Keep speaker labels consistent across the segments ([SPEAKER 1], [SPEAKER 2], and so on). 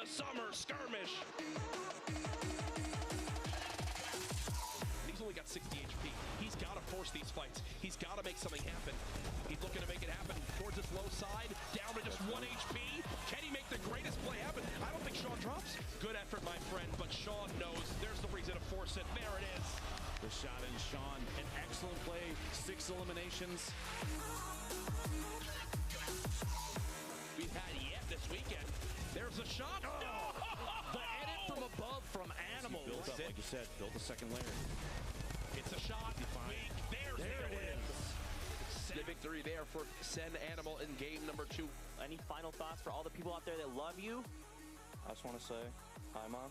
[SPEAKER 1] the Summer Skirmish. He's only got 60 HP. He's got to force these fights. He's got to make something happen. He's looking to make it happen towards this low side, down to just 1 HP. Can he make the greatest play happen? I don't think Sean drops. Good effort, my friend, but Sean knows there's the reason to force it. There it is.
[SPEAKER 2] The shot in Sean, an excellent play, 6 eliminations.
[SPEAKER 1] We've had yet this weekend. There's a shot.
[SPEAKER 2] Oh! The edit from above from Animal. Built up, like you said, built a second layer.
[SPEAKER 1] It's a shot. There it is. The victory there for Sen Animal in game number 2.
[SPEAKER 3] Any final thoughts for all the people out there that love you?
[SPEAKER 4] I just want to say, hi, Mom.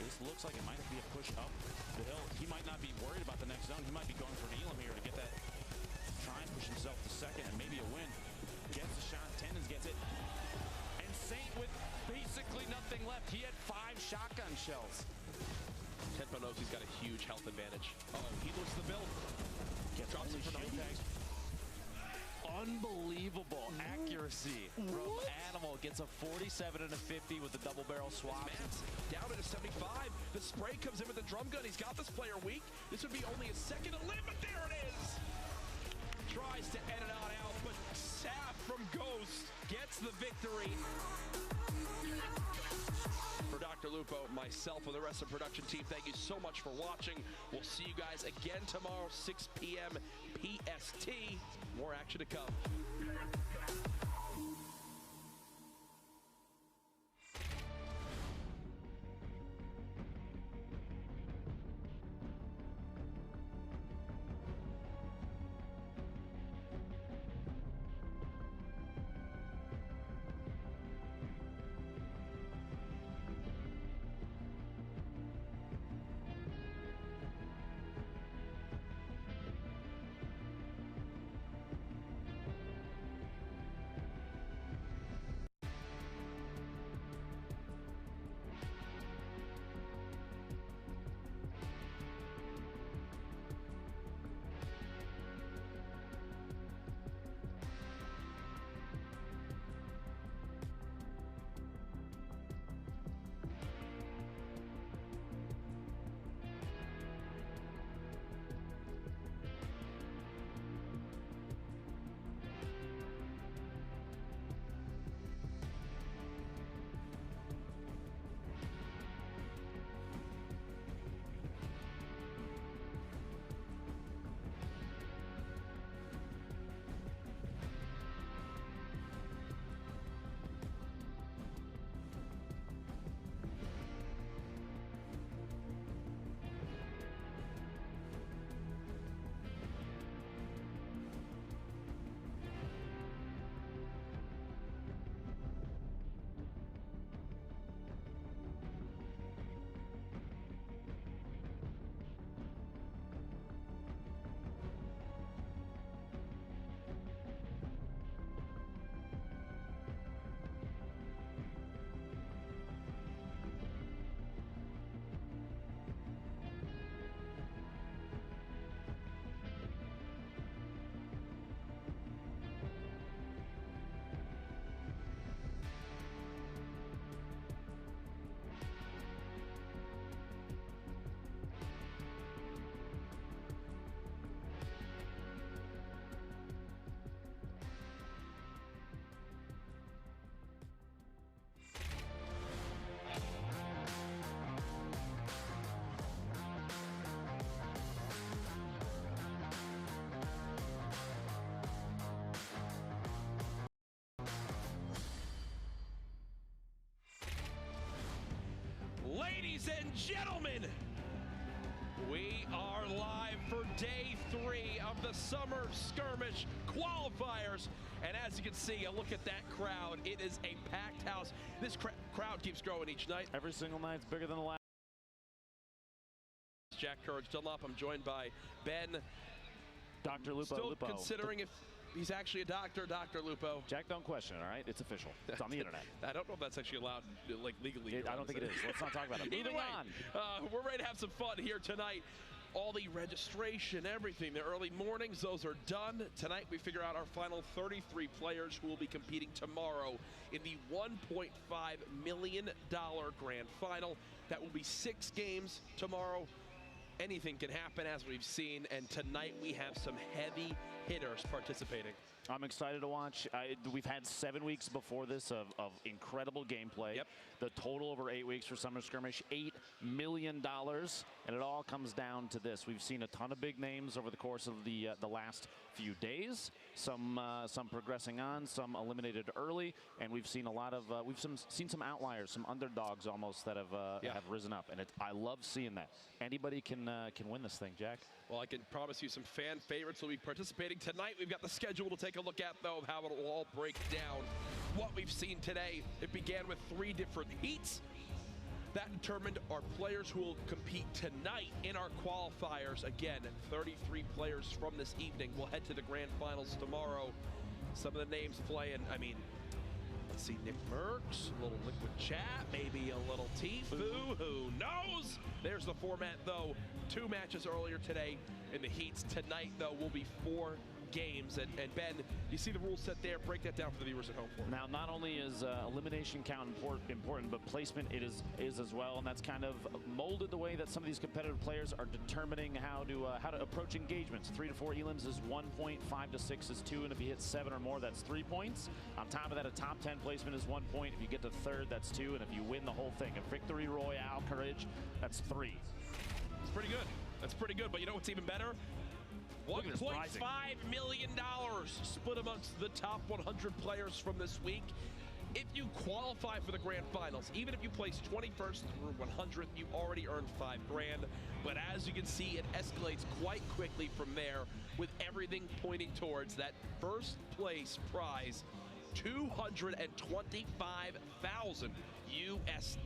[SPEAKER 2] This looks like it might be a push up the hill. He might not be worried about the next zone. He might be going for an Elim here to get that, try and push himself to second and maybe a win. Gets the shot, Tendons gets it. And Saint with basically nothing left. He had 5 shotgun shells.
[SPEAKER 1] Tenpo knows he's got a huge health advantage. Oh, he looks the build.
[SPEAKER 2] Drops it for the tags. Unbelievable accuracy from Animal. Gets a 47 and a 50 with the double barrel swap.
[SPEAKER 1] Down at a 75. The spray comes in with the drum gun. He's got this player weak. This would be only a second to live, but there it is. Tries to edit on out, but Saf from Ghost gets the victory. For Dr. Lupo, myself, and the rest of the production team, thank you so much for watching. We'll see you guys again tomorrow, 6 p.m. PST. More action to come. Ladies and gentlemen, we are live for day 3 of the Summer Skirmish Qualifiers. And as you can see, a look at that crowd. It is a packed house. This crowd keeps growing each night.
[SPEAKER 2] Every single night's bigger than the last.
[SPEAKER 1] Jack Courage Dunlop. I'm joined by Ben.
[SPEAKER 2] Dr. Lupo.
[SPEAKER 1] Still considering if he's actually a doctor, Dr. Lupo.
[SPEAKER 5] Jack, don't question it, all right? It's official. It's on the internet.
[SPEAKER 1] I don't know if that's actually allowed, like, legally.
[SPEAKER 5] I don't think it is. Let's not talk about it.
[SPEAKER 1] Either
[SPEAKER 5] Moving
[SPEAKER 1] way,
[SPEAKER 5] on.
[SPEAKER 1] we're ready to have some fun here tonight. All the registration, everything, the early mornings, those are done. Tonight we figure out our final 33 players who will be competing tomorrow in the $1.5 million grand final. That will be 6 games tomorrow. Anything can happen, as we've seen, and tonight we have some heavy hitters participating.
[SPEAKER 5] I'm excited to watch. We've had 7 weeks before this of incredible gameplay.
[SPEAKER 1] Yep.
[SPEAKER 5] The total over 8 weeks for Summer Skirmish, $8 million, and it all comes down to this. We've seen a ton of big names over the course of the last few days. Some progressing on, some eliminated early, and we've seen a lot of seen some outliers, some underdogs almost that have risen up, and I love seeing that. Anybody can win this thing, Jack.
[SPEAKER 1] Well, I can promise you some fan favorites will be participating tonight. We've got the schedule to take a look at, though, of how it will all break down. What we've seen today, it began with 3 different heats. That determined our players who will compete tonight in our qualifiers. Again, 33 players from this evening will head to the grand finals tomorrow. Some of the names playing, I mean, let's see, Nick Merckx, a little Liquid Chat, maybe a little Tfue, who knows? There's the format, though. 2 matches earlier today in the heats. Tonight, though, will be 4 games. And Ben, you see the rules set there. Break that down for the viewers at home for me.
[SPEAKER 5] Now, not only is elimination count important, but placement is as well, and that's kind of molded the way that some of these competitive players are determining how to approach engagements. 3 to 4 elims is 1 point, 5 to 6 is 2, and if you hit 7 or more, that's 3 points. On top of that, a top 10 placement is 1 point. If you get to 3rd, that's 2, and if you win the whole thing, a victory royale courage, that's 3.
[SPEAKER 1] It's pretty good. That's pretty good, but you know what's even better? $1.5 million split amongst the top 100 players from this week. If you qualify for the grand finals, even if you place 21st through 100th, you already earned $5 grand. But as you can see, it escalates quite quickly from there, with everything pointing towards that first place prize, $225,000 US.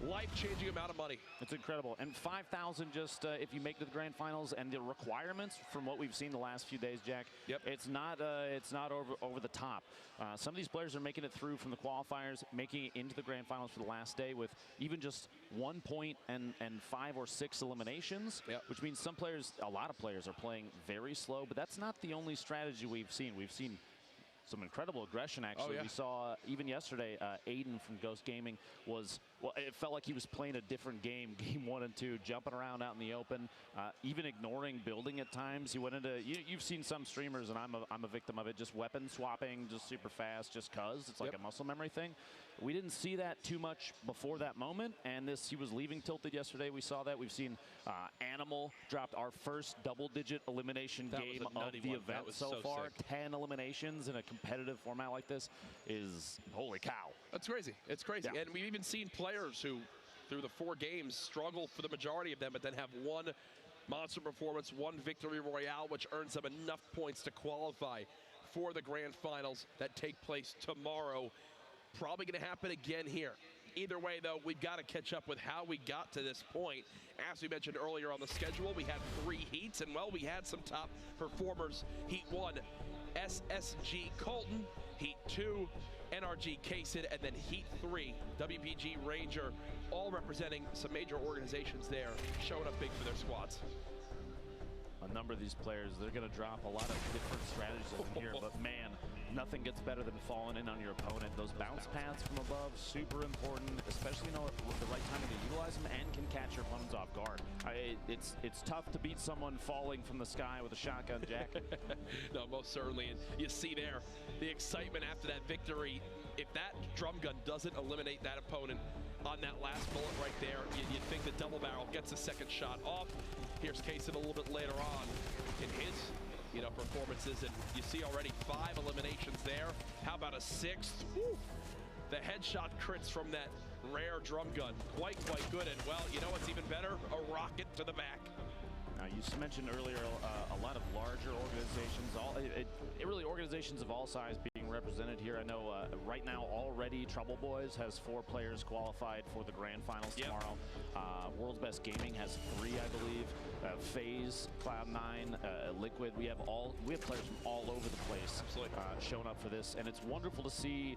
[SPEAKER 1] Life-changing amount of money.
[SPEAKER 5] It's incredible. And 5,000 just if you make it to the grand finals, and the requirements from what we've seen the last few days, Jack, it's not over the top. Some of these players are making it through from the qualifiers, making it into the grand finals for the last day with even just 1 point and 5 or 6 eliminations, which means some players, a lot of players, are playing very slow, but that's not the only strategy we've seen. We've seen some incredible aggression, actually. We saw even yesterday, Aiden from Ghost Gaming was, well, it felt like he was playing a different game, game 1 and 2, jumping around out in the open, even ignoring building at times. He went into, you've seen some streamers, and I'm a victim of it, just weapon swapping just super fast just cause. It's like a muscle memory thing. We didn't see that too much before that moment, and he was leaving Tilted yesterday. We saw that. We've seen Animal dropped our first double-digit elimination game of the event so far. Sick. 10 eliminations in a competitive format like this is holy cow.
[SPEAKER 1] That's crazy. It's crazy.
[SPEAKER 5] Yeah.
[SPEAKER 1] And we've even seen players who, through the 4 games, struggle for the majority of them, but then have 1 monster performance, 1 victory royale, which earns them enough points to qualify for the grand finals that take place tomorrow. Probably going to happen again here. Either way, though, we've got to catch up with how we got to this point. As we mentioned earlier on the schedule, we had 3 heats, and, well, we had some top performers. Heat 1, SSG Colton. Heat 2, NRG Kaysid, and then Heat 3, WPG Ranger, all representing some major organizations there, showing up big for their squads.
[SPEAKER 5] A number of these players, they're going to drop a lot of different strategies in here, but man, nothing gets better than falling in on your opponent. Those bounce paths from above, super important, especially know the right time to utilize them and can catch your opponents off guard. It's tough to beat someone falling from the sky with a shotgun, Jack.
[SPEAKER 1] No, most certainly. And you see there the excitement after that victory. If that drum gun doesn't eliminate that opponent on that last bullet right there, you'd think the double barrel gets a second shot off. Here's Kaysid a little bit later on in his performances, and you see already 5 eliminations there. How about a 6th? Woo! The headshot crits from that rare drum gun, quite good. And, well, you know what's even better? A rocket to the back.
[SPEAKER 5] Now, you mentioned earlier a lot of larger organizations, really organizations of all size being represented here. I know right now already Trouble Boys has 4 players qualified for the grand finals tomorrow. World's Best Gaming has 3, I believe. FaZe, Cloud9, Liquid. We have players from all over the place showing up for this, and it's wonderful to see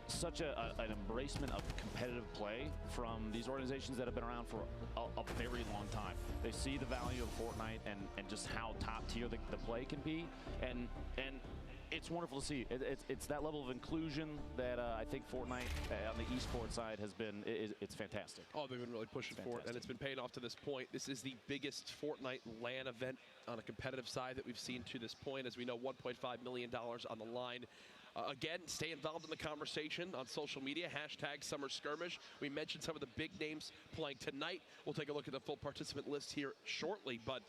[SPEAKER 5] such an embracement of competitive play from these organizations that have been around for a very long time. They see the value of Fortnite and just how top tier the play can be, and it's wonderful to see. It's that level of inclusion that I think Fortnite on the esports side has been, it's fantastic.
[SPEAKER 1] Oh, they've been really pushing for it, and it's been paying off to this point. This is the biggest Fortnite LAN event on a competitive side that we've seen to this point. As we know, $1.5 million on the line. Again, stay involved in the conversation on social media, hashtag Summer Skirmish. We mentioned some of the big names playing tonight. We'll take a look at the full participant list here shortly, but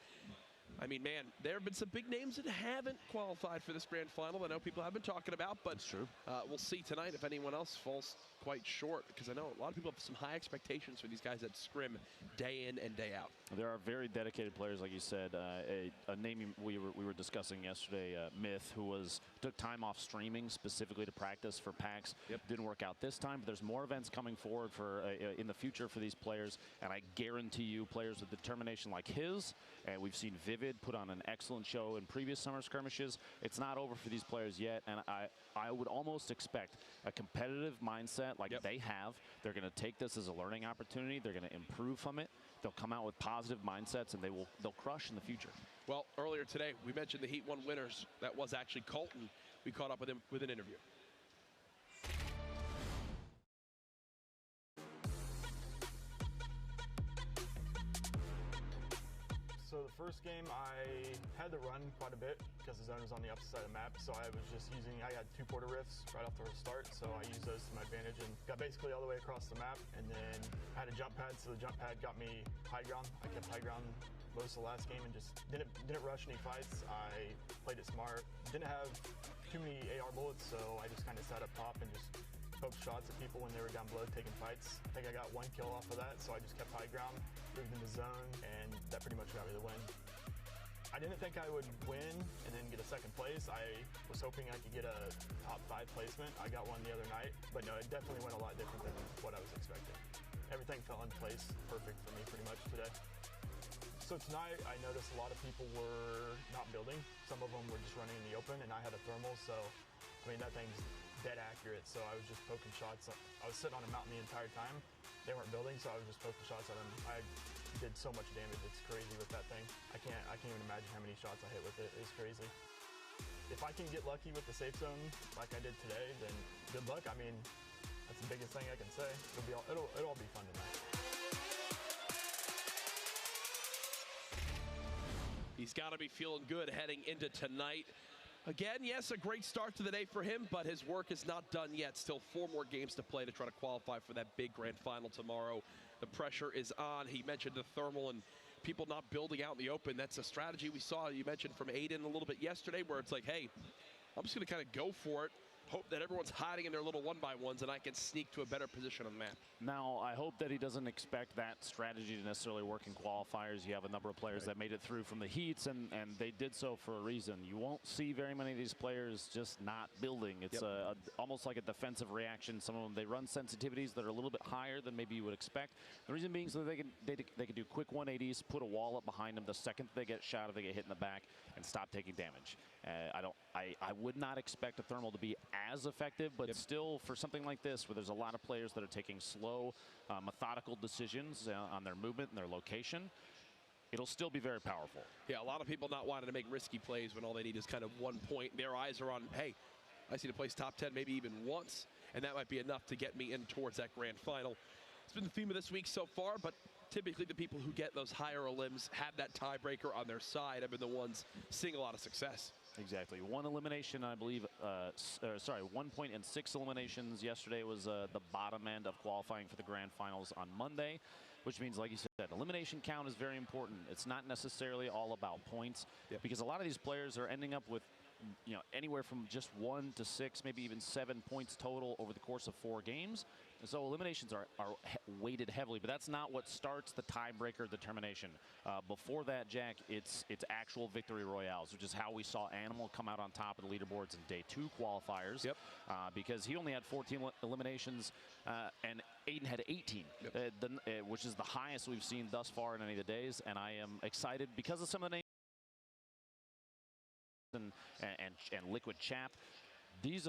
[SPEAKER 1] I mean, man, there have been some big names that haven't qualified for this grand final. I know people have been talking about, but
[SPEAKER 5] that's true.
[SPEAKER 1] We'll see tonight if anyone else falls quite short, because I know a lot of people have some high expectations for these guys that scrim day in and day out.
[SPEAKER 5] There are very dedicated players, like you said. A name we were discussing yesterday, Myth, who took time off streaming specifically to practice for PAX. Didn't work out this time, but there's more events coming forward for in the future for these players, and I guarantee you, players with determination like his, and we've seen Vivid put on an excellent show in previous summer skirmishes. It's not over for these players yet, and I would almost expect a competitive mindset like they have. They're going to take this as a learning opportunity. They're going to improve from it. They'll come out with positive mindsets, and they'll crush in the future. Well,
[SPEAKER 1] earlier today, we mentioned the Heat 1 winners. That was actually Colton. We caught up with him with an interview.
[SPEAKER 6] So the first game, I had to run quite a bit because the zone was on the opposite side of the map. So I was just I had 2 porta rifts right off the start. So I used those to my advantage and got basically all the way across the map. And then I had a jump pad, so the jump pad got me high ground. I kept high ground most of the last game and just didn't rush any fights. I played it smart. Didn't have too many AR bullets, so I just kind of sat up top and just poked shots at people when they were down below taking fights. I think I got 1 kill off of that, so I just kept high ground, moved in the zone, and that pretty much got me the win. I didn't think I would win and then get a second place. I was hoping I could get a top 5 placement. I got one the other night, but no, it definitely went a lot different than what I was expecting. Everything fell in place perfect for me pretty much today. So tonight, I noticed a lot of people were not building. Some of them were just running in the open, and I had a thermal, so I mean, that thing's dead accurate, so I was just poking shots. I was sitting on a mountain the entire time. They weren't building, so I was just poking shots at them. I did so much damage, it's crazy with that thing. I can't even imagine how many shots I hit with it. It's crazy. If I can get lucky with the safe zone like I did today, then good luck. I mean, that's the biggest thing I can say. It'll all be fun tonight.
[SPEAKER 1] He's got to be feeling good heading into tonight. Again, yes, a great start to the day for him, but his work is not done yet. Still 4 more games to play to try to qualify for that big grand final tomorrow. The pressure is on. He mentioned the thermal and people not building out in the open. That's a strategy we saw, you mentioned, from Aiden a little bit yesterday, where it's like, hey, I'm just going to kind of go for it. Hope that everyone's hiding in their little 1x1s and I can sneak to a better position on the map.
[SPEAKER 5] Now, I hope that he doesn't expect that strategy to necessarily work in qualifiers. You have a number of players that made it through from the heats, and they did so for a reason. You won't see very many of these players just not building. It's almost like a defensive reaction. Some of them, they run sensitivities that are a little bit higher than maybe you would expect. The reason being so that they can do quick 180s, put a wall up behind them the second they get shot or they get hit in the back, and stop taking damage. I would not expect a thermal to be as effective, but still, for something like this, where there's a lot of players that are taking slow, methodical decisions on their movement and their location, it'll still be very powerful.
[SPEAKER 1] Yeah, a lot of people not wanting to make risky plays when all they need is kind of 1 point. Their eyes are on, hey, I see to place top 10 maybe even once, and that might be enough to get me in towards that grand final. It's been the theme of this week so far, but typically the people who get those higher elims, have that tiebreaker on their side, have been the ones seeing a lot of success.
[SPEAKER 5] Exactly. 1 elimination, I believe, 1 point and 6 eliminations. Yesterday was the bottom end of qualifying for the grand finals on Monday, which means, like you said, elimination count is very important. It's not necessarily all about points, because a lot of these players are ending up with, you know, anywhere from just 1 to 6, maybe even 7 points total over the course of 4 games. So eliminations are weighted heavily, but that's not what starts the tiebreaker determination. Before that, Jack, it's actual victory royales, which is how we saw Animal come out on top of the leaderboards in day 2 qualifiers.
[SPEAKER 7] Yep.
[SPEAKER 5] Because he only had 14 eliminations, and Aiden had 18, which is the highest we've seen thus far in any of the days. And I am excited because of some of the names and Liquid Chap. They're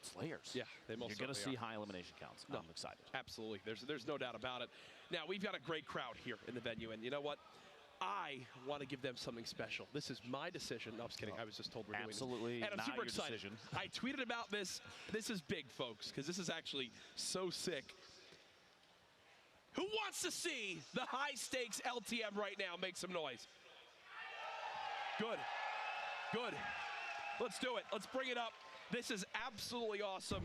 [SPEAKER 5] slayers.
[SPEAKER 7] Yeah, they most
[SPEAKER 5] You're going to see
[SPEAKER 7] certainly
[SPEAKER 5] high elimination counts.
[SPEAKER 7] No,
[SPEAKER 5] I'm excited.
[SPEAKER 7] Absolutely. There's no doubt about it. Now, we've got a great crowd here in the venue, and you know what? I want to give them something special. This is my decision. No, I'm just kidding. I was just told we're doing this.
[SPEAKER 5] Absolutely
[SPEAKER 7] And I'm
[SPEAKER 5] not
[SPEAKER 7] super
[SPEAKER 5] your
[SPEAKER 7] excited.
[SPEAKER 5] decision.
[SPEAKER 7] I tweeted about this. This is big, folks, because this is actually so sick. Who wants to see the high-stakes LTM right now? Make some noise. Good. Good. Let's do it. Let's bring it up. This is absolutely awesome.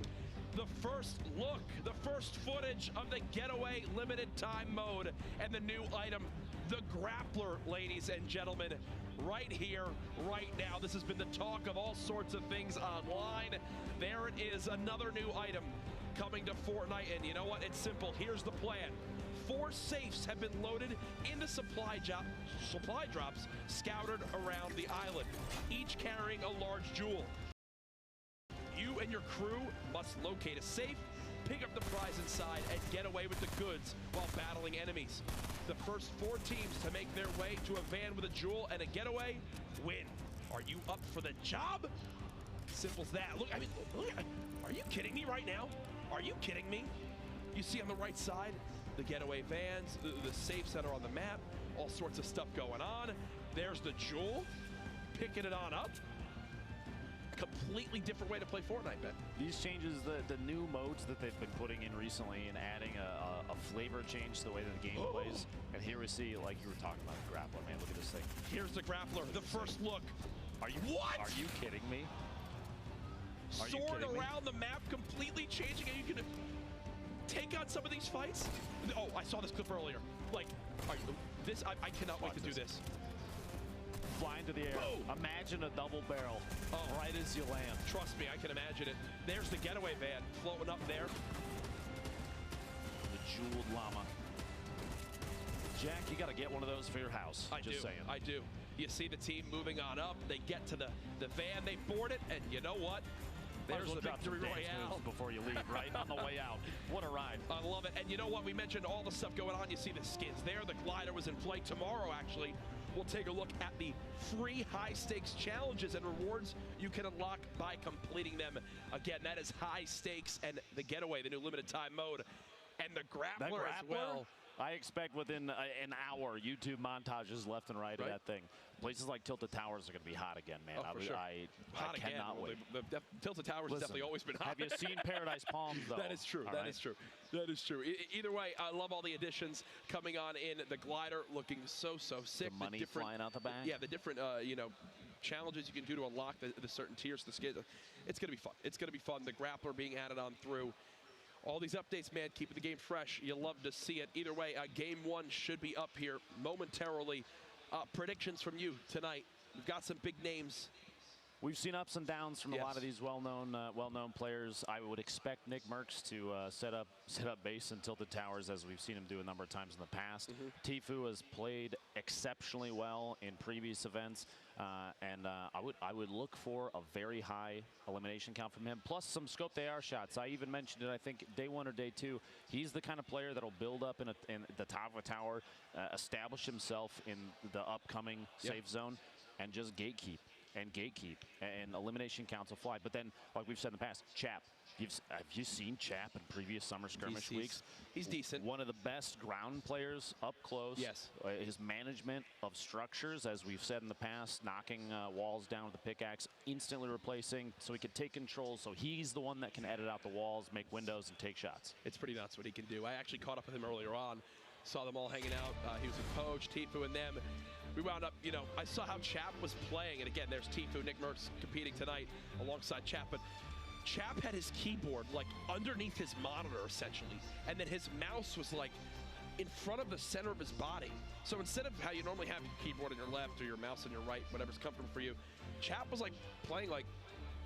[SPEAKER 7] The first look, the first footage of the Getaway limited time mode and the new item, the Grappler, ladies and gentlemen, right here, right now. This has been the talk of all sorts of things online. There it is, another new item coming to Fortnite, and you know what? It's simple. Here's the plan. 4 safes have been loaded into supply drops scattered around the island, each carrying a large jewel. You and your crew must locate a safe, pick up the prize inside, and get away with the goods while battling enemies. The first 4 teams to make their way to a van with a jewel and a getaway win. Are you up for the job? Simple as that. Look, I mean, look, are you kidding me right now? Are you kidding me? You see on the right side, the getaway vans, the safes that are on the map, all sorts of stuff going on. There's the jewel, picking it on up. Completely different way to play Fortnite, Ben.
[SPEAKER 5] These changes, the new modes that they've been putting in recently and adding a flavor change to the way that the game plays. And here we see, like you were talking about, the Grappler, man. Look at this thing.
[SPEAKER 7] Here's the Grappler, the first look.
[SPEAKER 5] Are you
[SPEAKER 7] what?
[SPEAKER 5] Are you kidding me?
[SPEAKER 7] Soaring around the map, completely changing. Are you gonna take on some of these fights? Oh, I saw this clip earlier. Like, I cannot wait to do this.
[SPEAKER 5] Flying to the air. Boom. Imagine a double barrel right as you land.
[SPEAKER 7] Trust me, I can imagine it. There's the getaway van floating up there.
[SPEAKER 5] The jeweled llama. Jack, you got to get one of those for your house. Just saying.
[SPEAKER 7] I do. You see the team moving on up. They get to the van, they board it, and you know what? There's the victory royale
[SPEAKER 5] before you leave, right on the way out. What a ride.
[SPEAKER 7] I love it. And you know what? We mentioned all the stuff going on. You see the skins there. The glider was in play. Tomorrow, actually, we'll take a look at the free high-stakes challenges and rewards you can unlock by completing them. Again, that is high stakes and the getaway, the new limited time mode, and the grappler as well.
[SPEAKER 5] I expect within an hour, YouTube montages left and right of that thing. Places like Tilted Towers are going to be hot again, man.
[SPEAKER 7] Oh, for sure.
[SPEAKER 5] I cannot wait.
[SPEAKER 7] The Tilted Towers has definitely always been hot.
[SPEAKER 5] Have you seen Paradise Palms, though?
[SPEAKER 7] That is true. That is true. That is true. Either way, I love all the additions coming on in. The glider looking so sick.
[SPEAKER 5] The money flying out the back.
[SPEAKER 7] Yeah, the different, challenges you can do to unlock the certain tiers, the skins. It's going to be fun. It's going to be fun. The grappler being added on through. All these updates, man, keeping the game fresh. You love to see it. Either way, Game 1 should be up here momentarily. Predictions from you tonight. We've got some big names.
[SPEAKER 5] We've seen ups and downs from a lot of these well-known players. I would expect Nick Merckx to set up base in Tilted Towers, as we've seen him do a number of times in the past. Tfue has played exceptionally well in previous events, and I would look for a very high elimination count from him, plus some scoped AR shots. I even mentioned it, I think, day 1 or day 2. He's the kind of player that'll build up in the top of a tower, establish himself in the upcoming safe zone, and just gatekeep. And elimination counts will fly. But then, like we've said in the past, Chap. Have you seen Chap in previous Summer Skirmish weeks?
[SPEAKER 7] He's decent.
[SPEAKER 5] One of the best ground players up close.
[SPEAKER 7] Yes.
[SPEAKER 5] His management of structures, as we've said in the past, knocking walls down with the pickaxe, instantly replacing, so he can take control. So he's the one that can edit out the walls, make windows, and take shots.
[SPEAKER 7] It's pretty nuts what he can do. I actually caught up with him earlier on. Saw them all hanging out. He was with Poach, Tfue, and them. We wound up, I saw how Chap was playing. And again, there's Tfue, Nick Merckx competing tonight alongside Chap. But Chap had his keyboard, like, underneath his monitor, essentially. And then his mouse was, like, in front of the center of his body. So instead of how you normally have your keyboard on your left or your mouse on your right, whatever's comfortable for you, Chap was, like, playing, like,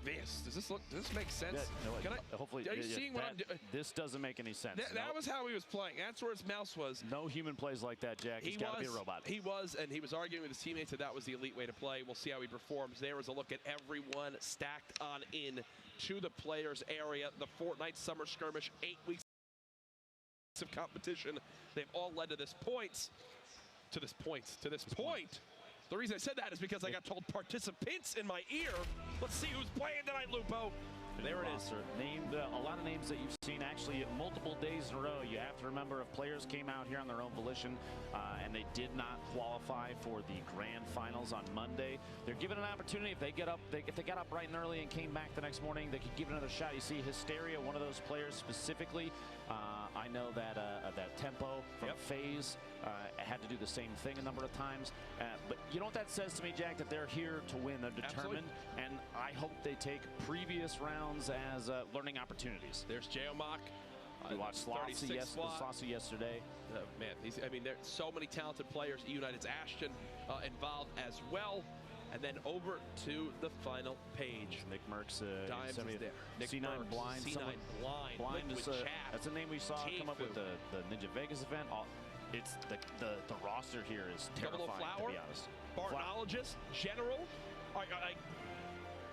[SPEAKER 7] this? Does this make sense?
[SPEAKER 5] Yeah, no,
[SPEAKER 7] hopefully, are you seeing what I'm doing?
[SPEAKER 5] This doesn't make any sense.
[SPEAKER 7] That was how he was playing. That's where his mouse was.
[SPEAKER 5] No human plays like that, Jack. He's got to be a robot.
[SPEAKER 7] He was, and he was arguing with his teammates that that was the elite way to play. We'll see how he performs. There is a look at everyone stacked on in to the players area. The Fortnite Summer Skirmish, 8 weeks of competition. They've all led to this point. To this point. The reason I said that is because I got told participants in my ear. Let's see who's playing tonight, Lupo. There it is.
[SPEAKER 5] Named a lot of names that you've seen actually multiple days in a row. You have to remember if players came out here on their own volition and they did not qualify for the grand finals on Monday, they're given an opportunity. If they get up, if they got up bright and early and came back the next morning, they could give it another shot. You see Hysteria, one of those players specifically. I know that that Tempo from FaZe had to do the same thing a number of times. But you know what that says to me, Jack? That they're here to win. They're determined.
[SPEAKER 7] Absolutely.
[SPEAKER 5] And I hope they take previous rounds as learning opportunities.
[SPEAKER 7] There's Geomock.
[SPEAKER 5] We watched Slossy yesterday.
[SPEAKER 7] Man, I mean, there's so many talented players. United's Ashton involved as well. And then over to the final page.
[SPEAKER 5] Nick Merckx.
[SPEAKER 7] Dimes is there. Nick
[SPEAKER 5] C9
[SPEAKER 7] Merckx,
[SPEAKER 5] Blind.
[SPEAKER 7] C9 Blind.
[SPEAKER 5] Blind is that's a name we saw
[SPEAKER 7] Tfue.
[SPEAKER 5] come up with the Ninja Vegas event. It's the roster here is terrifying, to be honest.
[SPEAKER 7] Bartologist, General.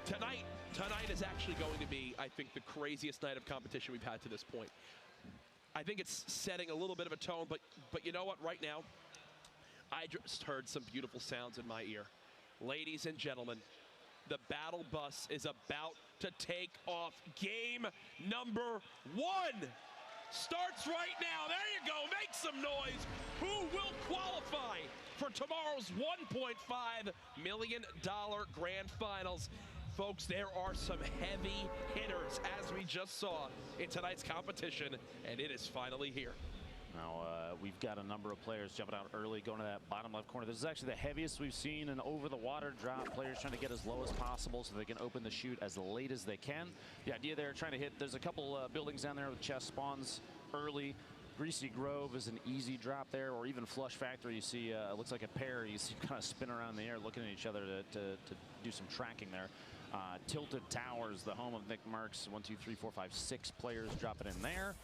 [SPEAKER 7] Tonight is actually going to be, I think, the craziest night of competition we've had to this point. I think it's setting a little bit of a tone, but you know what? Right now, I just heard some beautiful sounds in my ear. Ladies and gentlemen, the battle bus is about to take off. Game number 1 starts right now. There you go. Make some noise. Who will qualify for tomorrow's $1.5 million grand finals? Folks, there are some heavy hitters, as we just saw in tonight's competition, and it is finally here.
[SPEAKER 5] Now, we've got a number of players jumping out early, going to that bottom left corner. This is actually the heaviest we've seen an over-the-water drop. Players trying to get as low as possible so they can open the chute as late as they can. The idea there, trying to hit, there's a couple buildings down there with chest spawns early. Greasy Grove is an easy drop there, or even Flush Factory. You see, it looks like a pair. You see kind of spin around in the air, looking at each other to do some tracking there. Tilted Towers, the home of Nick Merckx. 1, 2, 3, 4, 5, 6 players dropping in there.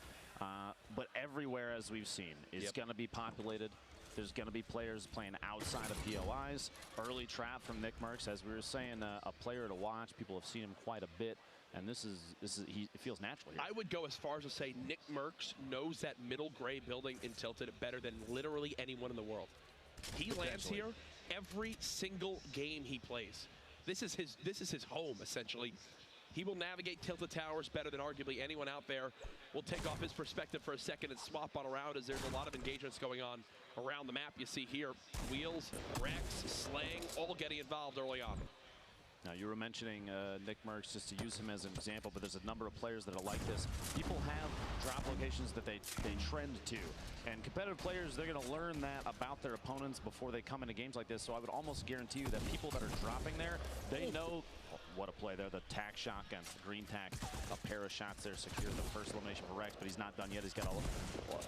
[SPEAKER 5] But everywhere, as we've seen, is going to be populated. There's going to be players playing outside of POIs. Early trap from Nick Merckx, as we were saying, a player to watch. People have seen him quite a bit, and it feels natural here.
[SPEAKER 7] I would go as far as to say Nick Merckx knows that middle gray building in Tilted better than literally anyone in the world. He lands here every single game he plays. This is his home, essentially. He will navigate Tilted Towers better than arguably anyone out there. We'll take off his perspective for a second and swap on around, as there's a lot of engagements going on around the map. You see here, Wheels, Rex, Slang, all getting involved early on.
[SPEAKER 5] Now, you were mentioning Nick Merckx, just to use him as an example, but there's a number of players that are like this. People have drop locations that they trend to. And competitive players, they're going to learn that about their opponents before they come into games like this. So I would almost guarantee you that people that are dropping there, they know what a play there. The tack shotgun, green tack, a pair of shots there secures the first elimination for Rex, but he's not done yet. He's got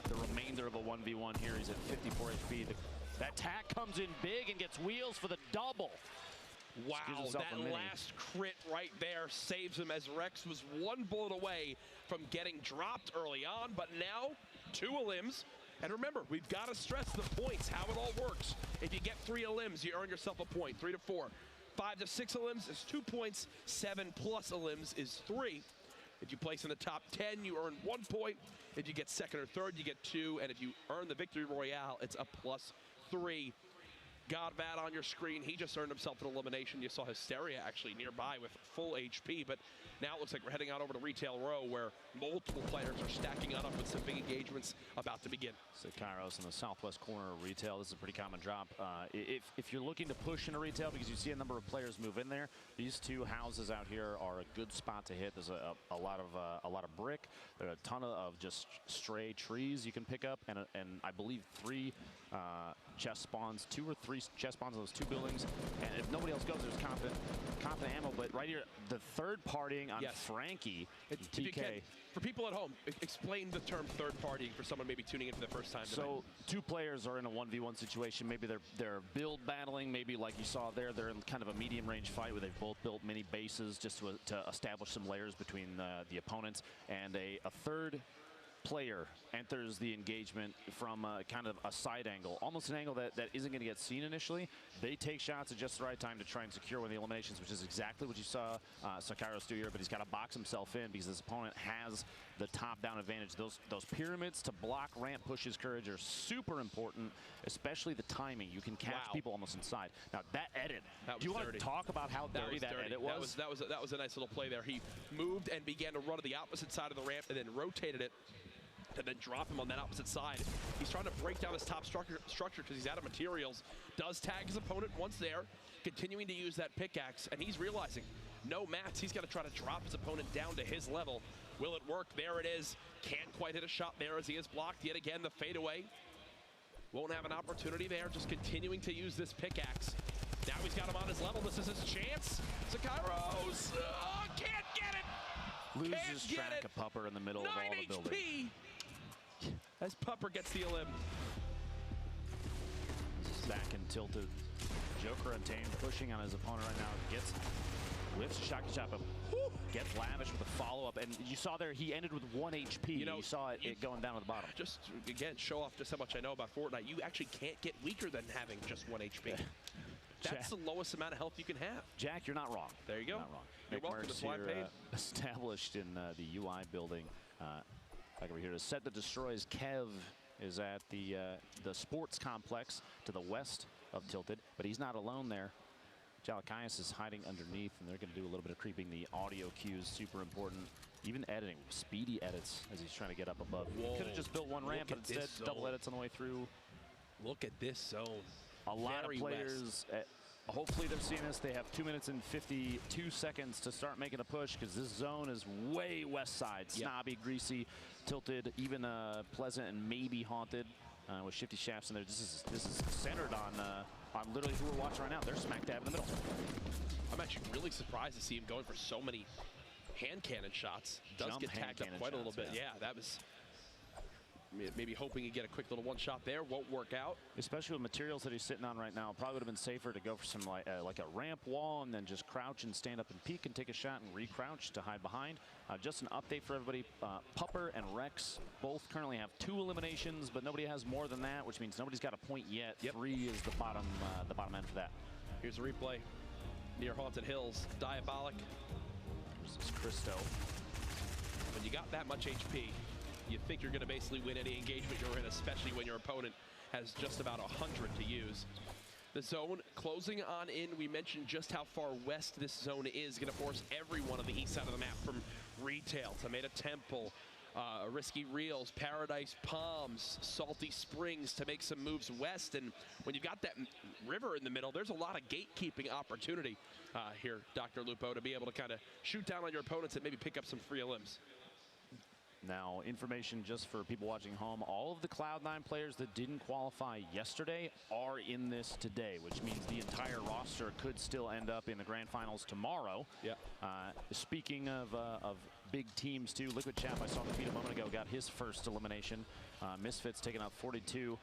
[SPEAKER 5] the remainder of a 1v1 here. He's at 54 HP. That tack comes in big and gets Wheels for the double.
[SPEAKER 7] Wow, that last crit right there saves him, as Rex was one bullet away from getting dropped early on, but now 2 elims. And remember, we've got to stress the points, how it all works. If you get 3 elims, you earn yourself a point. 3 to 4. 5 to 6 elims is 2 points. 7 plus elims is 3. If you place in the top 10, you earn 1 point. If you get second or third, you get 2. And if you earn the victory royale, it's a +3. Godvat on your screen, he just earned himself an elimination. You saw Hysteria actually nearby with full HP, but now it looks like we're heading out over to Retail Row, where multiple players are stacking on up with some big engagements about to begin.
[SPEAKER 5] So Kairos in the southwest corner of Retail. This is a pretty common drop. If you're looking to push into Retail, because you see a number of players move in there, these 2 houses out here are a good spot to hit. There's a lot of brick. There are a ton of just stray trees you can pick up, and I believe 3 chest spawns, 2 or 3 chest spawns on those 2 buildings, and if nobody else goes, there's confident ammo. But right here, the third partying on Frankie,
[SPEAKER 7] if you can, for people at home, explain the term third partying for someone maybe tuning in for the first time tonight.
[SPEAKER 5] So 2 players are in a 1v1 situation. Maybe they're build battling. Maybe like you saw there, they're in kind of a medium range fight where they've both built mini bases just to establish some layers between the opponents. And a third player enters the engagement from kind of a side angle, almost an angle that isn't going to get seen initially. They take shots at just the right time to try and secure one of the eliminations, which is exactly what you saw Sakairos do here, but he's got to box himself in because his opponent has the top-down advantage. Those pyramids to block ramp pushes courage are super important, especially the timing. You can catch people almost inside. Now, that edit, do you want to talk about how dirty that edit was?
[SPEAKER 7] That was a nice little play there. He moved and began to run to the opposite side of the ramp and then rotated it and then drop him on that opposite side. He's trying to break down his top structure because he's out of materials. Does tag his opponent once there, continuing to use that pickaxe, and he's realizing no mats. He's got to try to drop his opponent down to his level. Will it work? There it is. Can't quite hit a shot there as he is blocked yet again. The fadeaway. Won't have an opportunity there. Just continuing to use this pickaxe. Now he's got him on his level. This is his chance. Sakairos can't get it.
[SPEAKER 5] Loses track of Pupper in the middle of all the building.
[SPEAKER 7] As Pupper gets the elim.
[SPEAKER 5] Back and tilted. Joker Untamed pushing on his opponent right now. Whiffs a shot to chop him. Gets lavish with a follow-up. And you saw there, he ended with 1 HP. You saw it going down to the bottom.
[SPEAKER 7] Just, again, show off just how much I know about Fortnite. You actually can't get weaker than having just 1 HP. That's the lowest amount of health you can have.
[SPEAKER 5] Jack, you're not wrong.
[SPEAKER 7] There you go.
[SPEAKER 5] Not wrong.
[SPEAKER 7] You're welcome. That's why I paid.
[SPEAKER 5] Established in the UI building. Back over here to set that destroys. Kev is at the sports complex to the west of Tilted, but he's not alone there. Jalakias is hiding underneath, and they're going to do a little bit of creeping. The audio cues, super important. Even editing, speedy edits as he's trying to get up above. Could have just built one ramp, but instead double edits on the way through.
[SPEAKER 7] Look at this zone.
[SPEAKER 5] A lot of players. Hopefully they're seeing this. They have 2 minutes and 52 seconds to start making a push because this zone is way west side. Snobby, greasy, tilted, even pleasant and maybe haunted with shifty shafts in there. This is centered on literally who we're watching right now. They're smack dab in the middle.
[SPEAKER 7] I'm actually really surprised to see him going for so many hand cannon shots. Does get tagged up quite a little bit. Yeah, that was maybe hoping you get a quick little one shot there. Won't work out.
[SPEAKER 5] Especially with materials that he's sitting on right now. Probably would have been safer to go for some like a ramp wall and then just crouch and stand up and peek and take a shot and re-crouch to hide behind. Just an update for everybody. Pupper and Rex both currently have 2 eliminations, but nobody has more than that, which means nobody's got a point yet. 3 is the bottom end for that.
[SPEAKER 7] Here's a replay near Haunted Hills. Diabolic.
[SPEAKER 5] This is Christo.
[SPEAKER 7] When you got that much HP, you think you're going to basically win any engagement you're in, especially when your opponent has just about 100 to use. The zone closing on in. We mentioned just how far west this zone is. Going to force everyone on the east side of the map, from Retail, Tomato Temple, Risky Reels, Paradise Palms, Salty Springs, to make some moves west. And when you've got that river in the middle, there's a lot of gatekeeping opportunity here, Dr. Lupo, to be able to kind of shoot down on your opponents and maybe pick up some free elims.
[SPEAKER 5] Now, information just for people watching home, all of the Cloud9 players that didn't qualify yesterday are in this today, which means the entire roster could still end up in the grand finals tomorrow.
[SPEAKER 7] Yeah.
[SPEAKER 5] Speaking of big teams too, Liquid Chap, I saw the feed a moment ago, got his first elimination. Misfits taking out 42,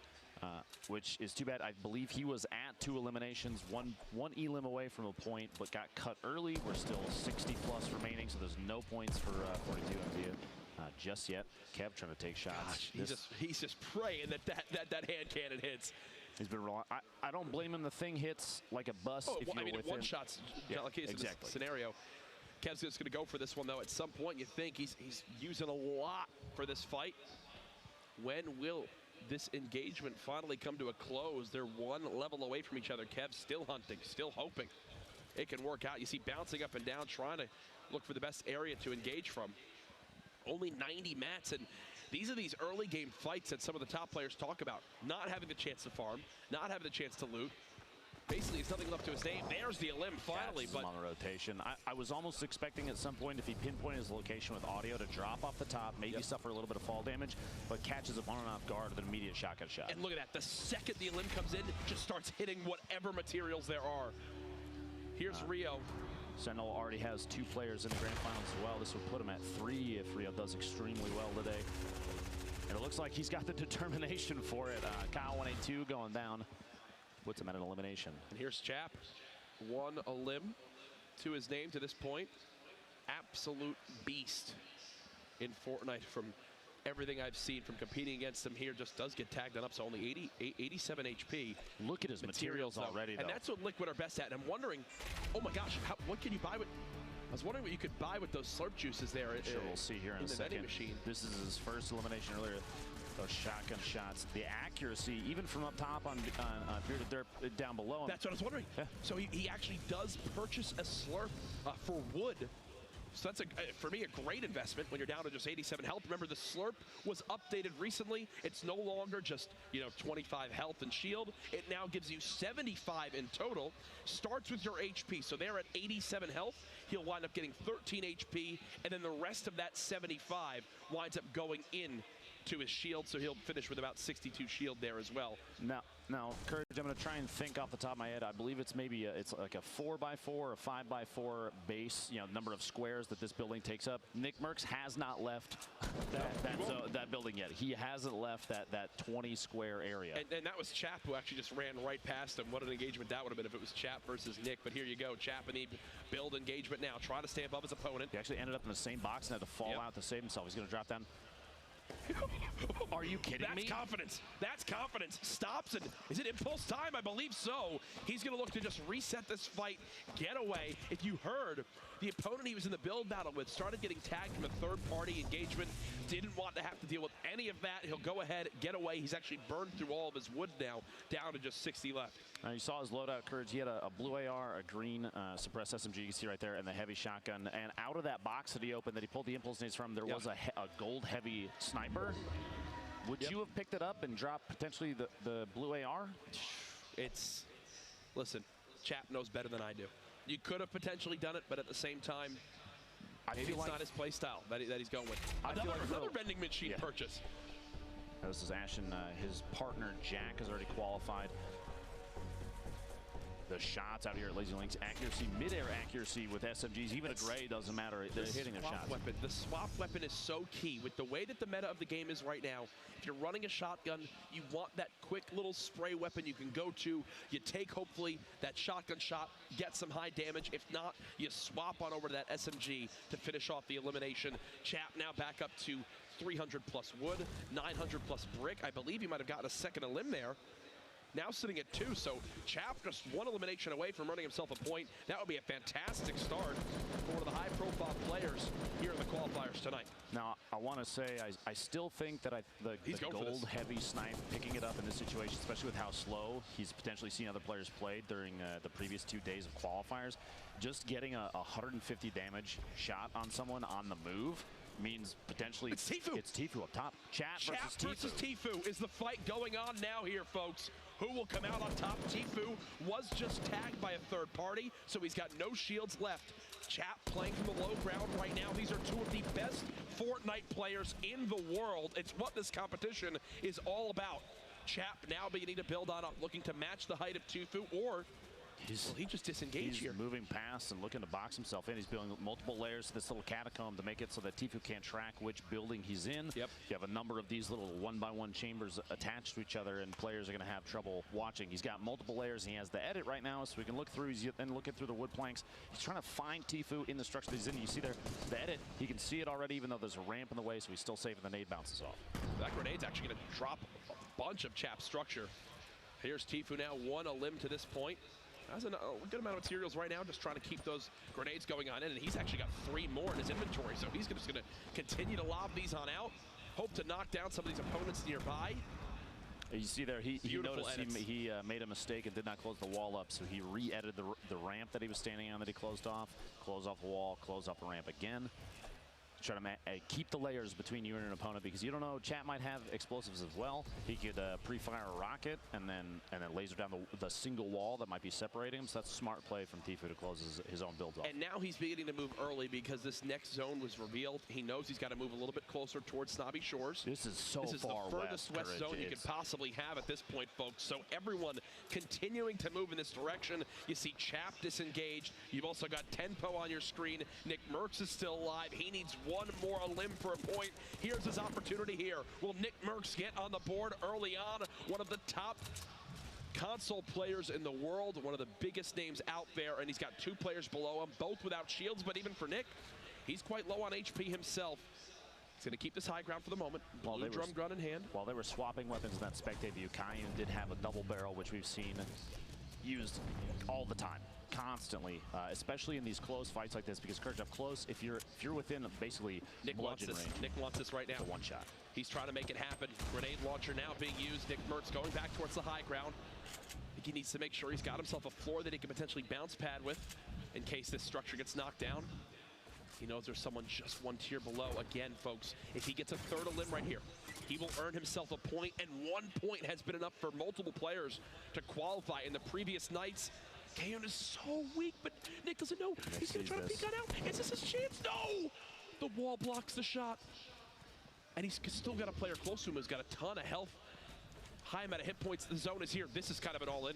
[SPEAKER 5] which is too bad. I believe he was at 2 eliminations, one elim away from a point, but got cut early. We're still 60 plus remaining, so there's no points for 42 MTU. Just yet. Kev trying to take shots.
[SPEAKER 7] Gosh, he's just praying that hand cannon hits.
[SPEAKER 5] He's been wrong. I don't blame him. The thing hits like a bus.
[SPEAKER 7] Oh,
[SPEAKER 5] if you're within.
[SPEAKER 7] One shots. Like in this scenario. Kev's just going to go for this one though. At some point, you think he's using a lot for this fight. When will this engagement finally come to a close? They're 1 level away from each other. Kev's still hunting, still hoping it can work out. You see bouncing up and down, trying to look for the best area to engage from. Only 90 mats, and these are these early game fights that some of the top players talk about. Not having the chance to farm, not having the chance to loot. basically has nothing left to his name. There's the elim finally,
[SPEAKER 5] but on the rotation. I was almost expecting at some point if he pinpointed his location with audio to drop off the top, maybe suffer a little bit of fall damage, but catches opponent off guard with an immediate shotgun shot.
[SPEAKER 7] And look at that, the second the elim comes in, just starts hitting whatever materials there are. Here's Rio.
[SPEAKER 5] Sentinel already has 2 players in the grand finals as well. This would put him at 3 if Rio does extremely well today. And it looks like he's got the determination for it. Kyle 182 going down. Puts him at an elimination.
[SPEAKER 7] And here's Chap. 1 elim to his name to this point. Absolute beast in Fortnite from everything I've seen from competing against him here. Just does get tagged on up, so only 87 HP.
[SPEAKER 5] Look at his materials already, though.
[SPEAKER 7] And that's what Liquid are best at. And I'm wondering, oh my gosh, what can you buy with... I was wondering what you could buy with those slurp juices there.
[SPEAKER 5] Sure, we'll see here in a second.
[SPEAKER 7] Machine.
[SPEAKER 5] This is his first elimination earlier. Those shotgun shots, the accuracy, even from up top on Bearded Derp down below him.
[SPEAKER 7] That's what I was wondering. Yeah. So he actually does purchase a slurp for wood. So that's, for me, a great investment when you're down to just 87 health. Remember, the slurp was updated recently. It's no longer just, 25 health and shield. It now gives you 75 in total. Starts with your HP. So they're at 87 health. He'll wind up getting 13 HP, and then the rest of that 75 winds up going in to his shield, so he'll finish with about 62 shield there as well.
[SPEAKER 5] Now, Courage, I'm going to try and think off the top of my head. I believe it's maybe it's like a 4x4 or 5x4 base, number of squares that this building takes up. Nick Merckx has not left that building yet. He hasn't left that 20 square area.
[SPEAKER 7] And that was Chap who actually just ran right past him. What an engagement that would have been if it was Chap versus Nick. But here you go, Chap in the build engagement now, trying to stay above his opponent.
[SPEAKER 5] He actually ended up in the same box and had to fall out to save himself. He's going to drop down. Are you kidding me?
[SPEAKER 7] That's confidence. That's confidence. Stops and is it impulse time? I believe so. He's going to look to just reset this fight, get away. If you heard, the opponent he was in the build battle with started getting tagged from a third-party engagement. Didn't want to have to deal with any of that. He'll go ahead, get away. He's actually burned through all of his wood now, down to just 60 left.
[SPEAKER 5] You saw his loadout, Courage. He had a blue AR, a green suppressed SMG, you can see right there, and the heavy shotgun. And out of that box that he opened, that he pulled the impulse nades from, there was a gold heavy sniper. Would you have picked it up and dropped potentially the blue AR?
[SPEAKER 7] Listen, Chap knows better than I do. You could have potentially done it, but at the same time, maybe it's not his play style that he's going with. Another vending machine purchase.
[SPEAKER 5] Now, this is Ashen. His partner, Jack, has already qualified. The shots out here at Lazy Links, accuracy, mid-air accuracy with SMGs, even a gray doesn't matter. They're hitting their shots.
[SPEAKER 7] The swap weapon is so key. With the way that the meta of the game is right now, if you're running a shotgun, you want that quick little spray weapon you can go to. You take, hopefully, that shotgun shot, get some high damage. If not, you swap on over to that SMG to finish off the elimination. Chap now back up to 300 plus wood, 900 plus brick. I believe he might have gotten a second elim there. Now sitting at 2, so Chap just 1 elimination away from earning himself a point. That would be a fantastic start for one of the high-profile players here in the qualifiers tonight.
[SPEAKER 5] Now, I want to say, I still think that the gold-heavy snipe, picking it up in this situation, especially with how slow he's potentially seen other players play during the previous 2 days of qualifiers, just getting a 150 damage shot on someone on the move means potentially
[SPEAKER 7] it's Tfue.
[SPEAKER 5] It's Tfue up top. Chap
[SPEAKER 7] versus Tfue is the fight going on now here, folks. Who will come out on top? Tfue was just tagged by a third party, so he's got no shields left. Chap playing from the low ground right now. These are 2 of the best Fortnite players in the world. It's what this competition is all about. Chap now beginning to build on up, looking to match the height of Tfue, or he just disengaged here.
[SPEAKER 5] He's moving past and looking to box himself in. He's building multiple layers to this little catacomb to make it so that Tfue can't track which building he's in.
[SPEAKER 7] Yep.
[SPEAKER 5] You have a number of these little 1x1 chambers attached to each other, and players are going to have trouble watching. He's got multiple layers, and he has the edit right now, so we can look through. He's then looking through the wood planks. He's trying to find Tfue in the structure that he's in. You see there, the edit. He can see it already, even though there's a ramp in the way, so he's still safe and the nade bounces off.
[SPEAKER 7] That grenade's actually going to drop a bunch of Chap's structure. Here's Tfue now, 1 elim to this point. Has a good amount of materials right now, just trying to keep those grenades going on in, and he's actually got 3 more in his inventory, so he's just going to continue to lob these on out, hope to knock down some of these opponents nearby.
[SPEAKER 5] You see there, he noticed he made a mistake and did not close the wall up, so he re-edited the ramp that he was standing on that he closed off the wall, closed off the ramp again. try to keep the layers between you and an opponent, because you don't know, chat might have explosives as well. He could pre-fire a rocket and then laser down the single wall that might be separating him. So that's a smart play from Tfue to close his own build off.
[SPEAKER 7] And now he's beginning to move early because this next zone was revealed. He knows he's got to move a little bit closer towards Snobby Shores.
[SPEAKER 5] This is so far west.
[SPEAKER 7] This is the furthest west zone you could possibly have at this point, folks. So everyone continuing to move in this direction. You see Chap disengaged. You've also got Tenpo on your screen. Nick Merckx is still alive. He needs one more limb for a point. Here's his opportunity here. Will Nick Merckx get on the board early on? One of the top console players in the world, one of the biggest names out there, and he's got two players below him, both without shields. But even for Nick, he's quite low on HP himself. He's going to keep this high ground for the moment. Blue drum gun in hand.
[SPEAKER 5] While they were swapping weapons in that spectate view, Kayun did have a double barrel, which we've seen used all the time, constantly, especially in these close fights like this, because Courage up close, if you're within basically
[SPEAKER 7] Nick wants this.
[SPEAKER 5] range,
[SPEAKER 7] Nick wants this right now.
[SPEAKER 5] it's a one shot.
[SPEAKER 7] He's trying to make it happen. Grenade launcher now being used. Nick Merckx going back towards the high ground. I think he needs to make sure he's got himself a floor that he can potentially bounce pad with in case this structure gets knocked down. He knows there's someone just one tier below. Again, folks, if he gets a third of limb right here, he will earn himself a point, and 1 point has been enough for multiple players to qualify in the previous nights. Kayun is so weak, but Nick doesn't know. He's going to try to peek on out. Is this his chance? No! The wall blocks the shot. And he's still got a player close to him who's got a ton of health. High amount of hit points. The zone is here. This is kind of an all-in.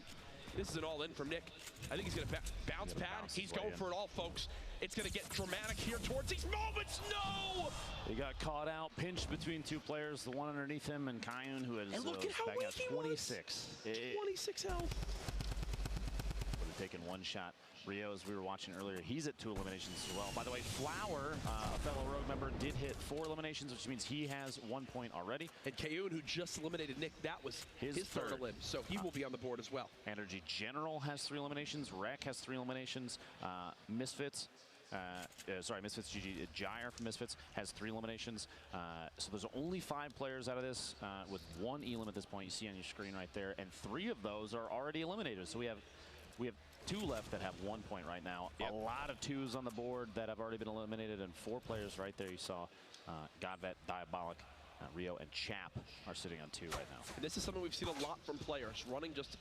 [SPEAKER 7] This is an all-in from Nick. I think he's going to bounce pad. He's going for it all, folks. It's going to get dramatic here towards these moments. No!
[SPEAKER 5] He got caught out, pinched between two players, the one underneath him and Kayun, who is
[SPEAKER 7] and look at how weak he
[SPEAKER 5] 26.
[SPEAKER 7] Was. 26 health.
[SPEAKER 5] Would have taken one shot. Rio, as we were watching earlier, he's at 2 eliminations as well. By the way, Flower, a fellow Rogue member, did hit 4 eliminations, which means he has 1 point already.
[SPEAKER 7] And Kayun, who just eliminated Nick, that was his third elim, so he will be on the board as well.
[SPEAKER 5] Energy General has 3 eliminations. Rec has 3 eliminations. Misfits. Misfits GG. Gyre from Misfits has 3 eliminations. So there's only 5 players out of this with 1 elim at this point. You see on your screen right there, and 3 of those are already eliminated. So we have 2 left that have 1 point right now. Yep. A lot of 2s on the board that have already been eliminated, and 4 players right there. You saw Godvet, Diabolic, Rio, and Chap are sitting on 2 right now.
[SPEAKER 7] And this is something we've seen a lot from players, running just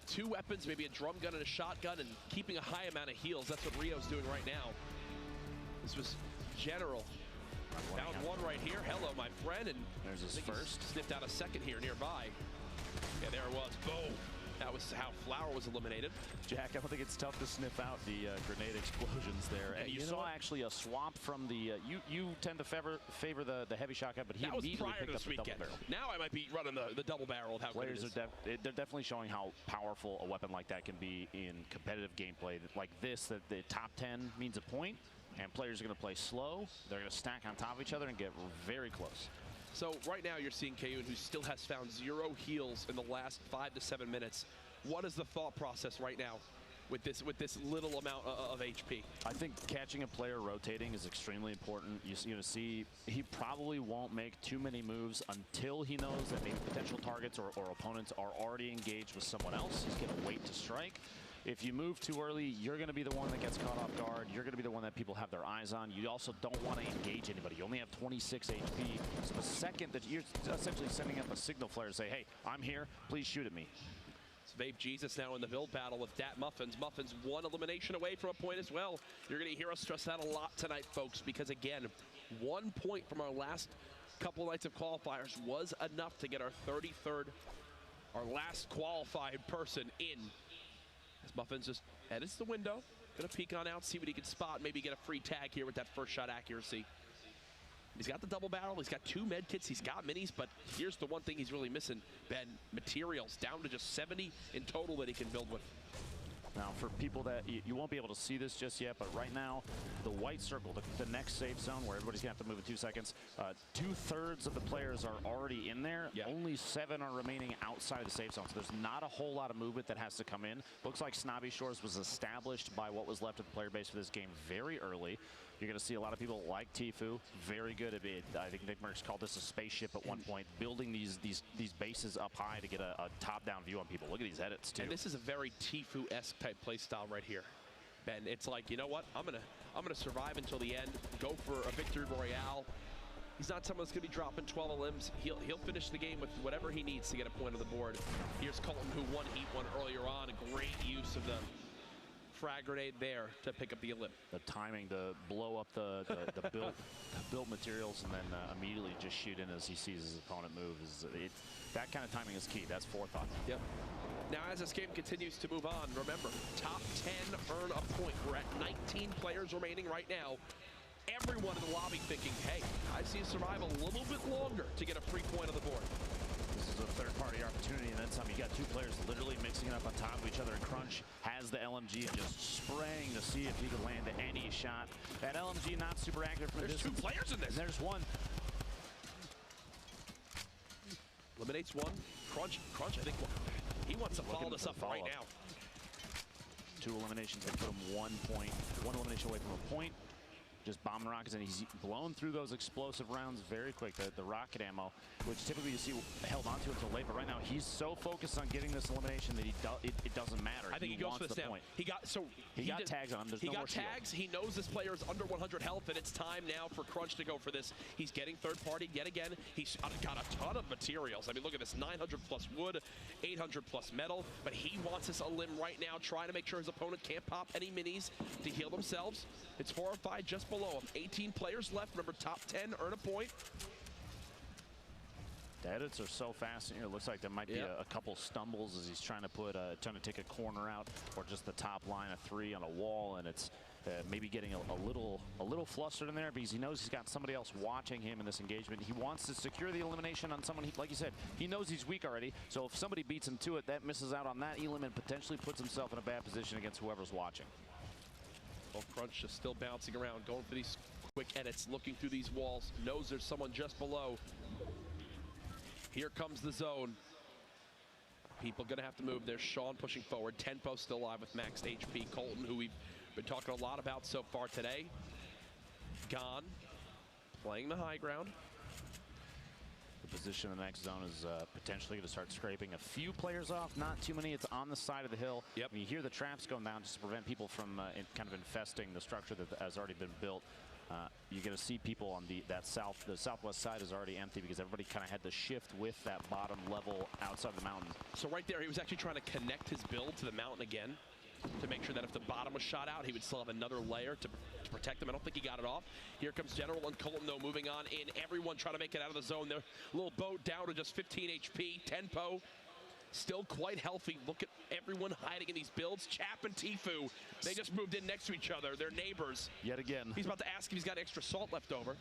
[SPEAKER 7] 2 weapons, maybe a drum gun and a shotgun, and keeping a high amount of heals. That's what Rio's doing right now. This was General. Found one right here. Hello, my friend. And
[SPEAKER 5] there's his first.
[SPEAKER 7] Sniffed out a second here nearby. Yeah, there it was. Boom. That was how Flower was eliminated.
[SPEAKER 5] Jack, I don't think it's tough to sniff out the grenade explosions there. And you saw actually a swap from the, you tend to favor the heavy shotgun, but he immediately picked up the double barrel.
[SPEAKER 7] Now I might be running the double barrel of how
[SPEAKER 5] players they're definitely showing how powerful a weapon like that can be in competitive gameplay. Like this, that the top 10 means a point, and players are going to play slow. They're going to stack on top of each other and get very close.
[SPEAKER 7] So right now you're seeing Kayun, who still has found 0 heals in the last 5 to 7 minutes. What is the thought process right now with this little amount of HP?
[SPEAKER 5] I think catching a player rotating is extremely important. You see, he probably won't make too many moves until he knows that maybe potential targets or opponents are already engaged with someone else. He's going to wait to strike. If you move too early, you're going to be the one that gets caught off guard. You're going to be the one that people have their eyes on. You also don't want to engage anybody. You only have 26 HP. So the second that you're essentially sending up a signal flare to say, hey, I'm here, please shoot at me.
[SPEAKER 7] It's Vape Jesus now in the build battle with Dat Muffins. Muffins 1 elimination away from a point as well. You're going to hear us stress that a lot tonight, folks, because again, 1 point from our last couple nights of qualifiers was enough to get our 33rd, our last qualified person in. As Muffins just edits the window, gonna peek on out, see what he can spot, maybe get a free tag here with that first shot accuracy. He's got the double barrel, he's got 2 med kits, he's got minis, but here's the one thing he's really missing, Ben, materials, down to just 70 in total that he can build with.
[SPEAKER 5] Now, for people that, you won't be able to see this just yet, but right now, the white circle, the next safe zone where everybody's gonna have to move in 2 seconds, 2/3 of the players are already in there. Yep. Only 7 are remaining outside of the safe zone, so there's not a whole lot of movement that has to come in. Looks like Snobby Shores was established by what was left of the player base for this game very early. You're going to see a lot of people like Tfue, very good at it. I think Nick Merckx called this a spaceship at one point, building these bases up high to get a top-down view on people. Look at these edits, too.
[SPEAKER 7] And this is a very Tfue-esque type play style right here. Ben, it's like, you know what? I'm gonna survive until the end, go for a victory royale. He's not someone that's gonna be dropping 12 limbs. He'll finish the game with whatever he needs to get a point on the board. Here's Colton, who won Heat 1 earlier on. A great use of the frag grenade there to pick up the elim.
[SPEAKER 5] The timing to blow up the built materials and then immediately just shoot in as he sees his opponent move. That kind of timing is key. That's forethought.
[SPEAKER 7] Yep. Now, as this game continues to move on, remember, top 10 earn a point. We're at 19 players remaining right now. Everyone in the lobby thinking, hey, I see a survive a little bit longer to get a free point on the board.
[SPEAKER 5] This is a third-party opportunity, and then some. You got two players literally mixing it up on top of each other, and Crunch has the LMG and just spraying to see if he could land any shot. That LMG not super accurate from the distance.
[SPEAKER 7] There's two players in this.
[SPEAKER 5] And there's one.
[SPEAKER 7] Eliminates one. Crunch, I think he wants to follow this up right now.
[SPEAKER 5] 2 eliminations that put him 1 point, 1 elimination away from a point. Just bombing rockets, and he's blown through those explosive rounds very quick. The rocket ammo, which typically you see held onto until late, but right now he's so focused on getting this elimination that it doesn't matter.
[SPEAKER 7] I think he goes for this now.
[SPEAKER 5] Point.
[SPEAKER 7] He got
[SPEAKER 5] tags on him. There's no more shield.
[SPEAKER 7] Tags. He knows this player is under 100 health, and it's time now for Crunch to go for this. He's getting third party yet again. He's got a ton of materials. I mean, look at this: 900 plus wood, 800 plus metal. But he wants this elim right now, trying to make sure his opponent can't pop any minis to heal themselves. It's 4 or 5 just below him. 18 players left. Remember, top 10 earn a point.
[SPEAKER 5] The edits are so fast in here. It looks like there might be a couple stumbles as he's trying to take a corner out, or just the top line of 3 on a wall, and it's maybe getting a little flustered in there because he knows he's got somebody else watching him in this engagement. He wants to secure the elimination on someone, like you said, he knows he's weak already, so if somebody beats him to it, that misses out on that elim and potentially puts himself in a bad position against whoever's watching.
[SPEAKER 7] Well, Crunch just still bouncing around, going for these quick edits, looking through these walls, knows there's someone just below. Here comes the zone. People gonna have to move. There's Sean pushing forward. Tenpo still alive with maxed HP. Colton, who we've been talking a lot about so far today, gone, playing the high ground.
[SPEAKER 5] The position in the next zone is potentially going to start scraping a few players off, not too many. It's on the side of the hill.
[SPEAKER 7] Yep.
[SPEAKER 5] You hear the traps going down just to prevent people from kind of infesting the structure that has already been built. You're going to see people on the southwest side is already empty because everybody kind of had to shift with that bottom level outside of the mountain.
[SPEAKER 7] So right there, he was actually trying to connect his build to the mountain again to make sure that if the bottom was shot out, he would still have another layer to protect him. I don't think he got it off. Here comes General and Colton, though, moving on in. Everyone trying to make it out of the zone. Their little boat down to just 15 HP. Tenpo still quite healthy. Look at everyone hiding in these builds. Chap and Tfue, they just moved in next to each other. They're neighbors.
[SPEAKER 5] Yet again.
[SPEAKER 7] He's about to ask if he's got extra salt left over.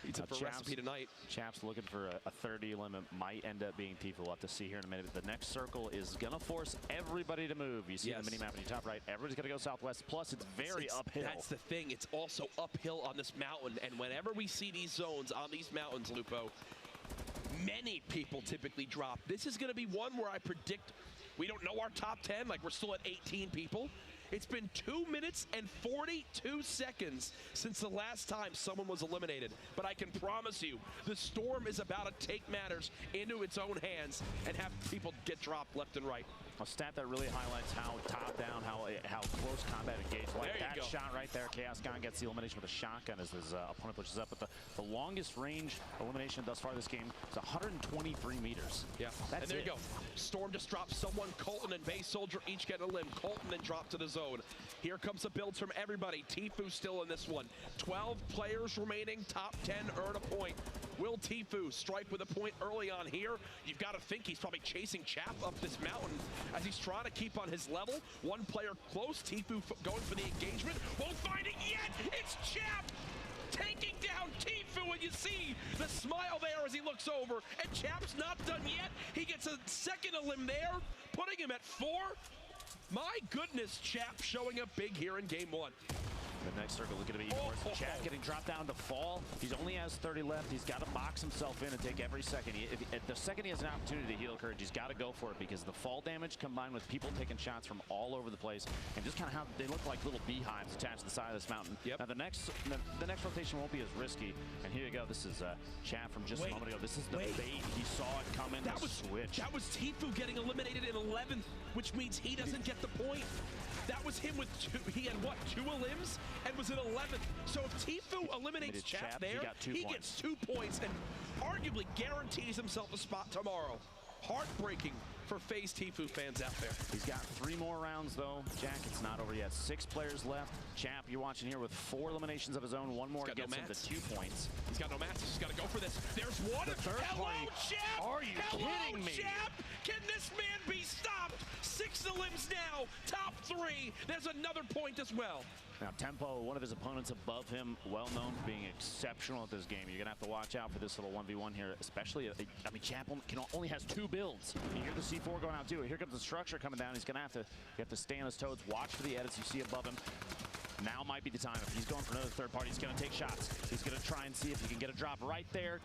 [SPEAKER 7] Eats it for recipe tonight.
[SPEAKER 5] Chap's looking for a 30 limit. Might end up being Tfue. We'll have to see here in a minute. But the next circle is going to force everybody to move. You see the mini-map in the top right. Everybody's going to go southwest. Plus, it's very uphill.
[SPEAKER 7] That's the thing. It's also uphill on this mountain. And whenever we see these zones on these mountains, Lupo, many people typically drop. This is going to be one where I predict we don't know our top 10. Like, we're still at 18 people. It's been 2 minutes and 42 seconds since the last time someone was eliminated. But I can promise you, the Storm is about to take matters into its own hands and have people get dropped left and right.
[SPEAKER 5] A stat that really highlights how top down, how close combat engaged. Like that shot right there, Chaos Gone gets the elimination with a shotgun as his opponent pushes up. But the longest range elimination thus far this game is 123 meters.
[SPEAKER 7] Yeah, and there you go. Storm just drops someone. Colton and Base Soldier each get a limb. Colton then dropped to the zone. Here comes the builds from everybody. Tfue still in this one. 12 players remaining. Top 10 earn a point. Will Tfue strike with a point early on here? You've got to think he's probably chasing Chap up this mountain as he's trying to keep on his level. One player close. Tfue going for the engagement. Won't find it yet. It's Chap taking down Tfue, and you see the smile there as he looks over. And Chap's not done yet. He gets a second elim there, putting him at 4. My goodness, Chap showing up big here in game 1.
[SPEAKER 5] The next circle is going to be even worse. Chad getting dropped down to fall. He only has 30 left. He's got to box himself in and take every second. The second he has an opportunity to heal Courage, he's got to go for it, because the fall damage combined with people taking shots from all over the place and just kind of how they look like little beehives attached to the side of this mountain. Now the next rotation won't be as risky. And here you go. This is Chad from just a moment ago. This is the bait. He saw it coming. That was switch.
[SPEAKER 7] That was Tfue getting eliminated in 11th, which means he doesn't get the point. That was him with he had what, 2 elims and was in 11th. So if Tfue eliminates Chap there, he gets 2 points and arguably guarantees himself a spot tomorrow. Heartbreaking for FaZe Tfue fans out there.
[SPEAKER 5] He's got 3 more rounds though. Jack, it's not over yet. 6 players left. Chap, you're watching here with 4 eliminations of his own. 1 more gets him to 2 points.
[SPEAKER 7] He's got no mats. He's got to go for this. There's one. Hello, Chap!
[SPEAKER 5] Are you kidding me?
[SPEAKER 7] Chap! Can this man be stopped? 6 elims now. Top 3. There's another point as well.
[SPEAKER 5] Now, Tempo, one of his opponents above him, well known for being exceptional at this game. You're going to have to watch out for this little 1v1 here, especially, I mean, Chap only has 2 builds. You hear the C4 going out too. Here comes the structure coming down. He's going to have to stay on his toes, watch for the edits you see above him. Now might be the time. If he's going for another third party, he's going to take shots. He's going to try and see if he can get a drop right there.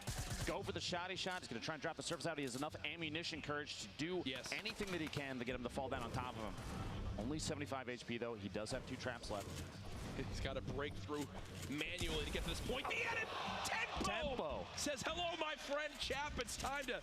[SPEAKER 5] Go for the shotty shot. He's going to try and drop the surface out. He has enough ammunition, Courage, to do anything that he can to get him to fall down on top of him. Only 75 HP, though. He does have 2 traps left.
[SPEAKER 7] He's got to break through manually to get to this point. The edit! Tempo says, hello, my friend Chap. It's time to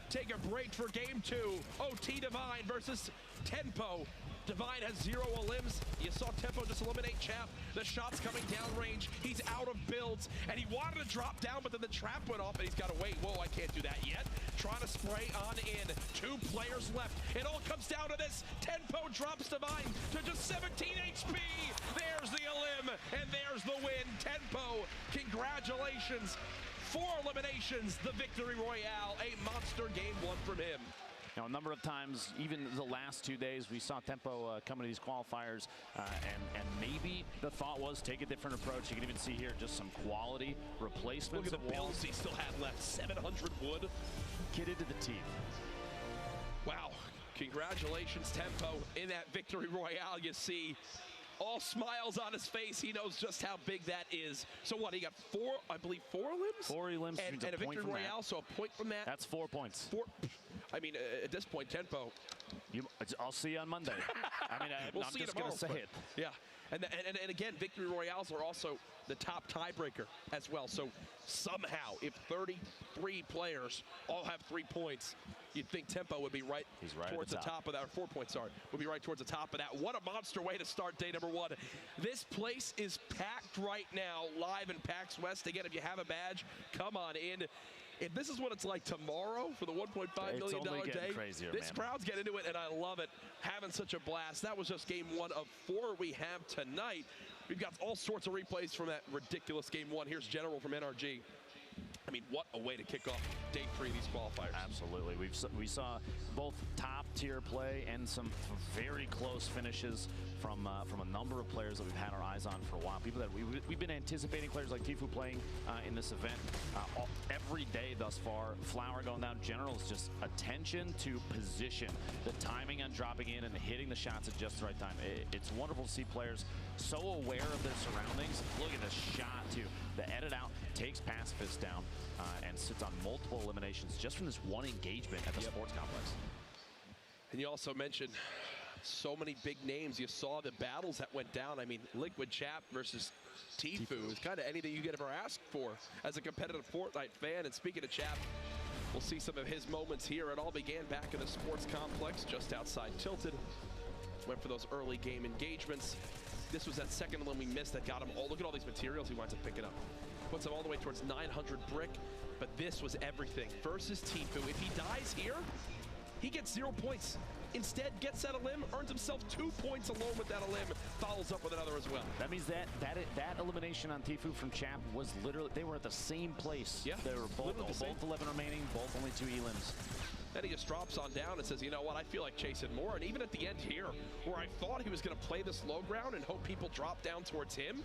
[SPEAKER 7] take a break for game 2. OT Divine versus Tempo. Divine has 0 elims. You saw Tempo just eliminate Chap. The shot's coming downrange. He's out of builds, and he wanted to drop down, but then the trap went off, and he's got to wait. Whoa, I can't do that yet. Trying to spray on in. 2 players left. It all comes down to this. Tempo drops Divine to just 17 HP. There's the elim, and there's the win. Tempo, congratulations. 4 eliminations, the victory royale. A monster game 1 from him.
[SPEAKER 5] Now, a number of times, even the last 2 days, we saw Tempo come to these qualifiers, and maybe the thought was take a different approach. You can even see here just some quality replacements.
[SPEAKER 7] Look at the builds he still had left. 700 wood.
[SPEAKER 5] Kitted to the teeth.
[SPEAKER 7] Wow. Congratulations, Tempo. In that victory royale, you see all smiles on his face. He knows just how big that is. So what, he got 4, I believe 4 elims?
[SPEAKER 5] 4 elims
[SPEAKER 7] and a victory royale, so a point from that.
[SPEAKER 5] That's 4 points.
[SPEAKER 7] 4. I mean, at this point, Tempo.
[SPEAKER 5] I'll see you on Monday. I mean,
[SPEAKER 7] we'll
[SPEAKER 5] I'm
[SPEAKER 7] see
[SPEAKER 5] just going to say it.
[SPEAKER 7] Yeah. And again, victory royales are also the top tiebreaker as well. So somehow, if 33 players all have 3 points, you'd think Tempo would be right towards the top of that, or 4 points, sorry, would be right towards the top of that. What a monster way to start day number 1. This place is packed right now, live in PAX West. Again, if you have a badge, come on in. If this is what it's like tomorrow for the $1.5 million day, this crowd's getting into it, and I love it. Having such a blast. That was just game 1 of 4 we have tonight. We've got all sorts of replays from that ridiculous game 1. Here's General from NRG. I mean, what a way to kick off day 3 of these qualifiers.
[SPEAKER 5] Absolutely. We saw both top-tier play and some very close finishes from a number of players that we've had our eyes on for a while. People that we've been anticipating, players like Tfue playing in this event every day thus far. Flower going down. General is just attention to position. The timing on dropping in and hitting the shots at just the right time. It's wonderful to see players so aware of their surroundings. Look at this shot, too. The edit out takes PAXWest down and sits on multiple eliminations just from this one engagement at the sports complex.
[SPEAKER 7] And you also mentioned so many big names. You saw the battles that went down. I mean, Liquid Chap versus Tfue is kind of anything you could ever ask for as a competitive Fortnite fan. And speaking of Chap, we'll see some of his moments here. It all began back in the sports complex just outside Tilted. Went for those early game engagements. This was that second one we missed that got him all. Look at all these materials he winds up picking up. Puts him all the way towards 900 brick, but this was everything. Versus Tfue. If he dies here, he gets 0 points. Instead, gets that elim, earns himself 2 points alone with that elim, follows up with another as well.
[SPEAKER 5] That means that elimination on Tfue from Chap was literally, they were at the same place.
[SPEAKER 7] Yeah,
[SPEAKER 5] they were both 11 remaining, both only 2 elims.
[SPEAKER 7] Then he just drops on down and says, you know what, I feel like chasing more. And even at the end here, where I thought he was going to play this low ground and hope people drop down towards him,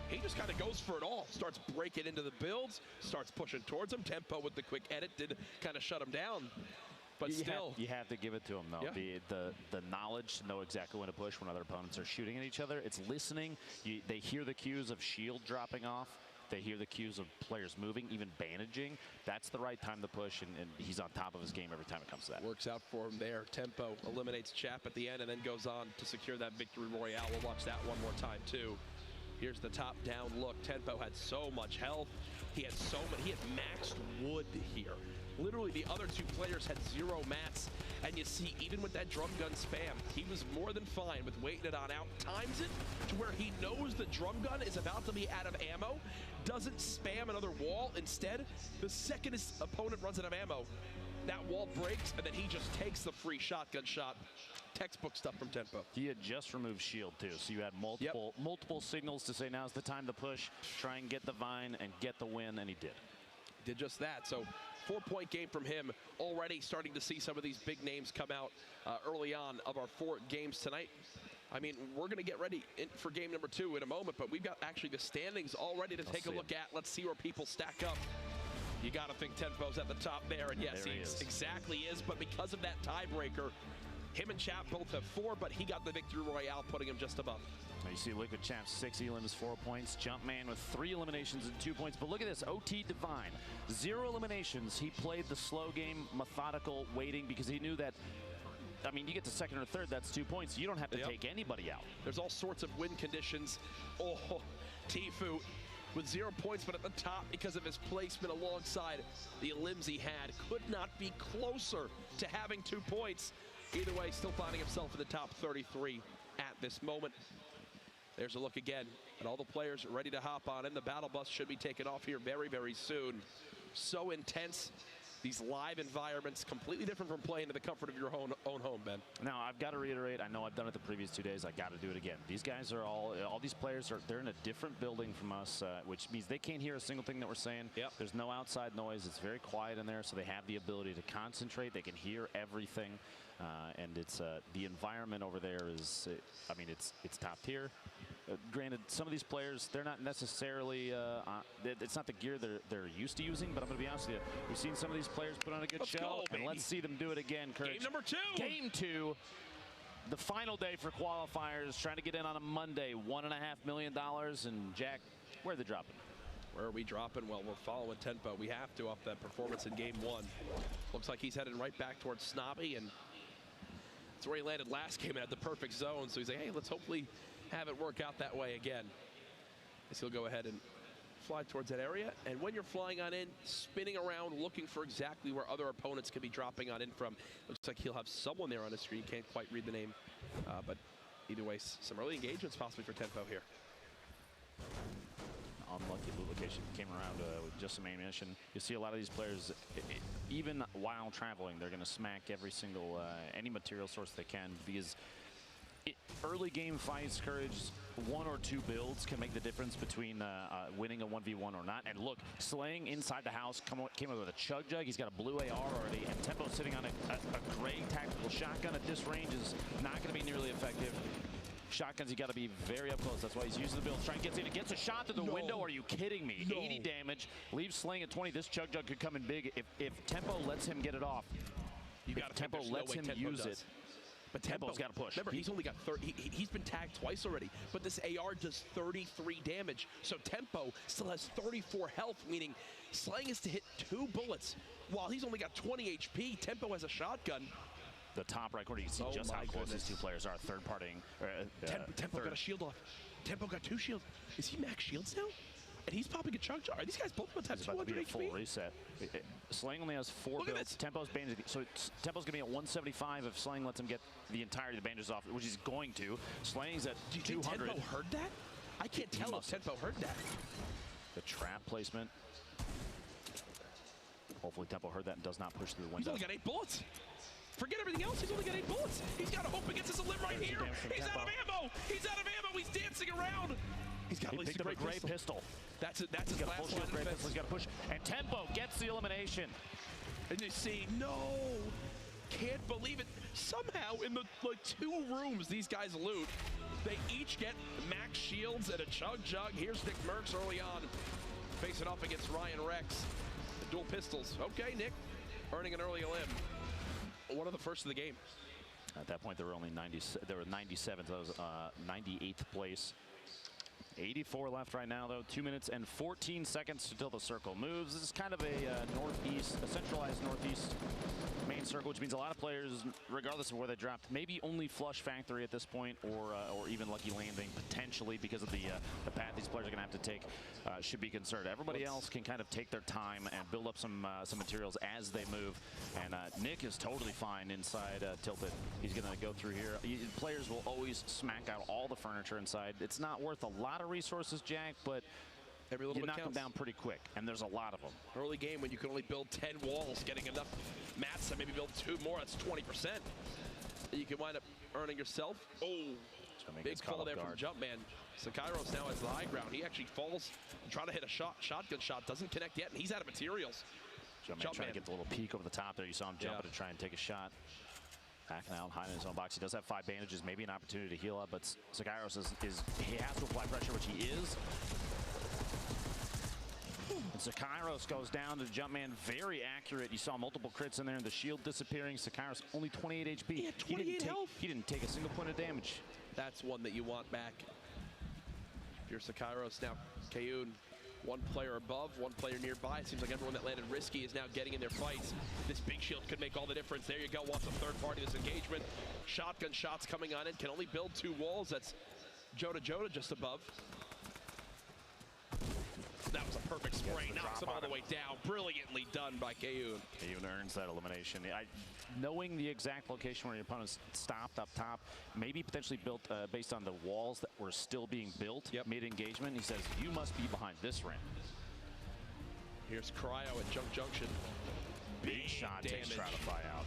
[SPEAKER 7] he just kind of goes for it all. Starts breaking into the builds, starts pushing towards him. Tempo with the quick edit did kind of shut him down. but still.
[SPEAKER 5] You have to give it to him, though.
[SPEAKER 7] Yeah.
[SPEAKER 5] The knowledge to know exactly when to push when other opponents are shooting at each other. It's listening. They hear the cues of shield dropping off. They hear the cues of players moving, even bandaging. That's the right time to push, and he's on top of his game every time it comes to that.
[SPEAKER 7] Works out for him there. Tempo eliminates Chap at the end and then goes on to secure that victory royale. We'll watch that one more time, too. Here's the top-down look. Tempo had so much health. He had maxed wood here. Literally, the other two players had 0 mats. And you see, even with that drum gun spam, he was more than fine with waiting it on out. Times it to where he knows the drum gun is about to be out of ammo. Doesn't spam another wall. Instead, the second his opponent runs out of ammo, that wall breaks, and then he just takes the free shotgun shot. Textbook stuff from Tempo.
[SPEAKER 5] He had just removed shield, too, so you had multiple signals to say now's the time to push, try and get the vine and get the win, and he did.
[SPEAKER 7] Did just that. So 4-point game from him. Already starting to see some of these big names come out early on of our 4 games tonight. I mean, we're going to get ready for game number 2 in a moment, but we've got actually the standings all ready to take a look at. Let's see where people stack up. You got to think Tempo's at the top there, and yes, he exactly is. But because of that tiebreaker, him and Chap both have 4, but he got the victory royale, putting him just above.
[SPEAKER 5] Now you see Liquid Champ 6 elims, 4 points. Jumpman with 3 eliminations and 2 points. But look at this, OT Divine, 0 eliminations. He played the slow game, methodical, waiting, because he knew that, I mean, you get to second or third, that's 2 points. You don't have to take anybody out.
[SPEAKER 7] There's all sorts of win conditions. Oh, Tfue with 0 points, but at the top because of his placement alongside the elims he had. Could not be closer to having 2 points. Either way, still finding himself in the top 33 at this moment. There's a look again at all the players ready to hop on in. The battle bus should be taken off here very, very soon. So intense. These live environments, completely different from playing in the comfort of your own home, Ben.
[SPEAKER 5] Now, I've got to reiterate, I know I've done it the previous 2 days. I got to do it again. These guys are all these players they're in a different building from us, which means they can't hear a single thing that we're saying.
[SPEAKER 7] Yep.
[SPEAKER 5] There's no outside noise. It's very quiet in there, so they have the ability to concentrate. They can hear everything, and it's the environment over there is, I mean, it's top tier. Granted, some of these players, they're not necessarily, it's not the gear they're used to using, but I'm going to be honest with you. We've seen some of these players put on a good show, and let's see them do it again, Courage.
[SPEAKER 7] Game number 2.
[SPEAKER 5] Game 2, the final day for qualifiers, trying to get in on a Monday, $1.5 million, and Jack, where are they dropping?
[SPEAKER 7] Where are we dropping? Well, we're following Tempo. We have to off that performance in game 1. Looks like he's heading right back towards Snobby, and that's where he landed last game and had the perfect zone. So he's like, hey, let's hopefully have it work out that way again. So he'll go ahead and fly towards that area. And when you're flying on in, spinning around, looking for exactly where other opponents could be dropping on in from. Looks like he'll have someone there on his screen. Can't quite read the name. But either way, some early engagements possibly for Tempo here.
[SPEAKER 5] Unlucky loot location came around with just some ammunition. You see a lot of these players, even while traveling, they're going to smack every single, any material source they can, because early game fights, Courage, 1 or 2 builds can make the difference between winning a 1v1 or not. And look, Slaying inside the house came up with a chug jug. He's got a blue AR already, and Tempo sitting on a gray tactical shotgun at this range is not going to be nearly effective. Shotguns, you got to be very up close. That's why he's using the build. Trying to get in. He gets a shot to the window. Are you kidding me? 80 damage. Leaves Slaying at 20. This chug jug could come in big if Tempo lets him get it off. Tempo lets him use it. But Tempo's got to push.
[SPEAKER 7] Remember, he's only got 30. He's been tagged twice already, but this AR does 33 damage. So Tempo still has 34 health, meaning Slaying is to hit 2 bullets. While he's only got 20 HP, Tempo has a shotgun.
[SPEAKER 5] The top right corner, you can see just how close these 2 players are. Third partying.
[SPEAKER 7] Tempo got a shield off. Tempo got 2 shields. Is he max shields now? And he's popping a chug jar. Are these guys both about to have 200 HP?
[SPEAKER 5] Full reset. Slaying only has 4 builds. Tempo's bandage, so Tempo's going to be at 175 if Slaying lets him get the entirety of the bandages off, which he's going to. Slaying's at 200.
[SPEAKER 7] Do you think Tempo heard that? I can't tell if Tempo heard that.
[SPEAKER 5] The trap placement. Hopefully Tempo heard that and does not push through the window.
[SPEAKER 7] He's only got 8 bullets. Forget everything else. He's only got 8 bullets. He's got to hope against his limb right here. He's out of ammo. He's out of ammo. He's dancing around. He's got at least a gray pistol. That's his last line of defense.
[SPEAKER 5] He's got to push. And Tempo gets the elimination.
[SPEAKER 7] And you see, no. Can't believe it. Somehow in the 2 rooms these guys loot, they each get max shields and a chug jug. Here's Nick Merckx early on. Facing off against Ryan Rex. The dual pistols. Okay, Nick. Earning an early elim. one of the first of the game.
[SPEAKER 5] At that point, there were only 97th. That was 98th place. 84 left right now, though. 2 minutes and 14 seconds until the circle moves. This is kind of a centralized northeast main circle, which means a lot of players, regardless of where they dropped, maybe only flush factory at this point, or even lucky landing potentially because of the path these players are going to have to take. Should be concerned. Everybody else can kind of take their time and build up some materials as they move. And Nick is totally fine inside Tilted. He's going to go through here. Players will always smack out all the furniture inside. It's not worth a lot of resources, Jack, but
[SPEAKER 7] every little
[SPEAKER 5] you
[SPEAKER 7] bit
[SPEAKER 5] knock
[SPEAKER 7] counts.
[SPEAKER 5] them down pretty quick, and there's a lot of them.
[SPEAKER 7] Early game when you can only build 10 walls, getting enough mats to maybe build 2 more, that's 20%. You can wind up earning yourself. Oh, big fall there from Jumpman. Sakairos now has the high ground. He actually falls, trying to hit a shotgun shot, doesn't connect yet, and he's out of materials.
[SPEAKER 5] Jumpman trying to get the little peek over the top there. You saw him jump to try and take a shot. Backing out, hiding in his own box. He does have 5 bandages, maybe an opportunity to heal up, but Sakairos he has to apply pressure, which he is. And Sakairos goes down to Jumpman, very accurate. You saw multiple crits in there and the shield disappearing. Sakairos only 28 HP.
[SPEAKER 7] He had 28 health.
[SPEAKER 5] He didn't take a single point of damage.
[SPEAKER 7] That's one that you want back. If you're Sakairos now, Kayun, one player above, one player nearby. It seems like everyone that landed risky is now getting in their fights. This big shield could make all the difference. There you go, wants a third party this engagement. Shotgun shots coming on in, can only build 2 walls. That's Joda just above. That was a perfect spray, knocks him all the way down. Brilliantly done by Kayun.
[SPEAKER 5] Kayun earns that elimination. Knowing the exact location where your opponent stopped up top, maybe potentially built based on the walls that were still being built mid-engagement. He says, you must be behind this rim.
[SPEAKER 7] Here's Cryo at Junk Junction.
[SPEAKER 5] Big shot takes Stratify out.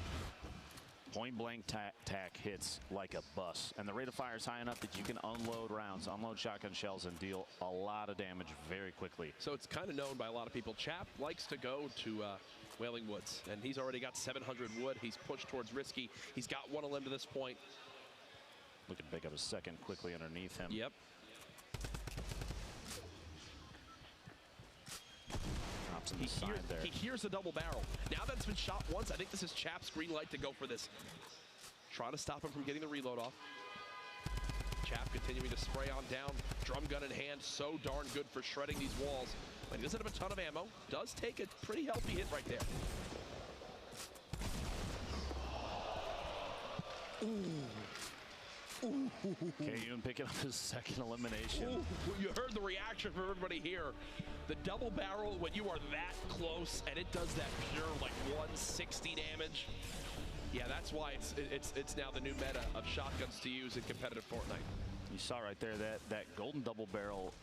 [SPEAKER 5] Point blank tack hits like a bus. And the rate of fire is high enough that you can unload rounds, unload shotgun shells, and deal a lot of damage very quickly.
[SPEAKER 7] So it's kind of known by a lot of people. Chap likes to go to Wailing Woods, and he's already got 700 wood. He's pushed towards Risky. He's got 1 elim to this point.
[SPEAKER 5] Looking to pick up a second quickly underneath him.
[SPEAKER 7] Yep. He hears the double barrel. Now that it's been shot once, I think this is Chap's green light to go for this. Try to stop him from getting the reload off. Chap continuing to spray on down. Drum gun in hand, so darn good for shredding these walls. But he doesn't have a ton of ammo. Does take a pretty healthy hit right there.
[SPEAKER 5] Kayun picking up his second elimination.
[SPEAKER 7] Ooh, you heard the reaction from everybody here. The double barrel, when you are that close and it does that pure like 160 damage. Yeah, that's why it's now the new meta of shotguns to use in competitive Fortnite.
[SPEAKER 5] You saw right there that golden double barrel,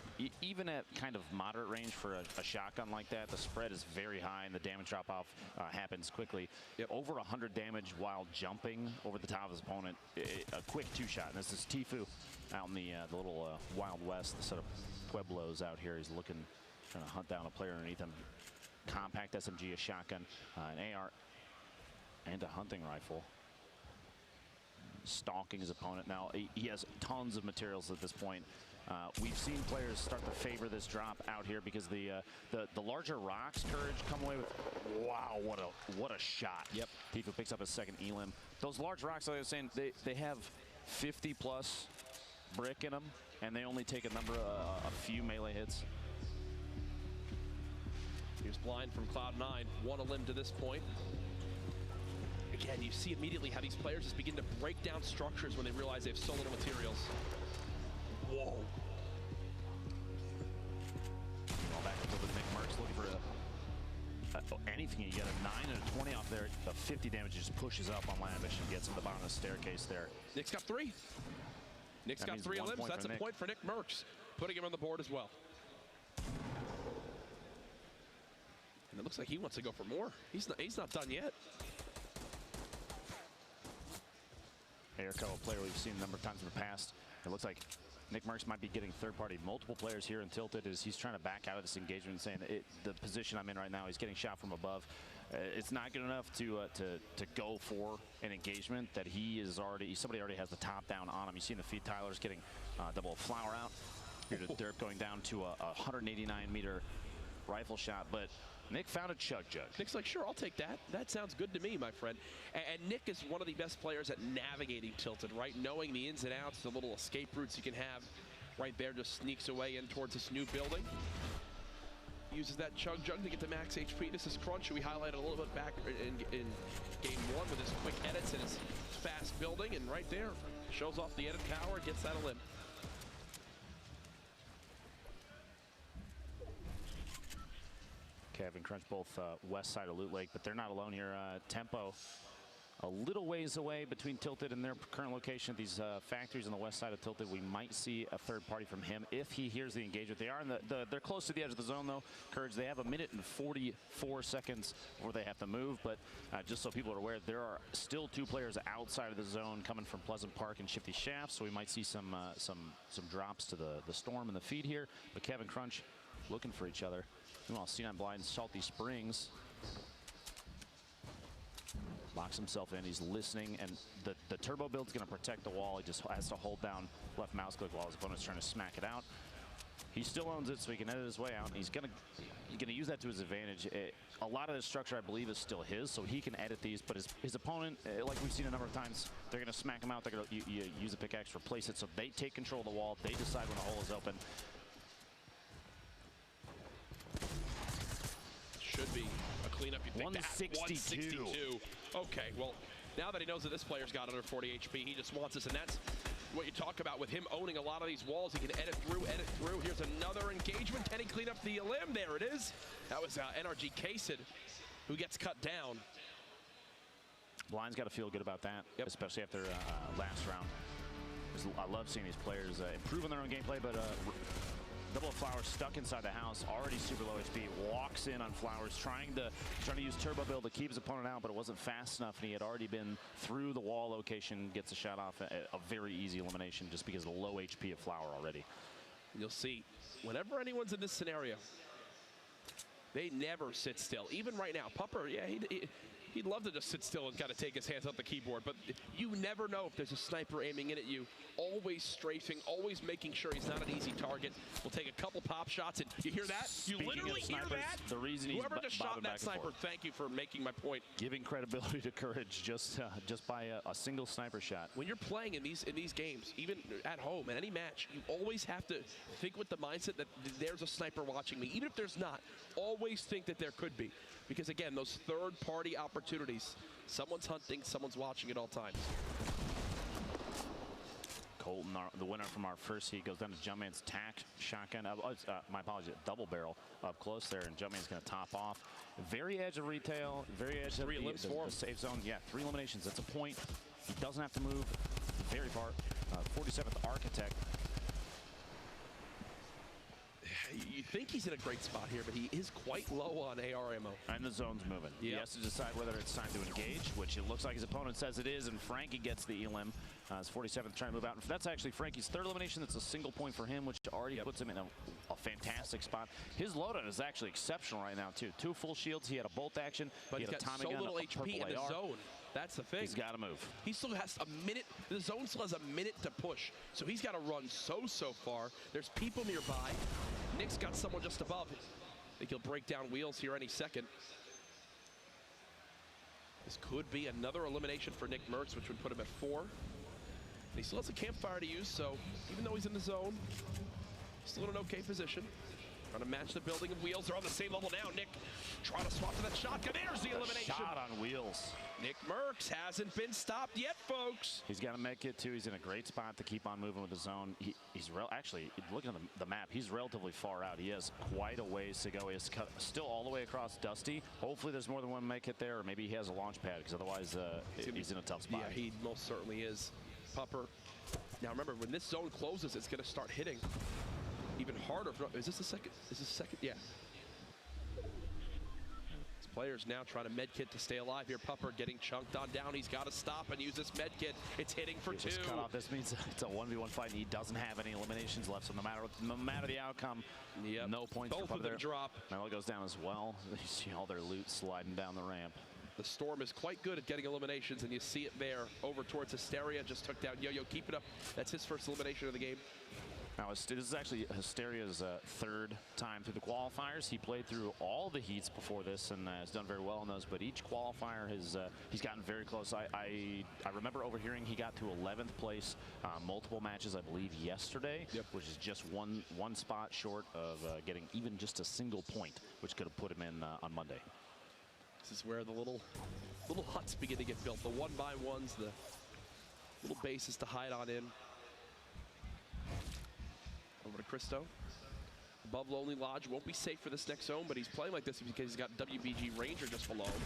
[SPEAKER 5] even at kind of moderate range for a shotgun like that, the spread is very high and the damage drop off happens quickly. Over 100 damage while jumping over the top of his opponent. A quick 2-shot. And this is Tfue out in the little Wild West, the set of Pueblos out here. He's looking, trying to hunt down a player underneath him. Compact SMG, a shotgun, an AR, and a hunting rifle. Stalking his opponent. Now he has tons of materials at this point. We've seen players start to favor this drop out here because the larger rocks, Courage, come away with. Wow, what a shot! Yep. Tfue picks up his second elim. Those large rocks, like I was saying, they have 50+ brick in them, and they only take a few melee hits.
[SPEAKER 7] He was blind from Cloud9. 1 elim to this point. Again, you see immediately how these players just begin to break down structures when they realize they have so little materials. Whoa.
[SPEAKER 5] All back into the Nick Mercs looking for anything. You get a 9 and a 20 off there. The 50 damage just pushes up on Lavish and gets him to the bottom of the staircase there.
[SPEAKER 7] Nick's got 3. Nick's got 3 elims. That's a point for Nick Mercs, putting him on the board as well. And it looks like he wants to go for more. He's not done yet.
[SPEAKER 5] Airco, a player we've seen a number of times in the past. It looks like Nick Mercs might be getting third party. Multiple players here in Tilted as he's trying to back out of this engagement and saying the position I'm in right now, he's getting shot from above. It's not good enough to go for an engagement that somebody already has the top down on him. You've seen the feed Tyler's getting double flower out. Here to Derp going down to a 189-meter rifle shot, but Nick found a chug jug.
[SPEAKER 7] Nick's like, sure, I'll take that. That sounds good to me, my friend. And Nick is one of the best players at navigating Tilted, right? Knowing the ins and outs, the little escape routes you can have right there, just sneaks away in towards this new building. Uses that chug jug to get to max HP. This is Crunch, who we highlighted a little bit back in game 1 with his quick edits and his fast building. And right there, shows off the edit power, gets that elim.
[SPEAKER 5] Kevin Crunch, both west side of Loot Lake, but they're not alone here. Tempo a little ways away between Tilted and their current location at these factories on the west side of Tilted. We might see a third party from him if he hears the engagement. They are in they're close to the edge of the zone though. Courage, they have 1 minute and 44 seconds before they have to move, but just so people are aware, there are still 2 players outside of the zone coming from Pleasant Park and Shifty Shaft, so we might see some drops to the Storm and the feed here. But Kevin Crunch looking for each other. Meanwhile, C9 Blind, Salty Springs locks himself in. He's listening, and the turbo build's going to protect the wall. He just has to hold down left mouse click while his opponent's trying to smack it out. He still owns it, so he can edit his way out. And he's going to use that to his advantage. A lot of this structure, I believe, is still his, so he can edit these. But his opponent, like we've seen a number of times, they're going to smack him out. They're going to use a pickaxe, replace it, so they take control of the wall. They decide when a hole is open.
[SPEAKER 7] Should be a cleanup. You think
[SPEAKER 5] 162.
[SPEAKER 7] 162. Okay, well, now that he knows that this player's got under 40 HP, he just wants this, and that's what you talk about with him owning a lot of these walls. He can edit through. Here's another engagement. Can he clean up the elim? There it is. That was NRG Kasid who gets cut down.
[SPEAKER 5] Blind's got to feel good about that, especially after last round. I love seeing these players improve on their own gameplay, but Double Flowers stuck inside the house, already super low HP, walks in on Flowers, trying to use turbo build to keep his opponent out, but it wasn't fast enough, and he had already been through the wall location, gets a shot off, a very easy elimination just because of the low HP of Flower already.
[SPEAKER 7] You'll see, whenever anyone's in this scenario, they never sit still. Even right now, Pupper, yeah, he'd love to just sit still and kind of take his hands off the keyboard, but you never know if there's a sniper aiming in at you. Always strafing, always making sure he's not an easy target. We'll take a couple pop shots, and you hear that?
[SPEAKER 5] Speaking
[SPEAKER 7] you literally hear that?
[SPEAKER 5] The reason he's
[SPEAKER 7] Whoever just shot that sniper,
[SPEAKER 5] forth.
[SPEAKER 7] thank you for making my point.
[SPEAKER 5] Giving credibility to Courage just by a single sniper shot.
[SPEAKER 7] When you're playing in these games, even at home, in any match, you always have to think with the mindset that there's a sniper watching me. Even if there's not, always think that there could be. Because again, those third-party opportunities, someone's hunting, someone's watching at all times.
[SPEAKER 5] Colton, the winner from our first heat, goes down to Jumpman's tack shotgun. My apologies, double barrel up close there, and Jumpman's going to top off. Very edge of retail, very edge of the safe zone. Yeah, 3 eliminations. That's a point. He doesn't have to move very far. 47th Architect.
[SPEAKER 7] You think he's in a great spot here, but he is quite low on AR ammo.
[SPEAKER 5] And the zone's moving. He has to decide whether it's time to engage, which it looks like his opponent says it is, and Frankie gets the elim. His 47th trying to move out. And that's actually Frankie's 3rd elimination. That's a single point for him, which already puts him in a fantastic spot. His loadout is actually exceptional right now, too. 2 full shields. He had a bolt action.
[SPEAKER 7] But
[SPEAKER 5] he's
[SPEAKER 7] got so little HP in the zone. That's the thing.
[SPEAKER 5] He's got to move.
[SPEAKER 7] He still has a minute. The zone still has a minute to push. So he's got to run so far. There's people nearby. Nick's got someone just above. I think he'll break down wheels here any second. This could be another elimination for Nick Merckx, which would put him at 4. And he still has a campfire to use, so even though he's in the zone, he's still in an okay position. Trying to match the building of wheels. They're on the same level now. Nick trying to swap to that shotgun. There's the elimination.
[SPEAKER 5] Shot on wheels.
[SPEAKER 7] Nick Merckx hasn't been stopped yet, folks.
[SPEAKER 5] He's got to make it, too. He's in a great spot to keep on moving with the zone. He's actually, looking at the map, he's relatively far out. He has quite a ways to go. He's still all the way across Dusty. Hopefully there's more than one make it there, or maybe he has a launch pad, because otherwise he's in a tough spot.
[SPEAKER 7] Yeah, he most certainly is. Pupper. Now remember, when this zone closes, it's going to start hitting even harder. Is this the second? Is this the second? Yeah. This player's now trying to med kit to stay alive here. Pupper getting chunked on down. He's got to stop and use this med kit. It's hitting for 2.
[SPEAKER 5] Cut off. This means it's a 1v1 fight, and he doesn't have any eliminations left. So no matter the outcome, no points
[SPEAKER 7] Both
[SPEAKER 5] for
[SPEAKER 7] of them
[SPEAKER 5] there.
[SPEAKER 7] drop.
[SPEAKER 5] Melo goes down as well. You see all their loot sliding down the ramp.
[SPEAKER 7] The Storm is quite good at getting eliminations, and you see it there over towards Hysteria. Just took down Yo-Yo. Keep it up. That's his first elimination of the game.
[SPEAKER 5] Now, this is actually Hysteria's third time through the qualifiers. He played through all the heats before this and has done very well in those, but each qualifier has he's gotten very close. I remember overhearing he got to 11th place multiple matches, I believe, yesterday, which is just one spot short of getting even just a single point, which could have put him in on Monday.
[SPEAKER 7] This is where the little huts begin to get built. The 1x1s, the little bases to hide on in. Over to Cristo. Above Lonely Lodge, won't be safe for this next zone, but he's playing like this because he's got WBG Ranger just below him.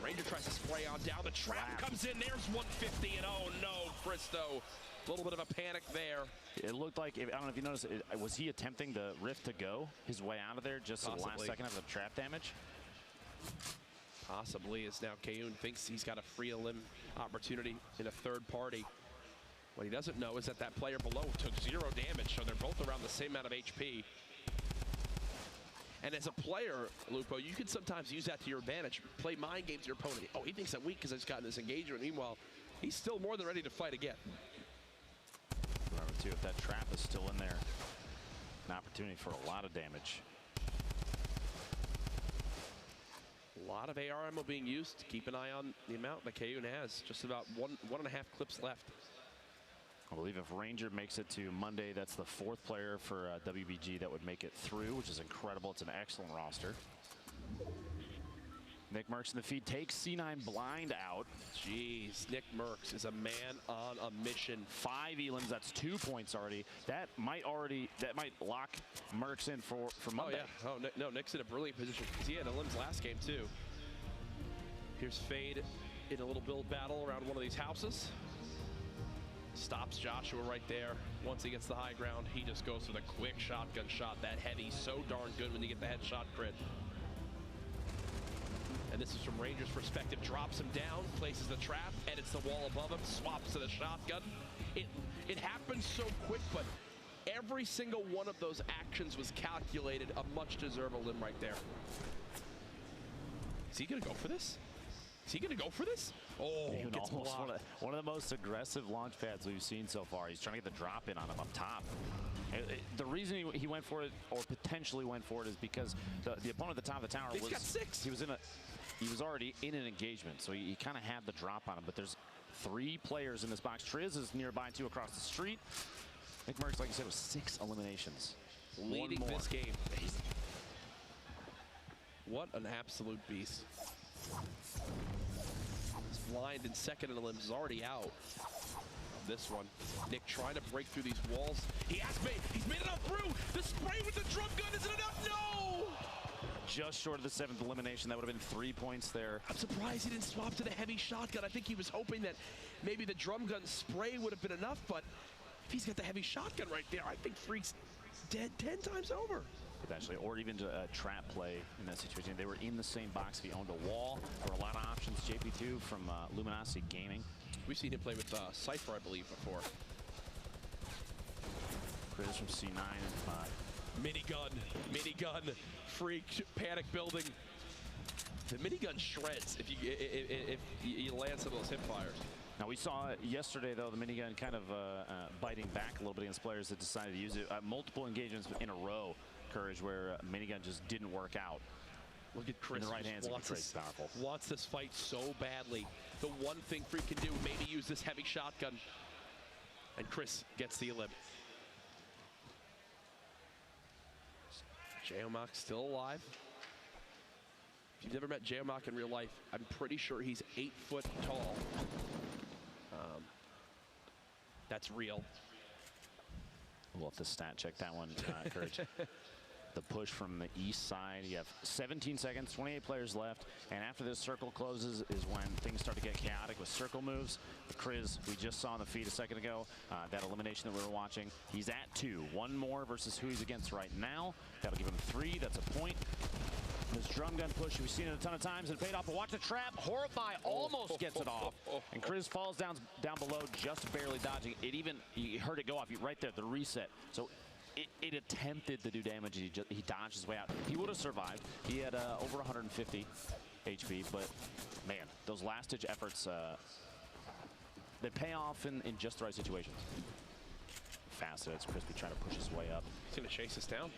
[SPEAKER 7] Ranger tries to spray on down. The trap comes in. There's 150, and oh no, Cristo. A little bit of a panic there. It looked like, I don't know if you noticed, was he attempting the rift to go his way out of there just at the last second of the trap damage? Possibly, as now Kayun thinks he's got a free elim opportunity in a third party. What he doesn't know is that that player below took 0 damage, so they're both around the same amount of HP. And as a player, Lupo, you can sometimes use that to your advantage. Play mind games to your opponent. Oh, he thinks I'm weak because I just got in this engagement. Meanwhile, he's still more than ready to fight again. Remember, too, if that trap is still in there, an opportunity for a lot of damage. A lot of AR ammo being used. Keep an eye on the amount that Kayun has. Just about one and a half clips left. I believe if Ranger makes it to Monday, that's the 4th player for WBG that would make it through, which is incredible. It's an excellent roster. Nick Merckx in the feed takes C9 blind out. Jeez, Nick Merckx is a man on a mission. 5 elims, that's 2 points already. That might lock Merckx in for Monday. Oh yeah, no, Nick's in a brilliant position because he had elims last game too. Here's Fade in a little build battle around one of these houses. Stops Joshua right there. Once he gets the high ground, he just goes for the quick shotgun shot. That heavy, so darn good when you get the headshot crit. And this is from Ranger's perspective. Drops him down, places the trap, edits the wall above him, swaps to the shotgun. It happens so quick, but every single one of those actions was calculated. A much deserved limb right there. Is he gonna go for this? Is he going to go for this? Oh, gets one of the most aggressive launch pads we've seen so far. He's trying to get the drop in on him up top. The reason he went for it, or potentially went for it, is because the opponent at the top of the tower got 6. He was already in an engagement, so he kind of had the drop on him. But there's 3 players in this box. Triz is nearby too, across the street. Nick Merckx, like you said, was 6 eliminations, leading this game. What an absolute beast. Blind in second and limbs is already out. This one, Nick trying to break through these walls. He's made it up through. The spray with the drum gun isn't enough. No! Just short of the 7th elimination. That would have been 3 points there. I'm surprised he didn't swap to the heavy shotgun. I think he was hoping that maybe the drum gun spray would have been enough, but if he's got the heavy shotgun right there, I think Freak's dead 10 times over. Potentially, or even to trap play in that situation. They were in the same box. If he owned a wall, there were a lot of options. JP2 from Luminosity Gaming. We've seen him play with Cypher, I believe, before. Chris from C9 and 5. Minigun, Freak, panic building. The minigun shreds if you land some of those hip fires. Now, we saw yesterday, though, the minigun kind of biting back a little bit against players that decided to use it. Multiple engagements in a row. Courage, where minigun just didn't work out. Look at Chris. In the right hands, powerful. Wants this fight so badly. The one thing Freak can do, maybe use this heavy shotgun. And Chris gets the elim. Geomach still alive. If you've never met Geomach in real life, I'm pretty sure he's 8 foot tall. That's real. We'll have to stat check that one, Courage. The push from the east side. You have 17 seconds, 28 players left, and after this circle closes is when things start to get chaotic with circle moves. Kriz, we just saw on the feed a second ago, that elimination that we were watching. He's at 2. 1 more versus who he's against right now. That'll give him 3. That's a point. This drum gun push, we've seen it a ton of times and paid off, but watch the trap. Horrify almost gets it off. And Kriz falls down below, just barely dodging. You heard it go off right there, the reset. So it attempted to do damage. He dodged his way out. He would have survived. He had over 150 HP, but man, those last-ditch efforts, they pay off in just the right situations.
[SPEAKER 5] fast as Crispy trying to push his way up.
[SPEAKER 7] He's going to chase us down.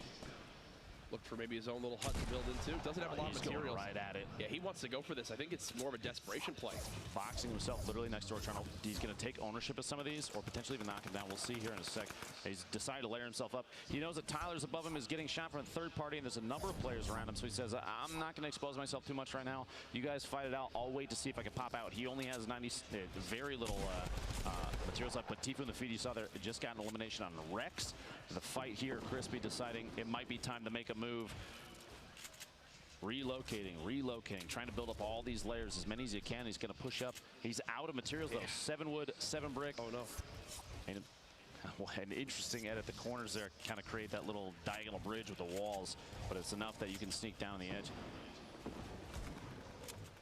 [SPEAKER 7] Look for maybe his own little hut to build into. Doesn't have a lot of materials.
[SPEAKER 5] Right at it.
[SPEAKER 7] Yeah, he wants to go for this. I think it's more of a desperation play.
[SPEAKER 5] Boxing himself literally next door, trying to, he's going to take ownership of some of these or potentially even knock him down. We'll see here in a sec. He's decided to layer himself up. He knows that Tyler's above him, is getting shot from a third party, and there's a number of players around him. So he says, I'm not going to expose myself too much right now. You guys fight it out. I'll wait to see if I can pop out. He only has very little materials left, but Tfue in the feed, you saw there, just got an elimination on Rex. The fight here, Crispy deciding it might be time to make a move. Relocating, trying to build up all these layers, as many as you can. He's going to push up. He's out of materials, though. 7 wood, 7 brick.
[SPEAKER 7] Oh, no.
[SPEAKER 5] And an interesting edit. The corners there kind of create that little diagonal bridge with the walls, but it's enough that you can sneak down the edge.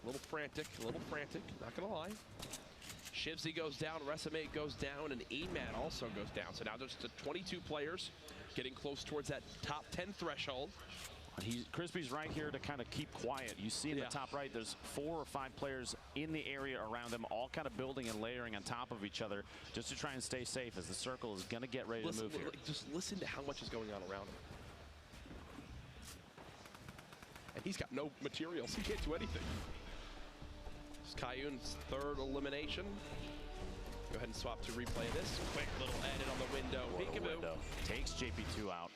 [SPEAKER 7] A little frantic, not going to lie. Shivsy goes down, Resume goes down, and Emat also goes down. So now there's 22 players getting close towards that top 10 threshold.
[SPEAKER 5] Crispy's right here to kind of keep quiet. You see in the top right, there's 4 or 5 players in the area around them, all kind of building and layering on top of each other just to try and stay safe as the circle is going to get ready to move here.
[SPEAKER 7] Just listen to how much is going on around him. And he's got no materials. He can't do anything. It's Kayun's 3rd elimination. Go ahead and swap to replay this. Quick little edit on the window.
[SPEAKER 5] Takes JP2 out.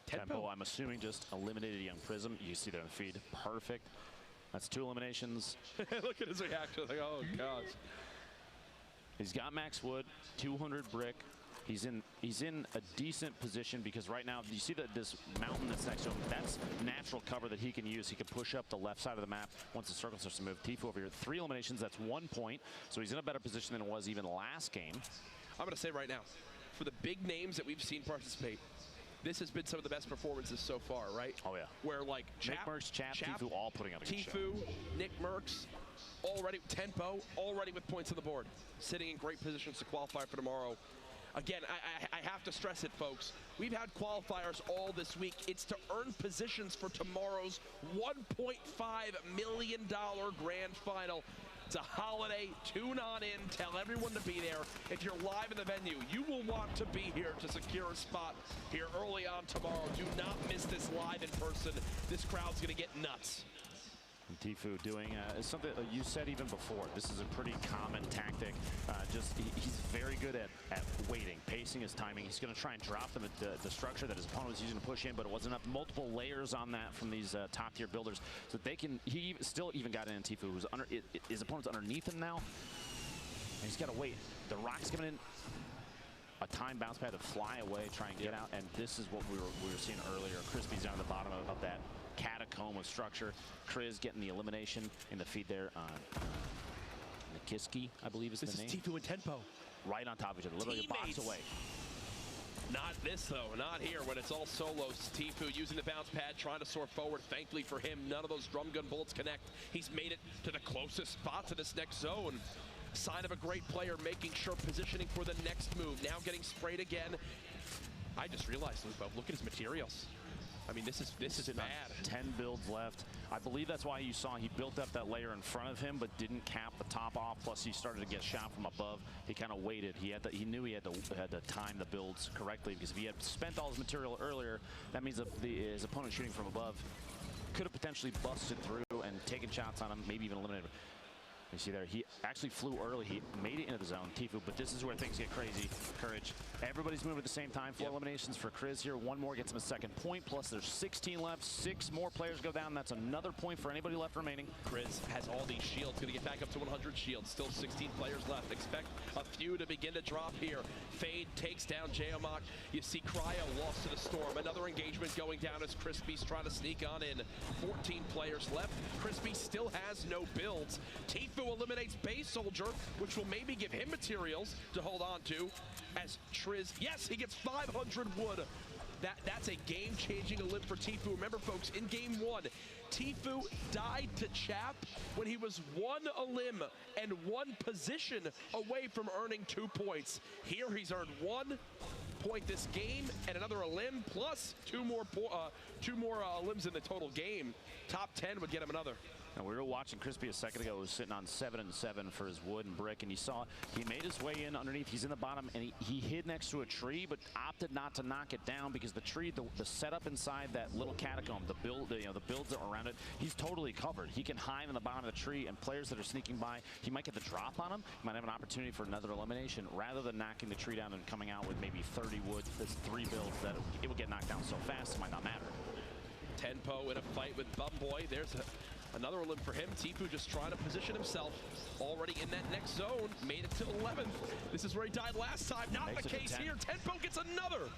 [SPEAKER 7] Tempo,
[SPEAKER 5] I'm assuming, just eliminated Young Prism. You see there in the feed. Perfect. That's 2 eliminations.
[SPEAKER 7] Look at his reaction. Like, oh, gosh.
[SPEAKER 5] He's got max wood, 200 brick. He's in a decent position because right now, you see that this mountain that's next to him, that's natural cover that he can use. He can push up the left side of the map once the circle starts to move. Tfue over here, 3 eliminations, that's 1 point. So he's in a better position than it was even last game.
[SPEAKER 7] I'm going to say right now, for the big names that we've seen participate, this has been some of the best performances so far, right?
[SPEAKER 5] Oh, yeah.
[SPEAKER 7] Where, like,
[SPEAKER 5] Nick Merckx, Chap, Tfue all putting out a good show.
[SPEAKER 7] Tfue, Nick Merckx, already, Tempo, already with points on the board. Sitting in great positions to qualify for tomorrow. Again, I have to stress it, folks. We've had qualifiers all this week. It's to earn positions for tomorrow's $1.5 million grand final. It's a holiday. Tune on in. Tell everyone to be there. If you're live in the venue, you will want to be here to secure a spot here early on tomorrow. Do not miss this live in person. This crowd's going to get nuts.
[SPEAKER 5] And Tfue doing something you said even before. This is a pretty common tactic. He's very good at waiting, pacing his timing. He's going to try and drop the structure that his opponent was using to push in, but it wasn't enough. Multiple layers on that from these top tier builders, so they can. He still even got in Tfue, who's under his opponent's underneath him now. And he's got to wait. The rock's coming in. A time bounce pad to fly away, try and get out, and this is what we were seeing earlier. Crispy's down at the bottom of that catacomb of structure. Chris getting the elimination in the feed there on Nikiski, I believe is the name.
[SPEAKER 7] This is Tfue and Tempo.
[SPEAKER 5] Right on top of each other, literally a box away.
[SPEAKER 7] Not this, though. Not here when it's all solos. Tfue using the bounce pad, trying to soar forward. Thankfully for him, none of those drum gun bullets connect. He's made it to the closest spot to this next zone. Sign of a great player, making sure positioning for the next move. Now getting sprayed again. I just realized, Lupo, look at his materials. I mean, this is bad.
[SPEAKER 5] 10 builds left. I believe that's why you saw he built up that layer in front of him, but didn't cap the top off. Plus, he started to get shot from above. He kind of waited. He knew he had to time the builds correctly, because if he had spent all his material earlier, that means that his opponent shooting from above could have potentially busted through and taken shots on him, maybe even eliminated him. You see there, he actually flew early. He made it into the zone, Tfue, but this is where things get crazy. Courage. Everybody's moving at the same time. 4 eliminations for Chris here. 1 more gets him a 2nd point, plus there's 16 left. 6 more players go down. That's another point for anybody left remaining.
[SPEAKER 7] Chris has all these shields. Going to get back up to 100 shields. Still 16 players left. Expect a few to begin to drop here. Fade takes down Jayamak. You see Cryo lost to the storm. Another engagement going down as Crispy's trying to sneak on in. 14 players left. Crispy still has no builds. Tfue eliminates Base Soldier, which will maybe give him materials to hold on to. As Triz, yes, he gets 500 wood. That's a game-changing elim for Tfue. Remember, folks, in game 1, Tfue died to Chap when he was 1 elim and 1 position away from earning 2 points. Here, he's earned 1 point this game and another elim, plus 2 more elims in the total game. Top 10 would get him another.
[SPEAKER 5] And we were watching Crispy a second ago, who was sitting on 7 and 7 for his wood and brick, and you saw he made his way in underneath. He's in the bottom, and he hid next to a tree, but opted not to knock it down because the tree, the setup inside that little catacomb, the builds around it, he's totally covered. He can hide in the bottom of the tree, and players that are sneaking by, he might get the drop on him. He might have an opportunity for another elimination, rather than knocking the tree down and coming out with maybe 30 wood. There's 3 builds that it would get knocked down so fast, it might not matter.
[SPEAKER 7] Tenpo in a fight with Bumboy. There's another limb for him. Tfue just trying to position himself already in that next zone. Made it to 11th. This is where he died last time. Not the case here. Tenpo gets another.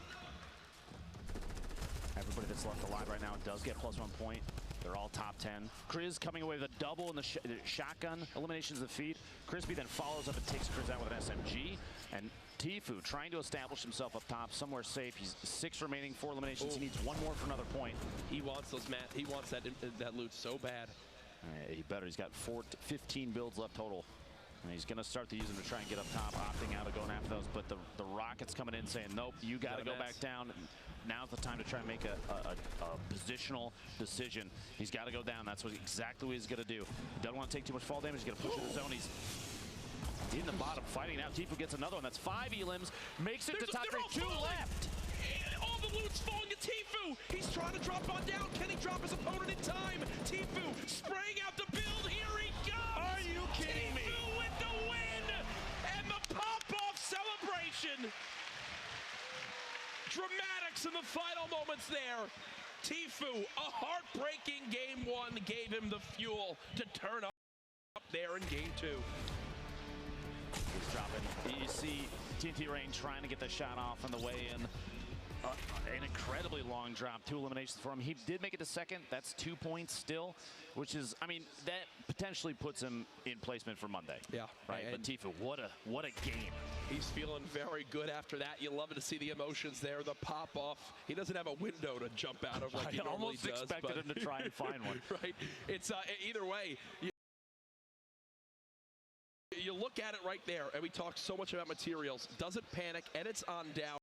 [SPEAKER 5] Everybody that's left alive right now does get +1 point. They're all top 10. Kriz coming away with a double in the shotgun. Eliminations of the feed. Crispy then follows up and takes Kriz out with an SMG. And Tfue trying to establish himself up top somewhere safe. He's 6 remaining, 4 eliminations. He needs 1 more for another point.
[SPEAKER 7] He wants those, Matt. He wants that loot so bad.
[SPEAKER 5] He better. He's got 15 builds left total. And he's going to start to use them to try and get up top, opting out of going after those. But the Rockets coming in saying, nope, you got to go back down. Now's the time to try and make a positional decision. He's got to go down. That's exactly what he's going to do. Doesn't want to take too much fall damage. He's going to push in the zone. He's in the bottom fighting now. Tfue gets another one. That's 5 elims. Makes it to top 3. 2 left.
[SPEAKER 7] All the loot's falling to Tfue. He's trying to drop on down. Can he drop his opponent in time? Tfue spraying out the build. Here he comes.
[SPEAKER 5] Are you kidding me?
[SPEAKER 7] Tfue with the win and the pop-off celebration. Dramatics in the final moments there. Tfue, a heartbreaking game 1, gave him the fuel to turn up there in game 2.
[SPEAKER 5] He's dropping. You see TNT Rain trying to get the shot off on the way in. An incredibly long drop, 2 eliminations for him. He did make it to 2nd. That's 2 points still, which is, I mean, that potentially puts him in placement for Monday.
[SPEAKER 7] Yeah.
[SPEAKER 5] Right. But Tfue, what a game.
[SPEAKER 7] He's feeling very good after that. You love to see the emotions there, the pop off. He doesn't have a window to jump out of like he normally does.
[SPEAKER 5] I almost expected him to try and find one.
[SPEAKER 7] Right. It's either way. You look at it right there, and we talk so much about materials. Doesn't panic, and it's on down.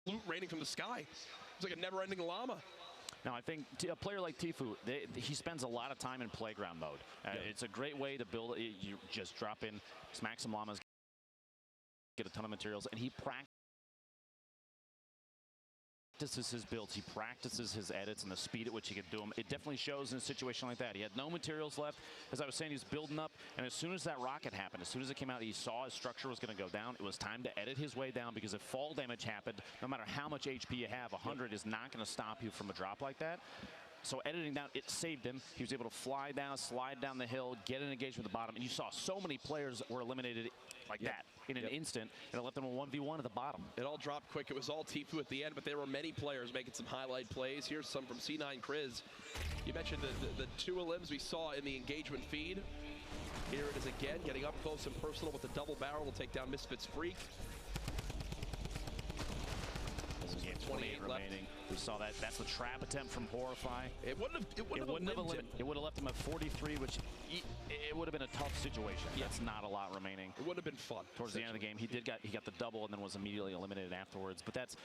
[SPEAKER 7] Loot raining from the sky. It's like a never-ending llama.
[SPEAKER 5] Now, I think a player like Tfue, he spends a lot of time in playground mode. It's a great way to build. You just drop in, smack some llamas, get a ton of materials, and he practices his builds. He practices his edits and the speed at which he can do them. It definitely shows in a situation like that. He had no materials left. As I was saying, he's building up, and as soon as that rocket happened, as soon as it came out, he saw his structure was going to go down. It was time to edit his way down, because if fall damage happened, no matter how much HP you have, 100 is not going to stop you from a drop like that. So editing down, it saved him. He was able to fly down, slide down the hill, get an engagement at the bottom, and you saw so many players were eliminated like that in an instant, and it left them a 1v1 at the bottom.
[SPEAKER 7] It all dropped quick. It was all Tfue at the end, but there were many players making some highlight plays. Here's some from C9 Kriz. You mentioned the 2 elims we saw in the engagement feed. Here it is again, getting up close and personal with the double barrel to take down Misfits Freak.
[SPEAKER 5] 28 remaining. We saw that. That's the trap attempt from Horrify.
[SPEAKER 7] It wouldn't have
[SPEAKER 5] left him at 43, which it would have been a tough situation. Yeah. That's not a lot remaining.
[SPEAKER 7] It would have been fun.
[SPEAKER 5] Towards the end of the game, he got the double and then was immediately eliminated afterwards. But that's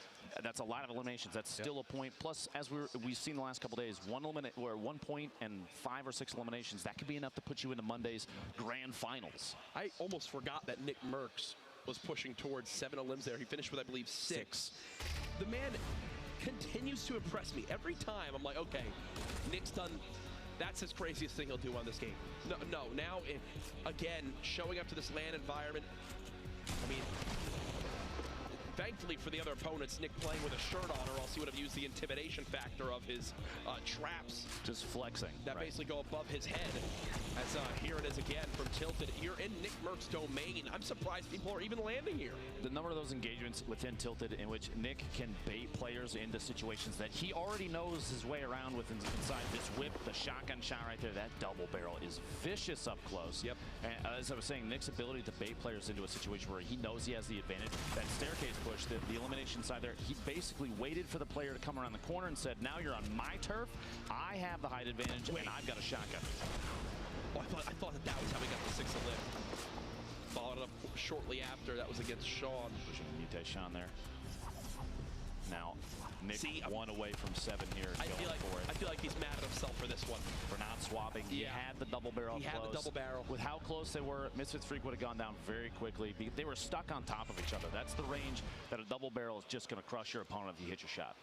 [SPEAKER 5] a lot of eliminations. That's still a point. Plus, as we've seen the last couple days, 1 point and 5 or 6 eliminations, that could be enough to put you into Monday's grand finals.
[SPEAKER 7] I almost forgot that Nick Merckx was pushing towards 7 elims there. He finished with, I believe, 6. The man continues to impress me. Every time I'm like, okay, Nick's done, that's his craziest thing he'll do on this game. No, now, again, showing up to this LAN environment, I mean, thankfully for the other opponents, Nick playing with a shirt on, or else he would have used the intimidation factor of his traps.
[SPEAKER 5] Just flexing.
[SPEAKER 7] That basically go above his head. As here it is again from Tilted. You're in Nick Merck's domain. I'm surprised people are even landing here.
[SPEAKER 5] The number of those engagements within Tilted in which Nick can bait players into situations that he already knows his way around with inside this whip, the shotgun shot right there, that double barrel is vicious up close.
[SPEAKER 7] Yep.
[SPEAKER 5] And as I was saying, Nick's ability to bait players into a situation where he knows he has the advantage, that staircase push, the elimination side there, he basically waited for the player to come around the corner and said, now you're on my turf, I have the height advantage, and I've got a shotgun.
[SPEAKER 7] Oh, I thought that was how we got the 6th elim. Followed up shortly after. That was against Sean.
[SPEAKER 5] Pushing Mute Sean there. now. Nick
[SPEAKER 7] See,
[SPEAKER 5] 1 away from 7 here.
[SPEAKER 7] I feel like he's mad at himself for this one.
[SPEAKER 5] For not swapping. He had the double barrel
[SPEAKER 7] He had the double barrel.
[SPEAKER 5] With how close they were, Misfits Freak would have gone down very quickly. They were stuck on top of each other. That's the range that a double barrel is just going to crush your opponent if you hit your shot.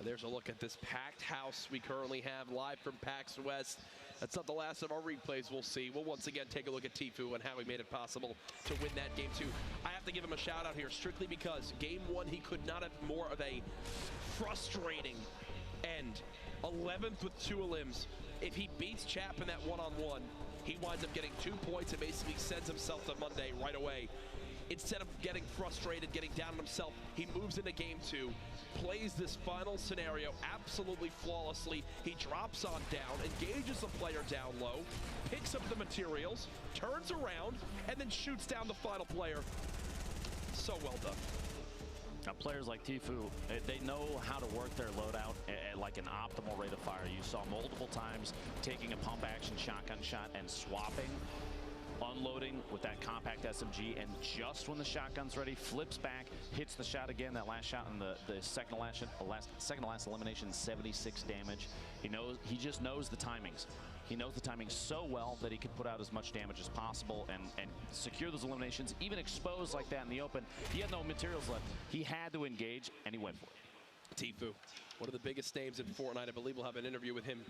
[SPEAKER 7] There's a look at this packed house we currently have live from PAX West. That's not the last of our replays we'll see. We'll once again take a look at Tfue and how he made it possible to win that game 2. I have to give him a shout out here strictly because game 1 he could not have more of a frustrating end. 11th with 2 elims. If he beats Chap in that one-on-one, he winds up getting 2 points and basically sends himself to Monday right away. Instead of getting frustrated, getting down on himself, he moves into game 2, plays this final scenario absolutely flawlessly. He drops on down, engages the player down low, picks up the materials, turns around, and then shoots down the final player. So well done.
[SPEAKER 5] Now, players like Tfue, they know how to work their loadout at like an optimal rate of fire. You saw multiple times taking a pump action shotgun shot and swapping, unloading with that compact SMG, and just when the shotgun's ready, flips back, hits the shot again. That last shot in the second to last elimination, 76 damage. He just knows the timings. He knows the timing so well that he can put out as much damage as possible and secure those eliminations, even exposed like that in the open. He had no materials left. He had to engage, and he went for it.
[SPEAKER 7] Tfue, one of the biggest names in Fortnite. I believe we'll have an interview with him.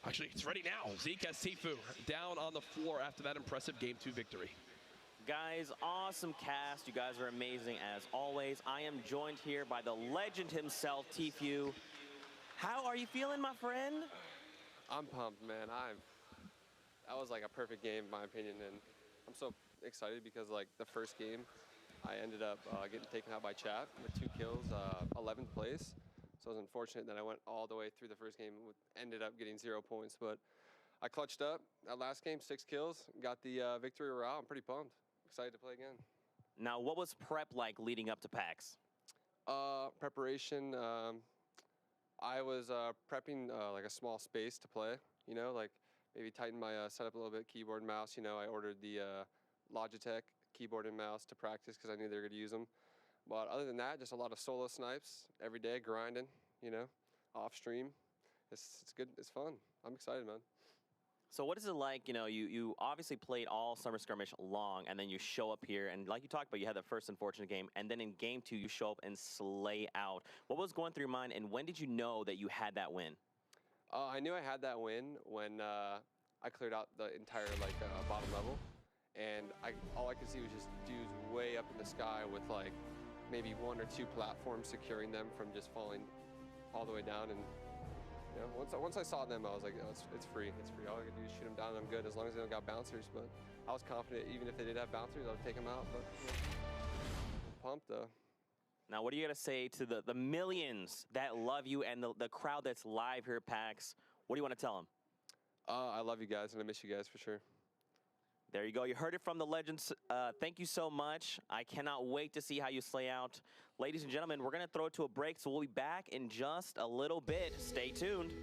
[SPEAKER 7] Actually, it's ready now. Zeke has Tfue down on the floor after that impressive Game 2 victory.
[SPEAKER 3] Guys, awesome cast. You guys are amazing as always. I am joined here by the legend himself, Tfue. How are you feeling, my friend?
[SPEAKER 8] I'm pumped, man. That was like a perfect game, in my opinion, and I'm so excited because like the first game, I ended up getting taken out by Chap with 2 kills, 11th place. So it was unfortunate that I went all the way through the first game, ended up getting 0 points, but I clutched up that last game, 6 kills, got the victory royale. I'm pretty pumped, excited to play again.
[SPEAKER 3] Now, what was prep like leading up to PAX?
[SPEAKER 8] Preparation. I was prepping like a small space to play, like maybe tighten my setup a little bit, keyboard and mouse. I ordered the Logitech keyboard and mouse to practice because I knew they were going to use them. But other than that, just a lot of solo snipes every day, grinding, off stream. It's good, it's fun. I'm excited, man.
[SPEAKER 3] So what is it like, you obviously played all Summer Skirmish long, and then you show up here, and like you talked about, you had the first unfortunate game, and then in game 2, you show up and slay out. What was going through your mind, and when did you know that you had that win?
[SPEAKER 8] I knew I had that win when I cleared out the entire bottom level, and all I could see was just dudes way up in the sky with like maybe 1 or 2 platforms securing them from just falling all the way down. And once I saw them, I was like, oh, it's free. It's free. All I can do is shoot them down, and I'm good as long as they don't got bouncers. But I was confident even if they did have bouncers, I would take them out. But pumped though.
[SPEAKER 3] Now, what are you going to say to the millions that love you and the crowd that's live here at PAX? What do you want to tell them?
[SPEAKER 8] I love you guys, and I miss you guys for sure.
[SPEAKER 3] There you go. You heard it from the legends. Thank you so much. I cannot wait to see how you slay out. Ladies and gentlemen, we're going to throw it to a break, so we'll be back in just a little bit. Stay tuned.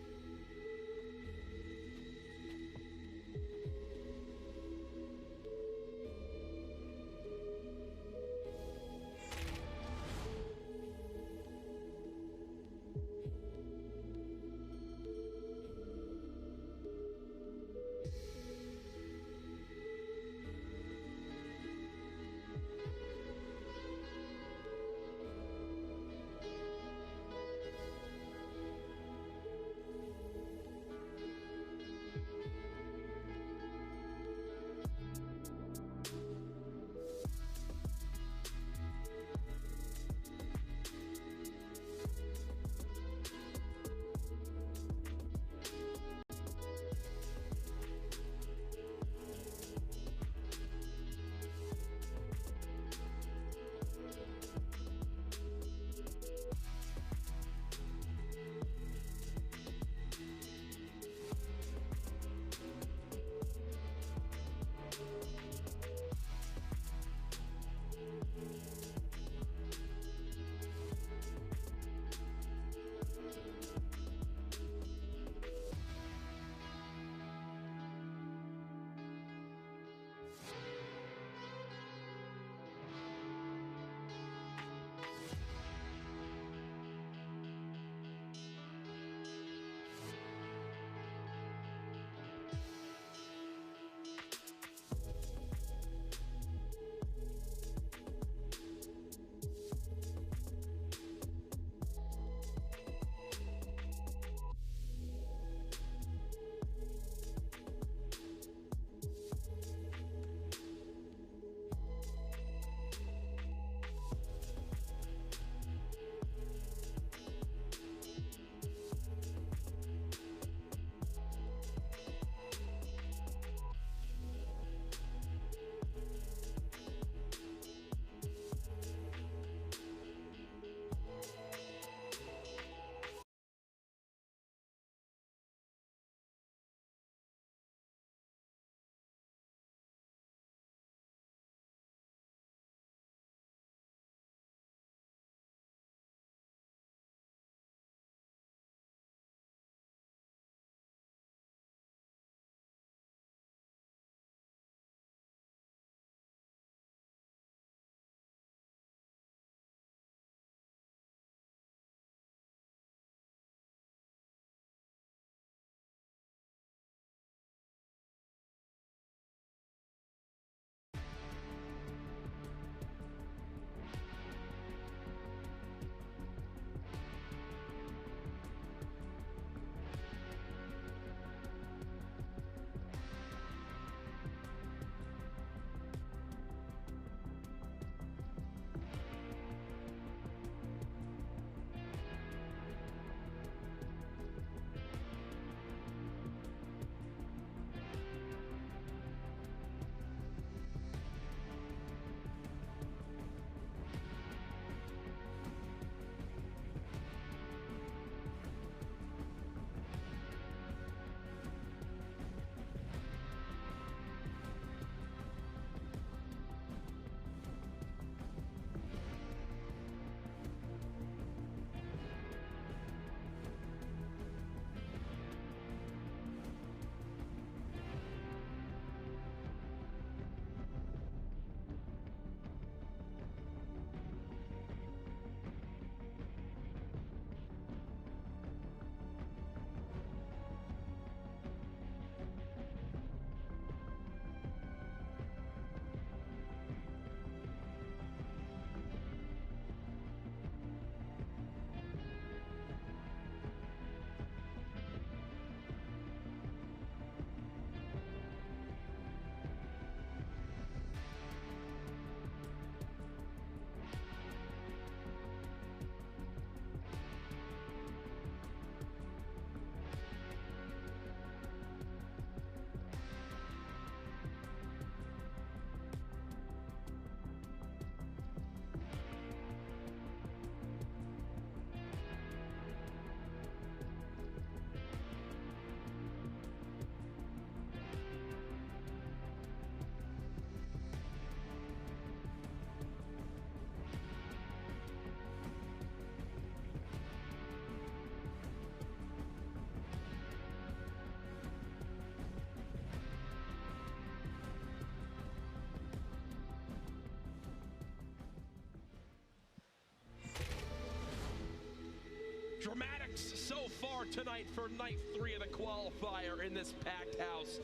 [SPEAKER 7] Dramatics so far tonight for night 3 of the qualifier in this packed house.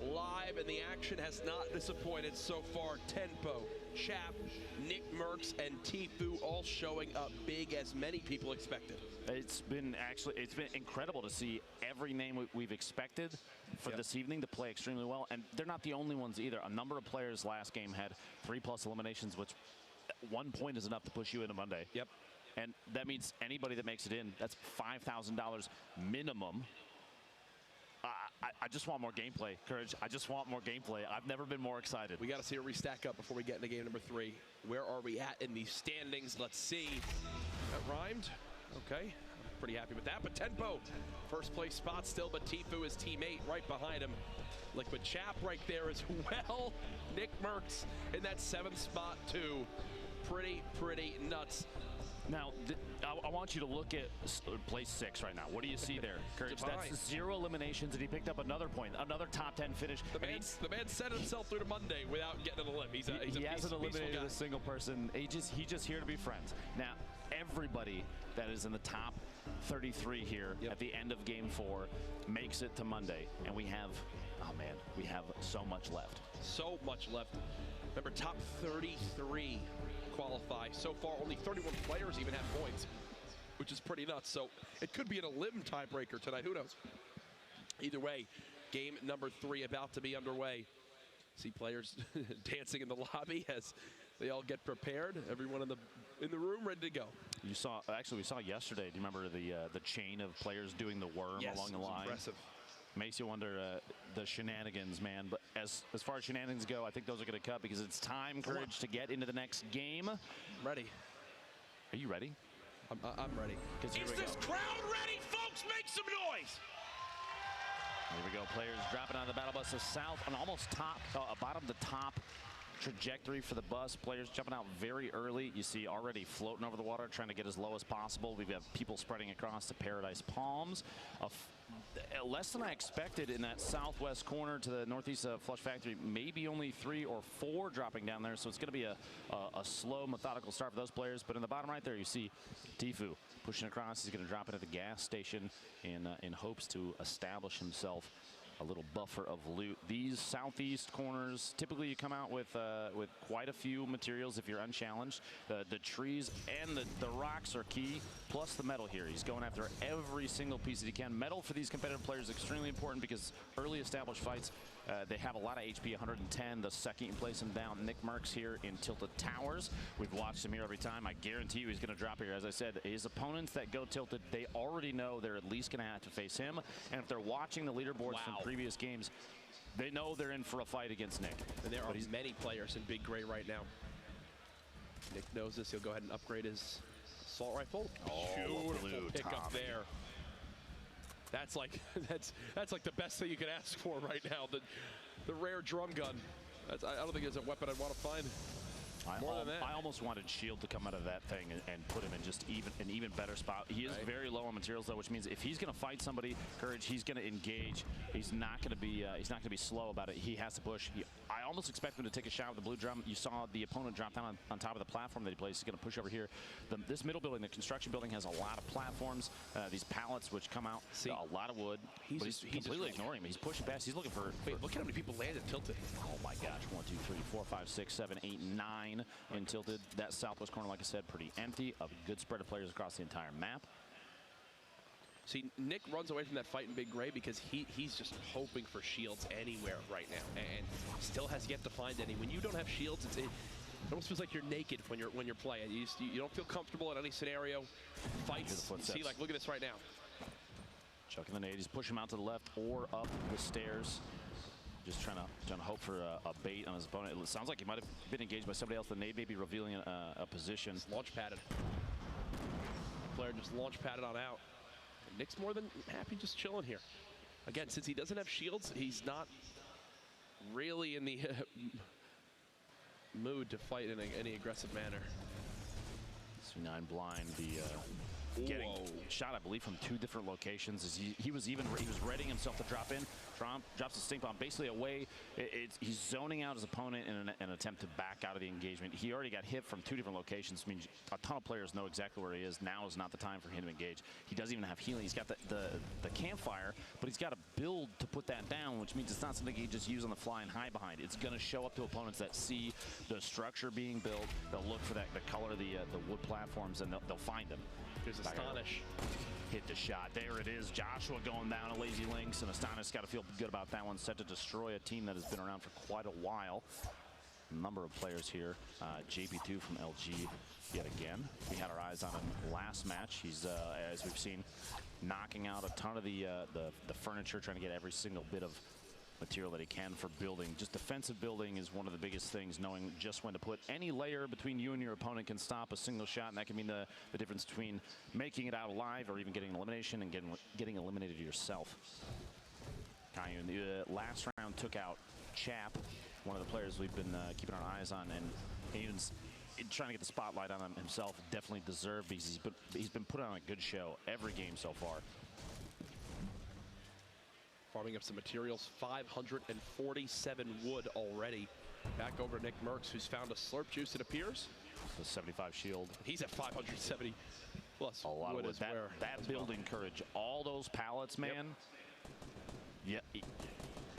[SPEAKER 7] Live, and the action has not disappointed so far. Tenpo, Chap, Nick Merckx, and Tfue all showing up big as many people expected.
[SPEAKER 5] It's been incredible to see every name we've expected for this evening to play extremely well, and they're not the only ones either. A number of players last game had 3+ eliminations, which 1 point is enough to push you into Monday.
[SPEAKER 7] Yep.
[SPEAKER 5] And that means anybody that makes it in, that's $5,000 minimum. I just want more gameplay, Courage. I just want more gameplay. I've never been more excited.
[SPEAKER 7] We got to see a restack up before we get into game number 3. Where are we at in the standings? Let's see. That rhymed. Okay. I'm pretty happy with that. But Tenpo, first place spot still, but Tfue, his teammate, right behind him. Liquid Chap right there as well. Nick Merckx in that 7th spot, too. Pretty nuts.
[SPEAKER 5] Now, I want you to look at place 6 right now. What do you see there, Courage? That's 0 eliminations, and he picked up another point, another top 10 finish.
[SPEAKER 7] The man sent himself through to Monday without getting an elim. He
[SPEAKER 5] hasn't eliminated a single person. He's just here to be friends. Now, everybody that is in the top 33 here at the end of game 4 makes it to Monday, and we have, oh man, we have so much left.
[SPEAKER 7] So much left. Remember, top 33 qualify. So far, only 31 players even have points, which is pretty nuts. So it could be an elim tiebreaker tonight. Who knows? Either way, game number 3 about to be underway. See players dancing in the lobby as they all get prepared. Everyone in the room ready to go.
[SPEAKER 5] You saw, actually, we saw yesterday. Do you remember the chain of players doing the worm along the line?
[SPEAKER 7] Impressive.
[SPEAKER 5] Makes you wonder the shenanigans, man. But as far as shenanigans go, I think those are going to cut because it's time, Courage, to get into the next game.
[SPEAKER 7] Ready.
[SPEAKER 5] Are you ready?
[SPEAKER 7] I'm ready.
[SPEAKER 5] Is
[SPEAKER 7] this crowd ready, folks? Make some noise.
[SPEAKER 5] Here we go. Players dropping on the battle bus south, an almost top, bottom to top trajectory for the bus. Players jumping out very early. You see already floating over the water, trying to get as low as possible. We've got people spreading across to Paradise Palms. Less than I expected in that southwest corner to the northeast Flush Factory. Maybe only 3 or 4 dropping down there, so it's going to be a slow, methodical start for those players. But in the bottom right there, you see Tfue pushing across. He's going to drop into the gas station in hopes to establish himself a little buffer of loot. These southeast corners, typically you come out with quite a few materials if you're unchallenged. The trees and the rocks are key, plus the metal here. He's going after every single piece that he can. Metal for these competitive players is extremely important because early established fights, they have a lot of HP, 110. The second you place him down, Nick Merckx here in Tilted Towers. We've watched him here every time. I guarantee you he's going to drop here. As I said, his opponents that go tilted, they already know they're at least going to have to face him. And if they're watching the leaderboards from previous games, they know they're in for a fight against Nick.
[SPEAKER 7] And there are many players in Big Gray right now. Nick knows this. He'll go ahead and upgrade his assault rifle. Beautiful pickup there. That's like like the best thing you could ask for right now. The rare drum gun. I don't think there's a weapon I'd want to find. More than that.
[SPEAKER 5] I almost wanted Shield to come out of that thing and put him in just an even better spot. He is very low on materials though, which means if he's going to fight somebody, Courage, he's going to engage. He's not going to be slow about it. He has to push. I almost expect him to take a shot with the blue drum. You saw the opponent drop down on top of the platform that he plays. He's going to push over here. This middle building, the construction building, has a lot of platforms. These pallets which come out. See, a lot of wood. He's completely ignoring him. He's pushing past. He's looking for.
[SPEAKER 7] Wait, look at how many people landed tilted.
[SPEAKER 5] Oh my gosh! 1, 2, 3, 4, 5, 6, 7, 8, 9 in tilted. That southwest corner, like I said, pretty empty. A good spread of players across the entire map.
[SPEAKER 7] See, Nick runs away from that fight in Big Gray because he's just hoping for shields anywhere right now, and still has yet to find any. When you don't have shields, it almost feels like you're naked when you're playing. You don't feel comfortable in any scenario. Fights. See, like look at this right now.
[SPEAKER 5] Chucking the nade. He's pushing him out to the left or up the stairs. Just trying to hope for a bait on his opponent. It sounds like he might have been engaged by somebody else. The nade may be revealing a position.
[SPEAKER 7] It's launch padded. Player just launch padded on out. Nick's more than happy just chilling here. Again, since he doesn't have shields, he's not really in the mood to fight in any aggressive manner.
[SPEAKER 5] C9 blind, getting shot, I believe, from 2 different locations. He was readying himself to drop in. drops a stink bomb basically away. He's zoning out his opponent in an attempt to back out of the engagement. He already got hit from 2 different locations. I mean, a ton of players know exactly where he is. Now is not the time for him to engage. He doesn't even have healing. He's got the campfire, but he's got to build to put that down, which means it's not something he just use on the fly and hide behind. It's going to show up to opponents that see the structure being built. They'll look for the color of the wood platforms, and they'll find them.
[SPEAKER 7] Here's Astonish.
[SPEAKER 5] Hit the shot. There it is. Joshua going down a Lazy Lynx, and Astonish got to feel good about that one. Set to destroy a team that has been around for quite a while. A number of players here. JP2 from LG yet again. We had our eyes on him last match. He's, as we've seen, knocking out a ton of the furniture, trying to get every single bit of material that he can for building. Just defensive building is one of the biggest things. Knowing just when to put any layer between you and your opponent can stop a single shot, and that can mean the difference between making it out alive or even getting an elimination and getting eliminated yourself. Caillou in the last round took out Chap, one of the players we've been keeping our eyes on, and Caillou's trying to get the spotlight on him himself. Definitely deserved, because he's been putting on a good show every game so far.
[SPEAKER 7] Farming up some materials, 547 wood already. Back over to Nick Merckx, who's found a slurp juice, it appears.
[SPEAKER 5] The 75 shield.
[SPEAKER 7] He's at 570 plus.
[SPEAKER 5] A lot of wood. That building courage. All those pallets, man. Yep. Yeah,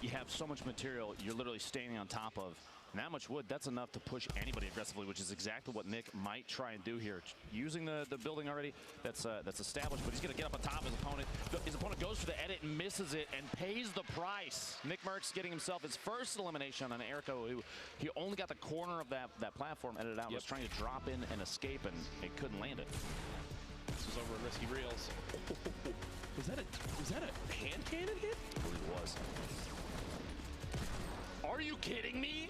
[SPEAKER 5] you have so much material you're literally standing on top of. And that much wood, that's enough to push anybody aggressively, which is exactly what Nick might try and do here. Using the building already, that's established, but he's going to get up on top of his opponent. His opponent goes for the edit and misses it and pays the price. Nick Merckx getting himself his first elimination on Erico, who he only got the corner of that platform edited out. Yep. Was trying to drop in and escape, and it couldn't land it.
[SPEAKER 7] This was over in Risky Reels. Was that a hand cannon hit?
[SPEAKER 5] I believe it was.
[SPEAKER 7] Are you kidding me?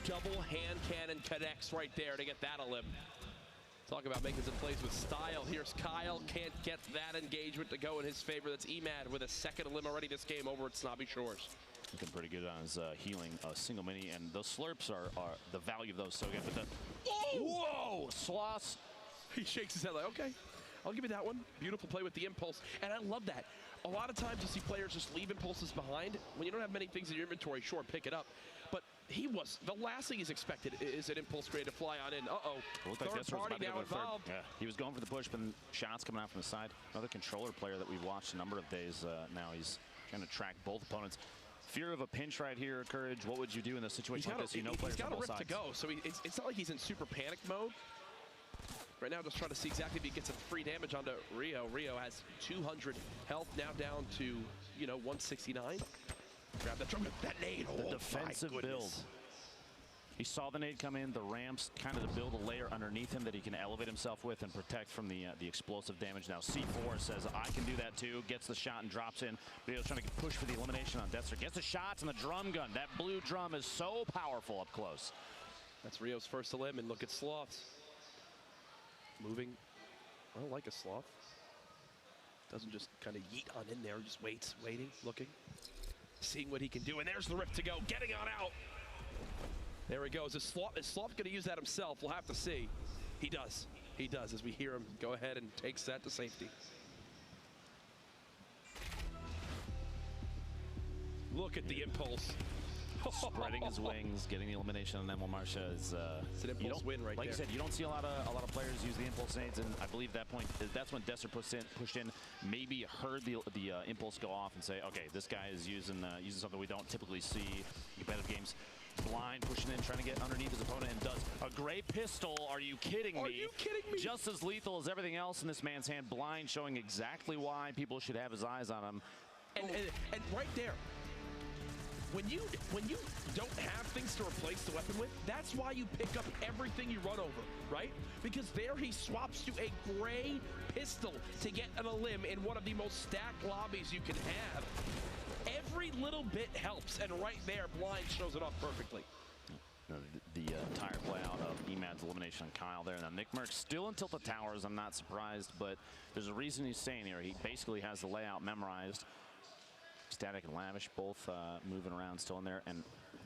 [SPEAKER 7] Double hand cannon connects right there to get that elim. Talk about making some plays with style. Here's Kyle, can't get that engagement to go in his favor. That's Emad with a second elim already this game over at Snobby Shores.
[SPEAKER 5] Looking pretty good on his healing single mini, and those slurps are the value of those so good. But whoa, Sloss.
[SPEAKER 7] He shakes his head like, okay, I'll give you that one. Beautiful play with the impulse, and I love that. A lot of times you see players just leave impulses behind. When you don't have many things in your inventory, sure, pick it up. But the last thing he's expected is an impulse grade to fly on in. Uh-oh, third party now involved.
[SPEAKER 5] Yeah, he was going for the push, but shots coming out from the side. Another controller player that we've watched a number of days now. He's trying to track both opponents. Fear of a pinch right here, Courage. What would you do in a situation like this? You know, players
[SPEAKER 7] he's got
[SPEAKER 5] on
[SPEAKER 7] a
[SPEAKER 5] both
[SPEAKER 7] rift
[SPEAKER 5] sides.
[SPEAKER 7] to go, so it's not like he's in super panic mode. Right now, just trying to see exactly if he gets some free damage onto Rio. Rio has 200 health, now down to, 169. Grab that drum, that nade.
[SPEAKER 5] The defensive build. He saw the nade come in, the ramps, kind of to build a layer underneath him that he can elevate himself with and protect from the explosive damage. Now C4 says, I can do that too, gets the shot and drops in. Rio's trying to push for the elimination on Deathster. Gets the shots and the drum gun. That blue drum is so powerful up close.
[SPEAKER 7] That's Rio's first elim, and look at Sloths. Moving, well, like a sloth. Doesn't just kind of yeet on in there, just waits, waiting, looking, seeing what he can do. And there's the rift to go, getting on out. There he goes. Is Sloth going to use that himself? We'll have to see. He does. He does, as we hear him go ahead and takes that to safety. Look at the impulse.
[SPEAKER 5] Spreading his wings, getting the elimination on Emil Marsha is
[SPEAKER 7] it's an impulse win right
[SPEAKER 5] like
[SPEAKER 7] there.
[SPEAKER 5] You said, you don't see a lot of players use the impulse nades, and I believe that's when Deathster pushed in, maybe heard the impulse go off and say, okay, this guy is using something we don't typically see in competitive games. Blind pushing in, trying to get underneath his opponent, and does a great pistol. Are you kidding me?
[SPEAKER 7] Are you kidding me?
[SPEAKER 5] Just as lethal as everything else in this man's hand. Blind, showing exactly why people should have his eyes on him.
[SPEAKER 7] And right there. When you don't have things to replace the weapon with, that's why you pick up everything you run over, right? Because there he swaps to a gray pistol to get an elim in one of the most stacked lobbies you can have. Every little bit helps, and right there, Blind shows it off perfectly.
[SPEAKER 5] The entire play out of Emad's elimination on Kyle there. Now, Nick Merckx still in Tilted Towers. I'm not surprised, but there's a reason he's staying here. He basically has the layout memorized. Static and Lavish both moving around still in there, and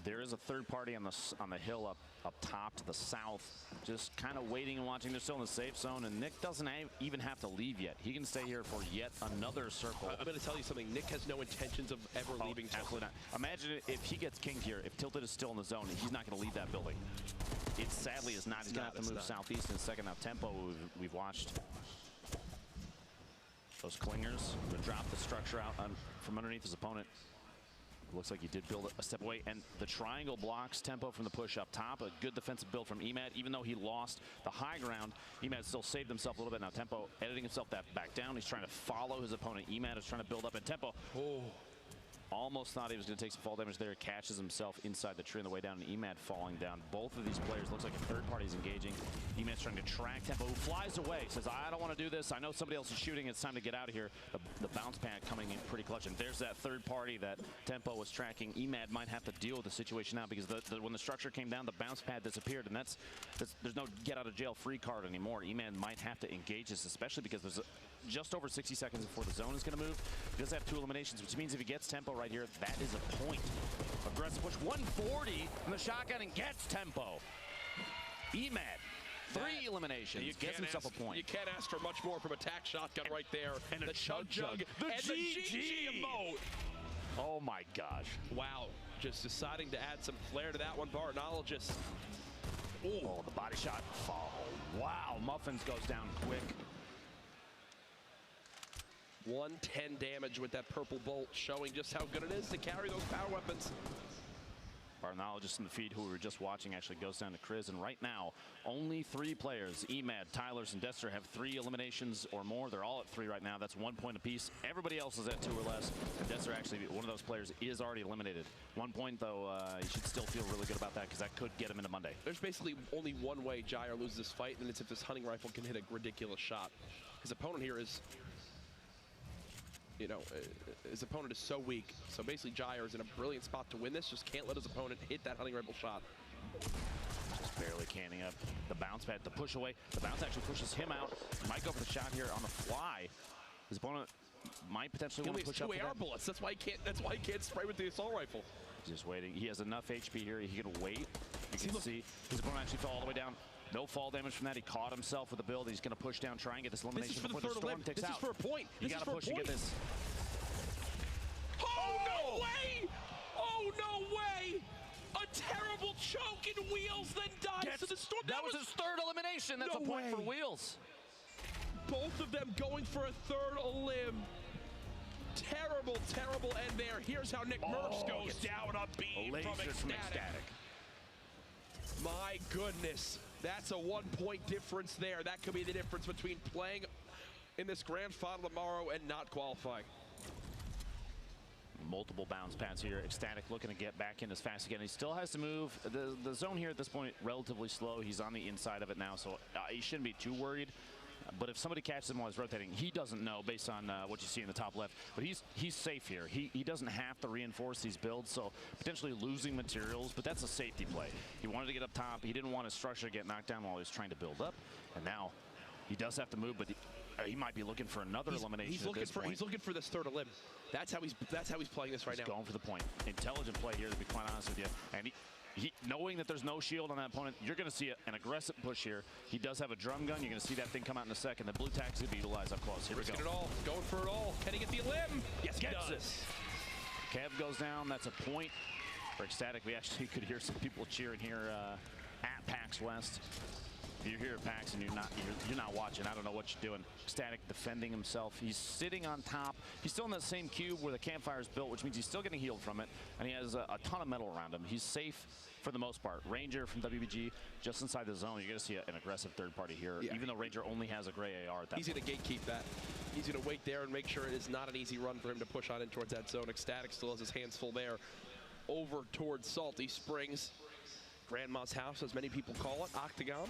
[SPEAKER 5] There is a third party on the hill up top to the south, just kind of waiting and watching. They're still in the safe zone, and Nick doesn't even have to leave yet. He can stay here for yet another circle.
[SPEAKER 7] I'm going to tell you something. Nick has no intentions of ever leaving Tilted.
[SPEAKER 5] Absolutely not. Imagine if he gets kinged here. If Tilted is still in the zone, he's not going to leave that building. It sadly is not. He's going to have to move southeast in a second. Now Tempo, we've watched those clingers drop the structure out from underneath his opponent. Looks like he did build a step away, and the triangle blocks Tempo from the push up top. A good defensive build from Emad. Even though he lost the high ground, Emad still saved himself a little bit. Now Tempo editing himself back down. He's trying to follow his opponent. Emad is trying to build up, and Tempo almost thought he was going to take some fall damage there. Catches himself inside the tree on the way down, and Emad falling down. Both of these players looks like a third party is engaging. Emad's trying to track Tempo, who flies away. Says, I don't want to do this. I know somebody else is shooting. It's time to get out of here. The bounce pad coming in pretty clutch. And there's that third party that Tempo was tracking. Emad might have to deal with the situation now because when the structure came down, the bounce pad disappeared. And there's no get out of jail free card anymore. Emad might have to engage this, especially because there's just over 60 seconds before the zone is going to move. He does have 2 eliminations, which means if he gets Tempo right here, that is a point. Aggressive push, 140 from the shotgun and gets Tempo. Emad, 3 eliminations, gets himself a point.
[SPEAKER 7] You can't ask for much more from attack shotgun right there.
[SPEAKER 5] And
[SPEAKER 7] the chug jug, the GG emote.
[SPEAKER 5] Oh my gosh.
[SPEAKER 7] Wow, just deciding to add some flair to that one, Bartologist.
[SPEAKER 5] Oh, the body shot. Oh, wow, Muffins goes down quick.
[SPEAKER 7] 110 damage with that purple bolt, showing just how good it is to carry those power weapons.
[SPEAKER 5] Bartologist in the feed, who we were just watching, actually goes down to Chris. And right now, only 3 players, Emad, Tylers, and Dester, have 3 eliminations or more. They're all at 3 right now. That's 1 point apiece. Everybody else is at 2 or less. And Dester, actually, one of those players, is already eliminated. 1 point, though, you should still feel really good about that because that could get him into Monday.
[SPEAKER 7] There's basically only one way Jair loses this fight, and it's if this hunting rifle can hit a ridiculous shot. His opponent here is, you know, his opponent is so weak. So basically Jair is in a brilliant spot to win this. Just can't let his opponent hit that hunting rifle shot.
[SPEAKER 5] Just barely canning up the bounce pad to push away. The bounce actually pushes him out. Might go for the shot here on the fly. His opponent might potentially want to push up.
[SPEAKER 7] He only has 2 AR bullets. That's why he can't spray with the assault rifle.
[SPEAKER 5] He's just waiting. He has enough HP here. He can wait. You can see his opponent actually fell all the way down. No fall damage from that. He caught himself with the build. He's going to push down, try and get this elimination before the storm takes out.
[SPEAKER 7] This is for a point.
[SPEAKER 5] You got to push to get this.
[SPEAKER 7] Oh, no way! Oh, no way! A terrible choke in Wheels, then dies to the storm.
[SPEAKER 5] That was his 3rd elimination. That's a point for Wheels.
[SPEAKER 7] Both of them going for a 3rd elim. Terrible, terrible end there. Here's how Nick Murphs goes down a beam from Ecstatic. My goodness. That's a 1 point difference there. That could be the difference between playing in this grand final tomorrow and not qualifying.
[SPEAKER 5] Multiple bounce pads here. Ecstatic looking to get back in as fast again. He still has to move. The zone here at this point, relatively slow. He's on the inside of it now, so he shouldn't be too worried. But if somebody catches him while he's rotating, he doesn't know based on what you see in the top left. But he's safe here. He doesn't have to reinforce these builds, so potentially losing materials, but that's a safety play. He wanted to get up top. He didn't want his structure to get knocked down while he was trying to build up. And now he does have to move, but he might be looking for another elimination.
[SPEAKER 7] He's looking for this 3rd elim. That's how he's playing this right now.
[SPEAKER 5] He's going for the point. Intelligent play here, to be quite honest with you. And knowing that there's no shield on that opponent, you're going to see an aggressive push here. He does have a drum gun. You're going to see that thing come out in a second. The blue tack is going to be utilized up close. Here we go.
[SPEAKER 7] Risking it all. Going for it all. Can he get the elim? Yes, he does.
[SPEAKER 5] Kev goes down. That's a point for Ecstatic. We actually could hear some people cheering here at PAX West. If you're here at PAX and you're not watching, I don't know what you're doing. Ecstatic defending himself. He's sitting on top. He's still in that same cube where the campfire is built, which means he's still getting healed from it. And he has a ton of metal around him. He's safe for the most part. Ranger from WBG just inside the zone. You're going to see an aggressive third party here, even though Ranger only has a gray AR at that
[SPEAKER 7] point. He's going to gatekeep that. He's going to wait there and make sure it is not an easy run for him to push on in towards that zone. Ecstatic still has his hands full there. Over towards Salty Springs. Grandma's house, as many people call it. Octagon.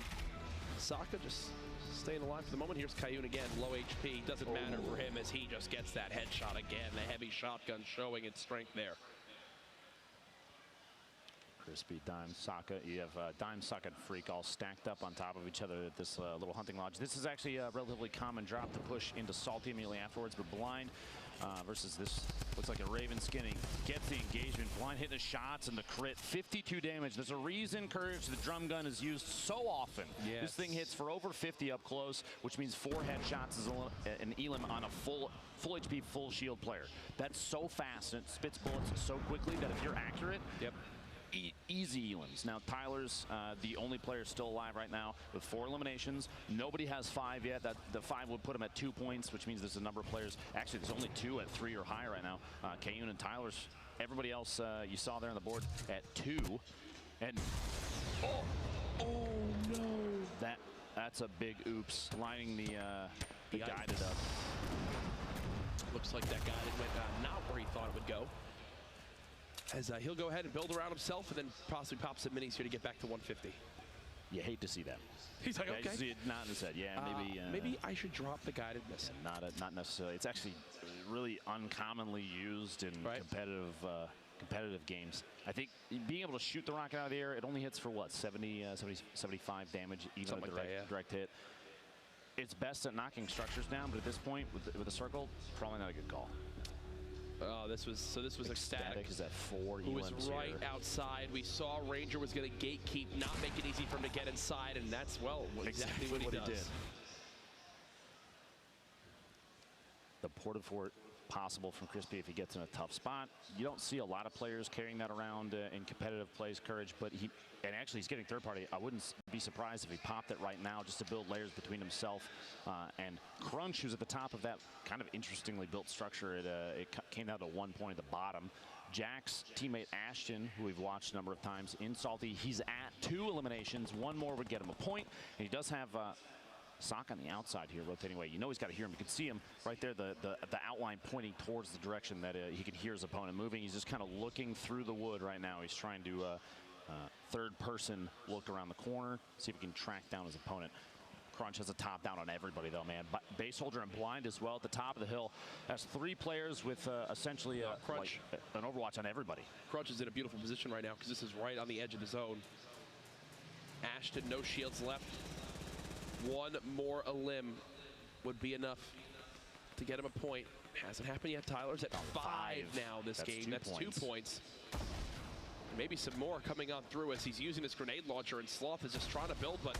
[SPEAKER 7] Saka just staying alive for the moment. Here's Kayun again, low HP. Doesn't matter for him as he just gets that headshot again. The heavy shotgun showing its strength there.
[SPEAKER 5] Crispy, Dime, Saka. You have Dime, Saka, and Freak all stacked up on top of each other at this little hunting lodge. This is actually a relatively common drop to push into Salty immediately afterwards, but Blind versus this. Looks like a Raven skinning. Gets the engagement. Blind hitting the shots and the crit. 52 damage. There's a reason, Courage, the drum gun is used so often.
[SPEAKER 7] Yes.
[SPEAKER 5] This thing hits for over 50 up close, which means 4 headshots is an elim on a full HP, full shield player. That's so fast and it spits bullets so quickly that if you're accurate, easy elims. Now, Tyler's the only player still alive right now with 4 eliminations. Nobody has 5 yet. The 5 would put him at 2 points, which means there's a number of players. Actually, there's only 2 at 3 or higher right now. Kayun and Tyler's. Everybody else you saw there on the board at 2. And oh no, that's a big oops. Lining the guided up.
[SPEAKER 7] Looks like that guided went not where he thought it would go. As he'll go ahead and build around himself and then possibly pop some minis here to get back to 150.
[SPEAKER 5] You hate to see that.
[SPEAKER 7] He's like, okay.
[SPEAKER 5] You see it not in his head. Yeah,
[SPEAKER 7] maybe I should drop the guided miss.
[SPEAKER 5] Not necessarily. It's actually really uncommonly used in competitive games. I think being able to shoot the rocket out of the air, it only hits for what, 75 damage, even
[SPEAKER 7] Something
[SPEAKER 5] with
[SPEAKER 7] like
[SPEAKER 5] direct hit. It's best at knocking structures down, but at this point, with a circle, probably not a good call.
[SPEAKER 7] Oh, this was ecstatic.
[SPEAKER 5] Is at 4
[SPEAKER 7] who was
[SPEAKER 5] elims
[SPEAKER 7] right
[SPEAKER 5] here.
[SPEAKER 7] outside. We saw Ranger was going to gatekeep, not make it easy for him to get inside, and that's, well, exactly what he does.
[SPEAKER 5] Did. The porta fort possible from Crispy if he gets in a tough spot. You don't see a lot of players carrying that around in competitive plays, Courage, but actually he's getting third party. I wouldn't be surprised if he popped it right now just to build layers between himself and Crunch, who's at the top of that kind of interestingly built structure. It came down to 1 point at the bottom. Jack's teammate Ashton, who we've watched a number of times in Salty, he's at 2 eliminations. 1 more would get him a point, and he does have Sock on the outside here, rotating away. You know he's got to hear him. You can see him right there, the outline pointing towards the direction that he can hear his opponent moving. He's just kind of looking through the wood right now. He's trying to third person look around the corner, see if he can track down his opponent. Crunch has a top down on everybody though, man. Base Holder and Blind as well at the top of the hill. Has 3 players with essentially
[SPEAKER 7] Crunch.
[SPEAKER 5] like an overwatch on everybody.
[SPEAKER 7] Crunch is in a beautiful position right now because this is right on the edge of the zone. Ashton, no shields left. 1 more elim would be enough to get him a point. Hasn't happened yet. Tyler's at 5 now this game. That's 2 points. Maybe some more coming on through as he's using his grenade launcher, and Sloth is just trying to build, but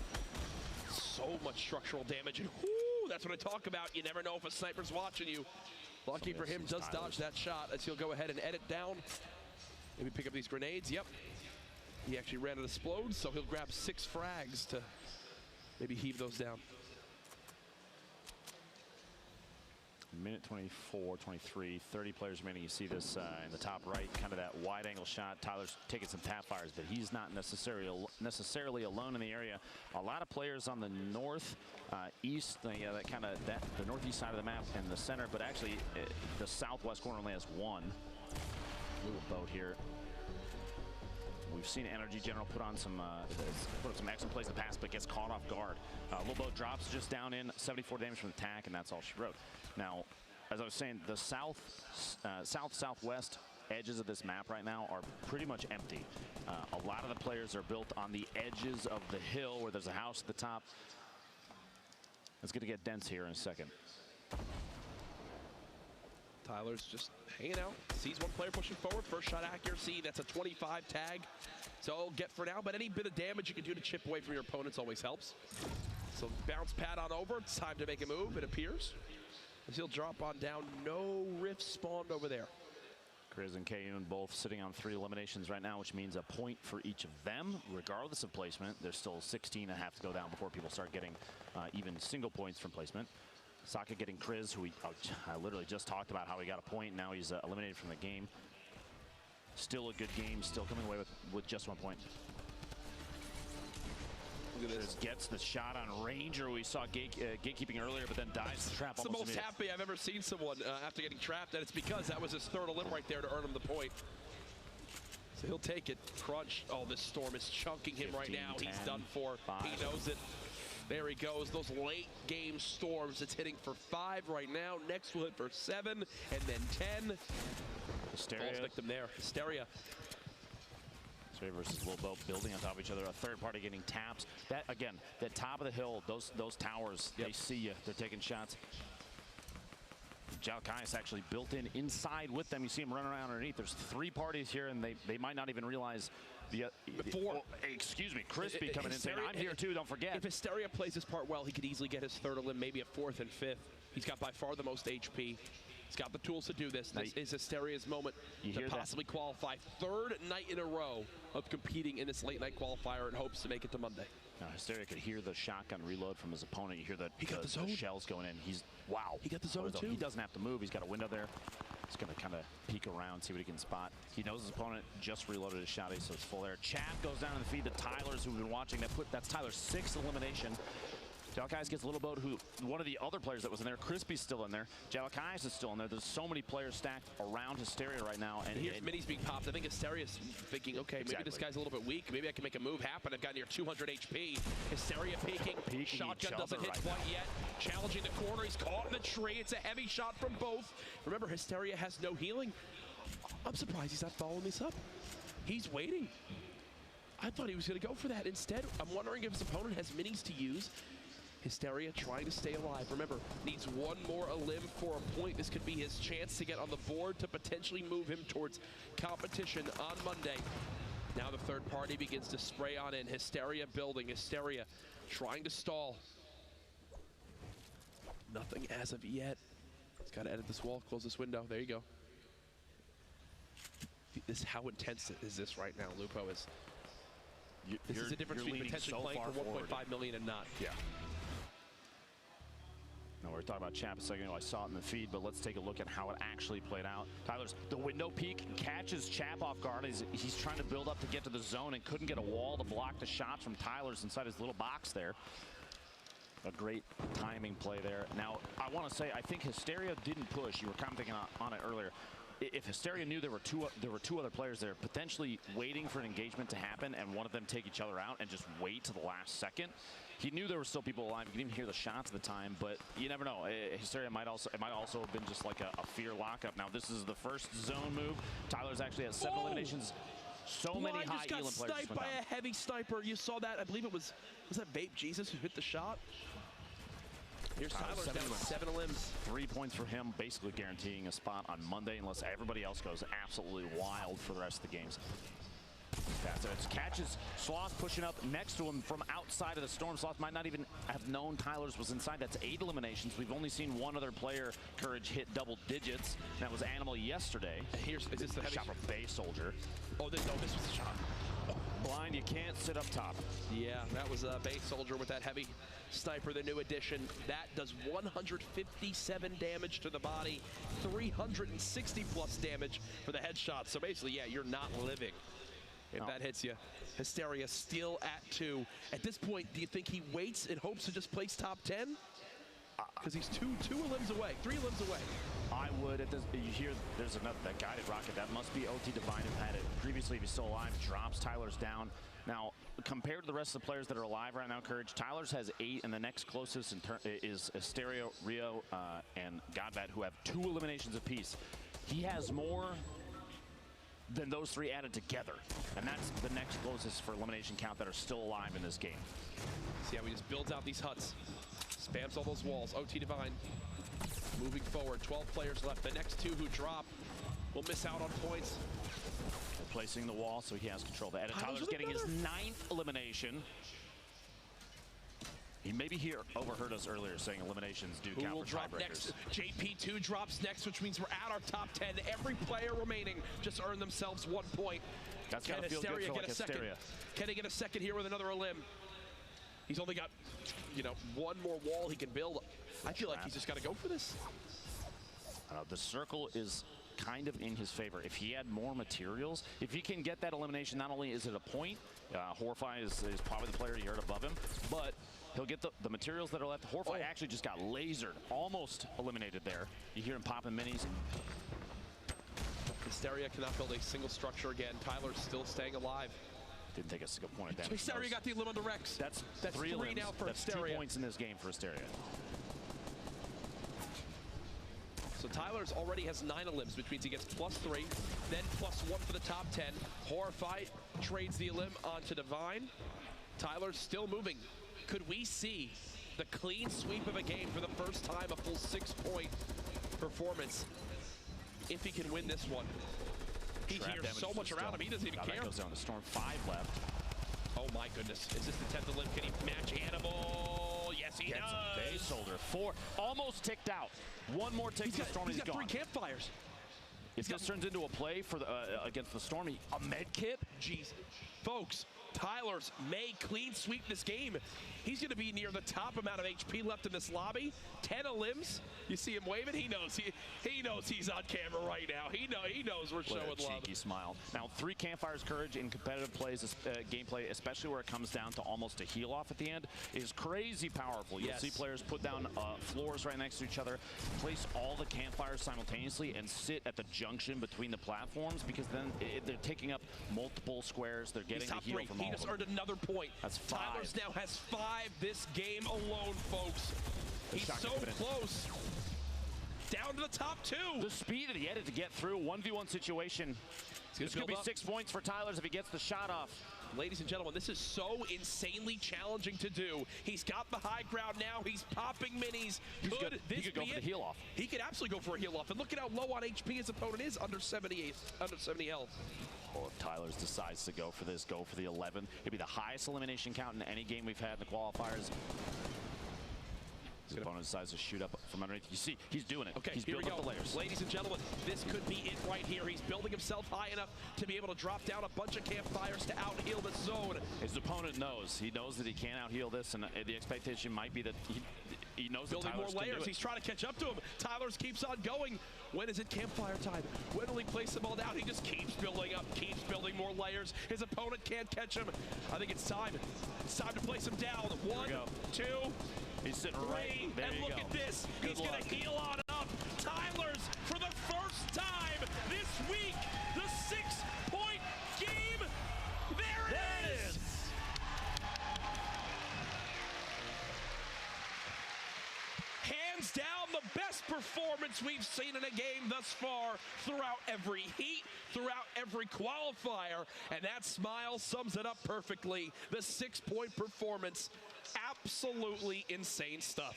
[SPEAKER 7] so much structural damage. And whoo, that's what I talk about. You never know if a sniper's watching you. Lucky for him, does dodge that shot as he'll go ahead and edit down. Maybe pick up these grenades. Yep. He actually ran out of explode, so he'll grab 6 frags to maybe heave those down.
[SPEAKER 5] Minute 24, 23, 30 players remaining. You see this in the top right, kind of that wide angle shot. Tyler's taking some tap fires, but he's not necessarily alone in the area. A lot of players on the north, east, the northeast side of the map and the center, but actually the southwest corner only has 1. Little boat here. We've seen Energy General put on some excellent plays in the past, but gets caught off guard. Little boat drops just down in 74 damage from the attack, and that's all she wrote. Now, as I was saying, the southwest edges of this map right now are pretty much empty. A lot of the players are built on the edges of the hill where there's a house at the top. It's going to get dense here in a second.
[SPEAKER 7] Tyler's just hanging out. Sees 1 player pushing forward. First shot accuracy. That's a 25 tag. So I'll get for now, but any bit of damage you can do to chip away from your opponents always helps. So bounce pad on over. It's time to make a move, it appears. As he'll drop on down. No rift spawned over there.
[SPEAKER 5] Kriz and Kayun both sitting on 3 eliminations right now, which means a point for each of them, regardless of placement. There's still 16 that have to go down before people start getting even single points from placement. Saka getting Kriz, who I literally just talked about how he got a point. Now he's eliminated from the game. Still a good game, still coming away with just 1 point.
[SPEAKER 7] Look at this.
[SPEAKER 5] Gets the shot on Ranger. We saw gatekeeping earlier, but then dives the trap.
[SPEAKER 7] It's the most happy I've ever seen someone after getting trapped, and it's because that was his 3rd elim right there to earn him the point. So he'll take it. Crunch. Oh, this storm is chunking him right now. 10, he's done for.
[SPEAKER 5] 5.
[SPEAKER 7] He knows it. There he goes. Those late game storms. It's hitting for 5 right now. Next will hit for 7, and then 10.
[SPEAKER 5] Hysteria.
[SPEAKER 7] Falls victim there. Hysteria.
[SPEAKER 5] Hysteria versus Lobo building on top of each other. A third party getting taps. That again, the top of the hill. Those towers. Yep. They see you. They're taking shots. Jalkai's actually built in inside with them. You see him running around underneath. There's 3 parties here, and they might not even realize excuse me, Crispy coming in saying, I'm here too, don't forget.
[SPEAKER 7] If Hysteria plays this part well, he could easily get his 3rd elim, maybe a 4th and 5th. He's got by far the most HP. He's got the tools to do this. This is Hysteria's moment to possibly qualify. 3rd night in a row of competing in this late night qualifier and hopes to make it to Monday.
[SPEAKER 5] Now, Hysteria could hear the shotgun reload from his opponent. You hear the shells going in. Wow.
[SPEAKER 7] He got the zone too.
[SPEAKER 5] He doesn't have to move. He's got a window there. He's going to kind of peek around, see what he can spot. He knows his opponent just reloaded his shotty, so it's full there. Chap goes down in the feed to Tyler's, who we've been watching. That's Tyler's 6th elimination. Jalkais gets a little boat, who one of the other players that was in there. Crispy's still in there. Jalkais is still in there. There's so many players stacked around Hysteria right now. And
[SPEAKER 7] here's minis being popped. I think Hysteria's thinking, okay, maybe this guy's a little bit weak. Maybe I can make a move happen. I've got near 200 HP. Hysteria peeking. Shotgun doesn't hit quite yet. Challenging the corner. He's caught in the tree. It's a heavy shot from both. Remember, Hysteria has no healing. I'm surprised he's not following this up. He's waiting. I thought he was going to go for that. Instead, I'm wondering if his opponent has minis to use. Hysteria trying to stay alive. Remember, needs 1 more elim for a point. This could be his chance to get on the board to potentially move him towards competition on Monday. Now the 3rd party begins to spray on in. Hysteria building. Hysteria trying to stall. Nothing as of yet. He's got to edit this wall, close this window. There you go. How intense is this right now, Lupo? This is the difference between potentially playing for 1.5 million and not.
[SPEAKER 5] Yeah. No, we were talking about Chap a second ago. I saw it in the feed, but let's take a look at how it actually played out. Tyler's the window peek catches Chap off guard. He's trying to build up to get to the zone and couldn't get a wall to block the shots from Tyler's inside his little box there. A great timing play there. Now, I want to say, I think Hysteria didn't push. You were commenting on it earlier. If Hysteria knew there were two other players there, potentially waiting for an engagement to happen and one of them take each other out and just wait to the last second, he knew there were still people alive. You could even hear the shots at the time, but you never know. Hysteria might also have been just like a fear lockup. Now this is the first zone move. Tyler's actually has 7 eliminations. So many high
[SPEAKER 7] just got sniped by a heavy sniper. You saw that. I believe it was that Vape Jesus who hit the shot? Here's Tyler's down 7 elims. 3 points for him, basically guaranteeing a spot on Monday unless everybody else goes absolutely wild for the rest of the games. That's it. It catches Sloth pushing up next to him from outside of the storm. Sloth might not even have known Tyler's was inside. That's 8 eliminations. We've only seen one other player, Courage, hit double digits. That was Animal yesterday. Is this the
[SPEAKER 5] shot from Bay Soldier?
[SPEAKER 7] Oh, this was the shot.
[SPEAKER 5] Blind, you can't sit up top.
[SPEAKER 7] Yeah, that was a Bay Soldier with that heavy sniper, the new addition. That does 157 damage to the body, 360 plus damage for the headshot. So basically, yeah, you're not living if that hits you. Hysteria still at 2. At this point, do you think he waits and hopes to just place top 10? Because he's two elims away, 3 elims away.
[SPEAKER 5] I would. You hear there's another, that guided rocket. That must be OT Divine who had it previously. If he's still alive, drops Tyler's down. Now, compared to the rest of the players that are alive right now, Courage, Tyler's has 8, and the next closest is Hysteria, Rio, and Godbat, who have 2 eliminations apiece. He has more than those 3 added together, and that's the next closest for elimination count that are still alive in this game.
[SPEAKER 7] See how he just builds out these huts, spams all those walls. OT Divine moving forward, 12 players left. The next 2 who drop will miss out on points.
[SPEAKER 5] Replacing the wall so he has control. Tyler's getting his 9th elimination. He maybe overheard us earlier saying eliminations do count for tiebreakers.
[SPEAKER 7] JP2 drops next, which means we're at our top 10. Every player remaining just earned themselves 1 point.
[SPEAKER 5] That's gotta feel good for like Hysteria.
[SPEAKER 7] Can he get a second here with another elim? He's only got, 1 more wall he can build. I feel like he's just got to go for this.
[SPEAKER 5] The circle is kind of in his favor. If he had more materials, if he can get that elimination, not only is it a point, Horfy is probably the player you heard above him, but he'll get the materials that are left. Horfy actually just got lasered, almost eliminated there. You hear him popping minis.
[SPEAKER 7] Hysteria cannot build a single structure again. Tyler's still staying alive.
[SPEAKER 5] Didn't take a single point of damage.
[SPEAKER 7] Hysteria got the elim on the Rex.
[SPEAKER 5] That's
[SPEAKER 7] 3 now for Hysteria.
[SPEAKER 5] That's 2 points in this game for Hysteria.
[SPEAKER 7] So Tyler's already has 9 elims, which means he gets +3, then +1 for the top 10. Horfy trades the elim onto Divine. Tyler's still moving. Could we see the clean sweep of a game for the first time, a full 6-point performance if he can win this one. He
[SPEAKER 5] Trap
[SPEAKER 7] hears
[SPEAKER 5] damage
[SPEAKER 7] so much
[SPEAKER 5] to
[SPEAKER 7] around
[SPEAKER 5] Storm.
[SPEAKER 7] him, he doesn't even
[SPEAKER 5] Now
[SPEAKER 7] care.
[SPEAKER 5] that goes down to Storm. 5 left.
[SPEAKER 7] Oh my goodness, is this the 10th limb? Can he match Hannibal? Yes, he
[SPEAKER 5] Gets
[SPEAKER 7] does.
[SPEAKER 5] a base holder. 4, almost ticked out. One more tick to the Storm,
[SPEAKER 7] he's got
[SPEAKER 5] gone.
[SPEAKER 7] 3 campfires.
[SPEAKER 5] If this turns into a play for the against the Stormy, a med kit?
[SPEAKER 7] Jeez. Folks, Tyler's may clean sweep this game. He's going to be near the top amount of HP left in this lobby. 10 limbs. You see him waving. He knows he's on camera right now. He knows we're showing
[SPEAKER 5] What a
[SPEAKER 7] love.
[SPEAKER 5] cheeky smile. Now, 3 campfires courage in competitive plays, gameplay, especially where it comes down to almost a heal off at the end, is crazy powerful. You'll see players put down floors right next to each other, place all the campfires simultaneously, and sit at the junction between the platforms, because then they're taking up multiple squares. They're getting the heal from all
[SPEAKER 7] He
[SPEAKER 5] of
[SPEAKER 7] just
[SPEAKER 5] them.
[SPEAKER 7] earned another point.
[SPEAKER 5] That's 5.
[SPEAKER 7] Tyler's now has 5 this game alone, folks. He's so close. Down to the top 2.
[SPEAKER 5] The speed that he had to get through 1v1 situation. This could be 6 points for Tyler's if he gets the shot off.
[SPEAKER 7] Ladies and gentlemen, this is so insanely challenging to do. He's got the high ground now. He's popping minis.
[SPEAKER 5] He could go for the heal off.
[SPEAKER 7] He could absolutely go for a heal off. And look at how low on HP his opponent is, under 70 health.
[SPEAKER 5] Well, if Tyler's decides to go for this, go for the 11. It'd be the highest elimination count in any game we've had in the qualifiers. His opponent decides to shoot up from underneath. You see, he's doing it.
[SPEAKER 7] Okay,
[SPEAKER 5] he's
[SPEAKER 7] here we
[SPEAKER 5] building
[SPEAKER 7] go.
[SPEAKER 5] up the layers.
[SPEAKER 7] Ladies and gentlemen, this could be it right here. He's building himself high enough to be able to drop down a bunch of campfires to out-heal this zone.
[SPEAKER 5] His opponent knows. He knows that he can't out-heal this, and the expectation might be that he knows
[SPEAKER 7] building
[SPEAKER 5] that Tyler's
[SPEAKER 7] more layers.
[SPEAKER 5] can do it.
[SPEAKER 7] He's trying to catch up to him. Tyler's keeps on going. When is it campfire time? When will he place them all down? He just keeps building up, keeps building more layers. His opponent can't catch him. I think it's time. It's time to place him down. 1, 2,
[SPEAKER 5] he's sitting
[SPEAKER 7] 3,
[SPEAKER 5] right there.
[SPEAKER 7] and
[SPEAKER 5] You
[SPEAKER 7] look
[SPEAKER 5] go.
[SPEAKER 7] at this.
[SPEAKER 5] Good
[SPEAKER 7] He's going to heal on up. Tyler's, for the first time this week, the 6-point game. There it is. Hands down, the best performance we've seen in a game thus far throughout every heat, throughout every qualifier, and that smile sums it up perfectly. The 6-point performance, absolutely insane stuff.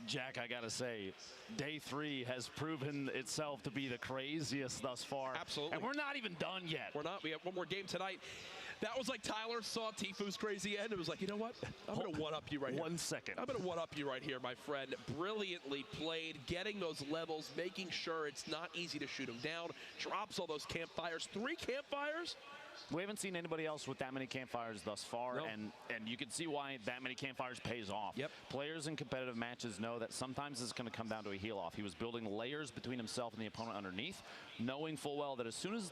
[SPEAKER 5] Jack, I gotta say, day 3 has proven itself to be the craziest thus far.
[SPEAKER 7] Absolutely.
[SPEAKER 5] And we're not even done yet.
[SPEAKER 7] We're not. We have one more game tonight. That was like Tyler saw Tfue's crazy end. It was like, you know what? I'm going to one-up you right here.
[SPEAKER 5] 1 second.
[SPEAKER 7] I'm going to one-up you right here, my friend. Brilliantly played, getting those levels, making sure it's not easy to shoot him down. Drops all those campfires. 3 campfires?
[SPEAKER 5] We haven't seen anybody else with that many campfires thus far,
[SPEAKER 7] Nope.
[SPEAKER 5] and you can see why that many campfires pays off.
[SPEAKER 7] Yep.
[SPEAKER 5] Players in competitive matches know that sometimes it's going to come down to a heal-off. He was building layers between himself and the opponent underneath, knowing full well that as soon as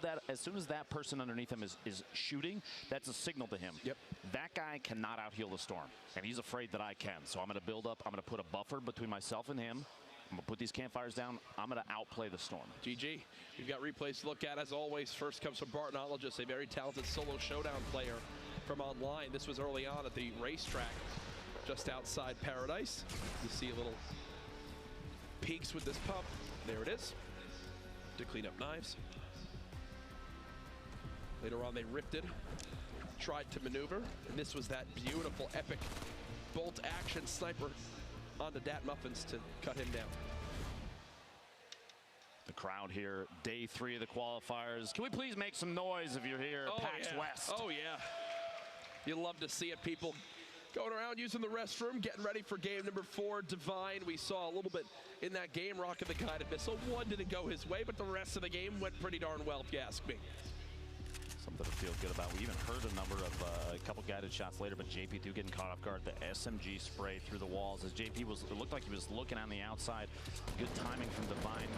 [SPEAKER 5] that person underneath him is shooting, that's a signal to him.
[SPEAKER 7] Yep.
[SPEAKER 5] That guy cannot out-heal the Storm, and he's afraid that I can. So I'm going to build up. I'm going to put a buffer between myself and him. I'm going to put these campfires down. I'm going to outplay the Storm.
[SPEAKER 7] GG. We've got replays to look at, as always. First comes from Bartonologist, a very talented solo showdown player from online. This was early on at the racetrack just outside Paradise. You see a little peaks with this pump. There it is. To clean up knives. Later on, they ripped it, tried to maneuver, and this was that beautiful, epic bolt action sniper onto Dat Muffins to cut him down.
[SPEAKER 5] The crowd here, day 3 of the qualifiers. Can we please make some noise if you're here at PAX West?
[SPEAKER 7] Oh, yeah. You love to see it, people going around using the restroom, getting ready for game number 4, Divine. We saw a little bit in that game, rocking the guided missile. 1 didn't go his way, but the rest of the game went pretty darn well, if you ask me.
[SPEAKER 5] Something to feel good about. We even heard a number of a couple guided shots later, but JP2 getting caught off guard. The SMG spray through the walls as JP it looked like he was looking on the outside. Good timing from Divine,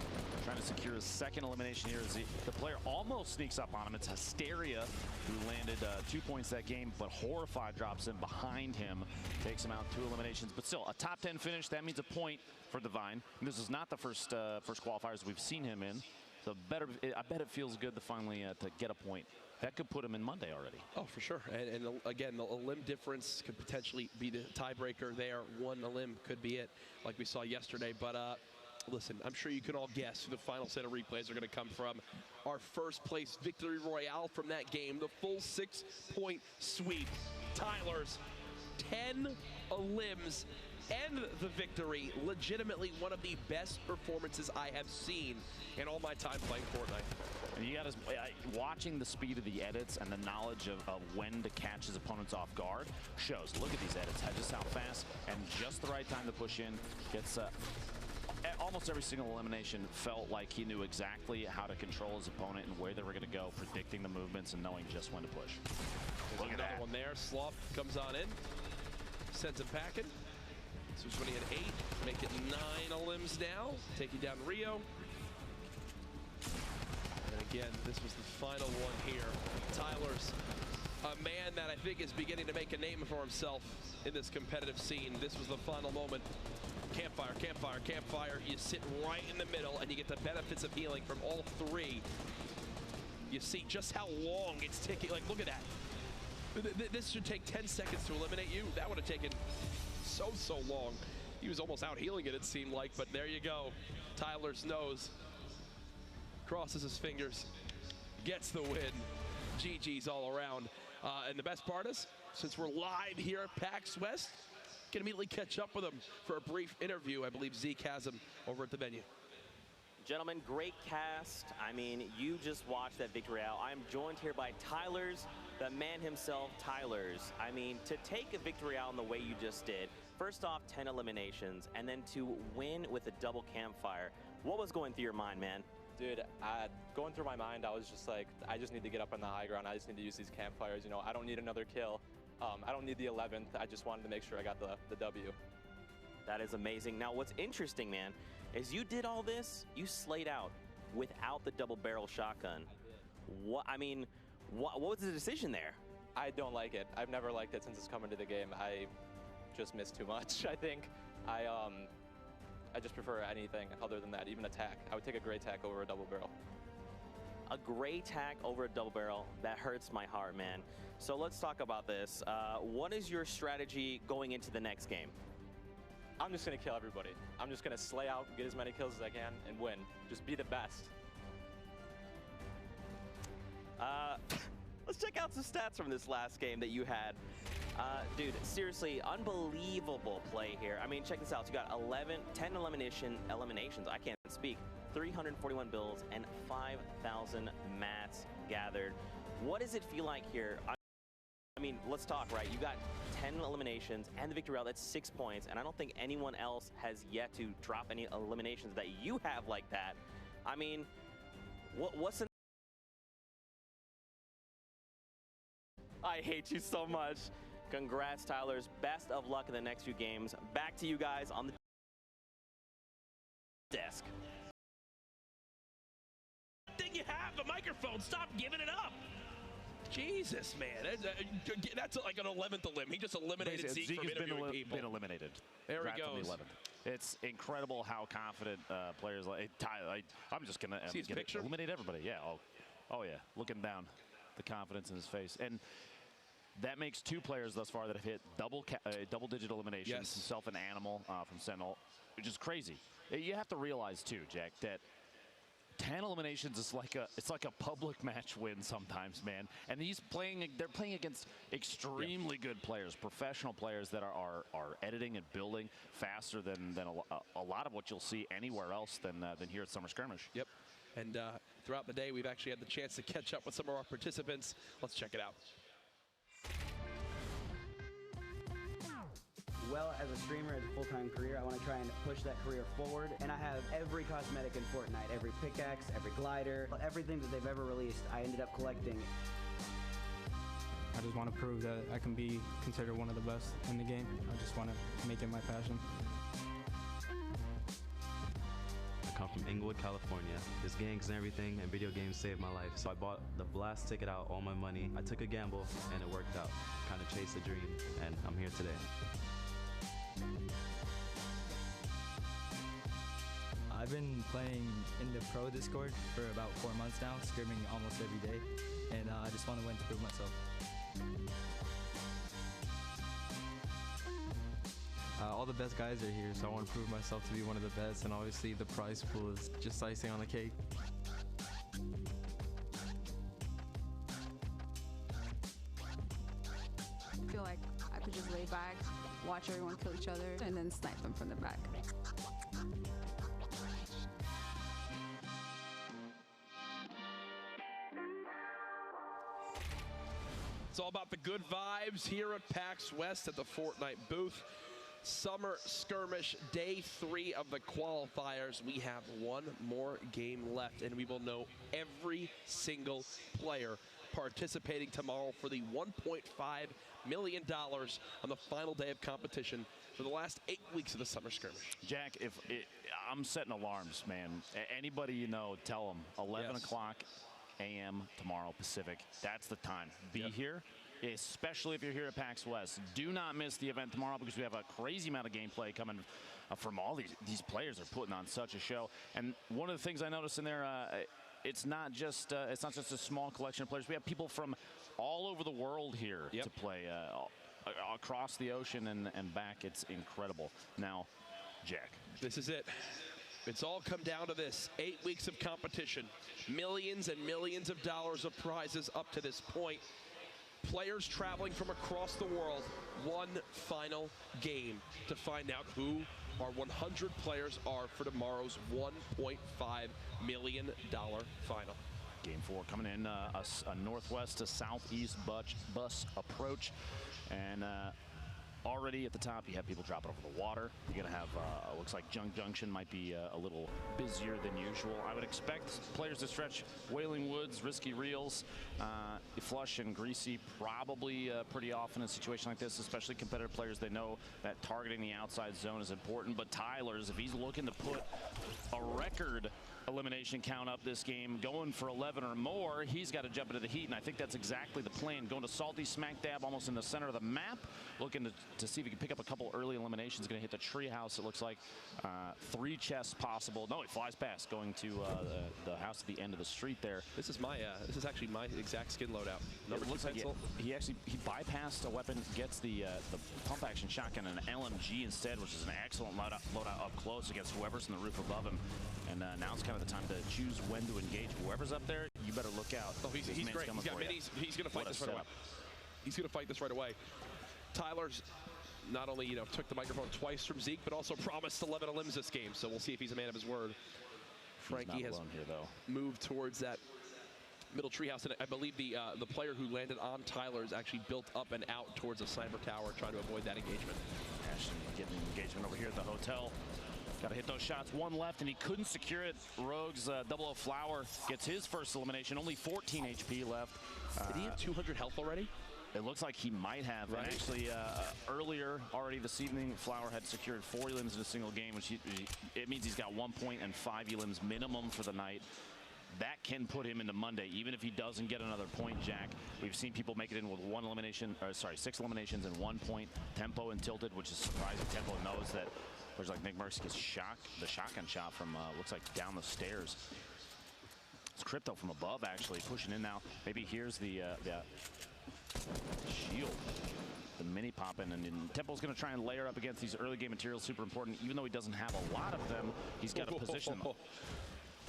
[SPEAKER 5] trying to secure his 2nd elimination here as the player almost sneaks up on him. It's Hysteria who landed 2 points that game, but Horrified drops in behind him, takes him out 2 eliminations. But still, a top 10 finish, that means a point for Divine. And this is not the first qualifiers we've seen him in. So I bet it feels good to finally to get a point. That could put him in Monday already.
[SPEAKER 7] Oh, for sure. And again, the limb difference could potentially be the tiebreaker there. 1 limb could be it, like we saw yesterday. But listen, I'm sure you can all guess who the final set of replays are going to come from. Our first place victory royale from that game, the full 6-point sweep. Tyler's 10 limbs and the victory. Legitimately one of the best performances I have seen in all my time playing Fortnite.
[SPEAKER 5] And you got to watching the speed of the edits and the knowledge of when to catch his opponents off guard shows. Look at these edits, just how fast and just the right time to push in. Gets almost every single elimination felt like he knew exactly how to control his opponent and where they were going to go, predicting the movements and knowing just when to push.
[SPEAKER 7] Look at that one there. Sloth comes on in, sends him packing. This was when he had 8, make it 9 elims now, taking down Rio. And again, this was the final one here. Tyler's a man that I think is beginning to make a name for himself in this competitive scene. This was the final moment. Campfire, campfire, campfire. You sit right in the middle and you get the benefits of healing from all 3. You see just how long it's taking. Like, look at that. This should take 10 seconds to eliminate you. That would have taken so long. He was almost out healing it seemed like, but there you go. Tyler's nose, crosses his fingers, gets the win. GG's all around. And the best part is, since we're live here at PAX West, can immediately catch up with him for a brief interview. I believe Zeke has him over at the venue.
[SPEAKER 3] Gentlemen, great cast. I mean, you just watched that victory out. I'm joined here by Tyler's, the man himself, Tyler's. I mean, to take a victory out in the way you just did, first off, 10 eliminations, and then to win with a double campfire. What was going through your mind, man?
[SPEAKER 4] Dude, going through my mind, I was just like, I just need to get up on the high ground. I just need to use these campfires. You know, I don't need another kill. I don't need the 11th. I just wanted to make sure I got the W.
[SPEAKER 3] That is amazing. Now, what's interesting, man, is you did all this, you slayed out without the double barrel shotgun. What was the decision there?
[SPEAKER 4] I don't like it. I've never liked it since it's come into the game. I just miss too much, I think. I just prefer anything other than that, even attack. I would take a gray tack over a double barrel.
[SPEAKER 3] A gray tack over a double barrel, that hurts my heart, man. So let's talk about this. What is your strategy going into the next game?
[SPEAKER 4] I'm just going to kill everybody. I'm just going to slay out, get as many kills as I can, and win. Just be the best.
[SPEAKER 3] Let's check out some stats from this last game that you had. Dude, seriously, unbelievable play here. I mean, check this out. You got 10 eliminations. I can't speak. 341 bills and 5,000 mats gathered. What does it feel like here? I mean, let's talk, right? You got 10 eliminations and the victory out. That's 6 points, and I don't think anyone else has yet to drop any eliminations that you have like that. I mean, what's the... I hate you so much. Congrats, Tyler's. Best of luck in the next few games. Back to you guys on the desk.
[SPEAKER 7] Thing you have, the microphone. Stop giving it up. Jesus, man. That's like an 11th elim. He just eliminated Zeke from interviewing people.
[SPEAKER 5] Been eliminated.
[SPEAKER 7] There
[SPEAKER 5] right
[SPEAKER 7] he goes.
[SPEAKER 5] From the 11th. It's incredible how confident players like Tyler. I'm just going to eliminate everybody. Yeah. Oh, yeah. Looking down, the confidence in his face. And that makes 2 players thus far that have hit double-digit eliminations.
[SPEAKER 7] Yes.
[SPEAKER 5] Himself and Animal from Sentinel, which is crazy. You have to realize, too, Jack, that 10 eliminations is like a public match win sometimes, man. And they're playing against extremely good players, professional players that are editing and building faster than a lot of what you'll see anywhere else than here at Summer Skirmish.
[SPEAKER 7] Yep. And throughout the day, we've actually had the chance to catch up with some of our participants. Let's check it out.
[SPEAKER 9] Well, as a streamer, as a full-time career, I want to try and push that career forward. And I have every cosmetic in Fortnite, every pickaxe, every glider, everything that they've ever released, I ended up collecting.
[SPEAKER 10] I just want to prove that I can be considered one of the best in the game. I just want to make it my passion.
[SPEAKER 11] I come from Inglewood, California. There's gangs and everything, and video games saved my life. So I bought the blast ticket out, all my money. I took a gamble, and it worked out. Kind of chased a dream, and I'm here today.
[SPEAKER 12] I've been playing in the Pro Discord for about 4 months now, scrimming almost every day, and I just want to win to prove myself.
[SPEAKER 11] All the best guys are here, so I want to prove myself to be one of the best, and obviously the prize pool is just icing on the cake.
[SPEAKER 13] I feel like I could just lay back, watch everyone kill each other, and then snipe them from the back.
[SPEAKER 7] It's all about the good vibes here at PAX West at the Fortnite booth. Summer Skirmish, day 3 of the qualifiers. We have one more game left, and we will know every single player participating tomorrow for the $1.5 million on the final day of competition for the last 8 weeks of the Summer Skirmish.
[SPEAKER 5] Jack, I'm setting alarms, man. Anybody you know, tell them 11 o'clock a.m. tomorrow Pacific. That's the time. Be here, especially if you're here at PAX West. Do not miss the event tomorrow because we have a crazy amount of gameplay coming from all these players. Are putting on such a show. And one of the things I noticed in there, it's not just a small collection of players. We have people from all over the world here to play across the ocean and back. It's incredible. Now, Jack,
[SPEAKER 7] this is it. It's all come down to this. 8 weeks of competition. Millions and millions of dollars of prizes up to this point. Players traveling from across the world. One final game to find out who our 100 players are for tomorrow's $1.5 million final.
[SPEAKER 5] Game 4 coming in, a northwest to southeast bus approach. And already at the top, you have people dropping over the water. You're going to have, looks like Junk Junction might be a little busier than usual. I would expect players to stretch Wailing Woods, Risky Reels, Flush and Greasy probably pretty often in a situation like this, especially competitive players. They know that targeting the outside zone is important. But Tyler's, if he's looking to put a record elimination count up this game, going for 11 or more, he's got to jump into the heat, and I think that's exactly the plan. Going to Salty smack dab almost in the center of the map, looking to see if he can pick up a couple early eliminations. Going to hit the tree house, it looks like. 3 chests possible. No, he flies past, going to the house at the end of the street there.
[SPEAKER 7] This is actually my exact skin loadout.
[SPEAKER 5] It looks like he bypassed a weapon, gets the pump action shotgun and an LMG instead, which is an excellent loadout up close against whoever's in the roof above him. And now it's kind of the time to choose when to engage. Whoever's up there, you better look out.
[SPEAKER 7] Oh, he's great. He's got minis. He's going to fight this right away. He's going to fight this right away. Tyler's not only took the microphone twice from Zeke, but also promised 11 elims this game. So we'll see if he's a man of his word. Frankie has moved towards that middle treehouse, and I believe the player who landed on Tyler's actually built up and out towards a sniper tower, trying to avoid that engagement.
[SPEAKER 5] Ashton getting engagement over here at the hotel. Got to hit those shots. One left, and he couldn't secure it. Rogue's Double O Flower gets his first elimination. Only 14 HP left.
[SPEAKER 7] Did he have 200 health already?
[SPEAKER 5] It looks like he might have. Right. And actually, earlier already this evening, Flower had secured 4 elims in a single game, which it means he's got 1 point and 5 elims minimum for the night. That can put him into Monday, even if he doesn't get another point, Jack. We've seen people make it in with 6 eliminations and 1 point. Tempo and Tilted, which is surprising. Tempo knows that. There's like Nick Mercy gets the shotgun shot from looks like down the stairs. It's Crypto from above actually pushing in now. Maybe here's the shield, the mini popping, and Tempo's going to try and layer up against these early game materials. Super important, even though he doesn't have a lot of them. He's got to position them.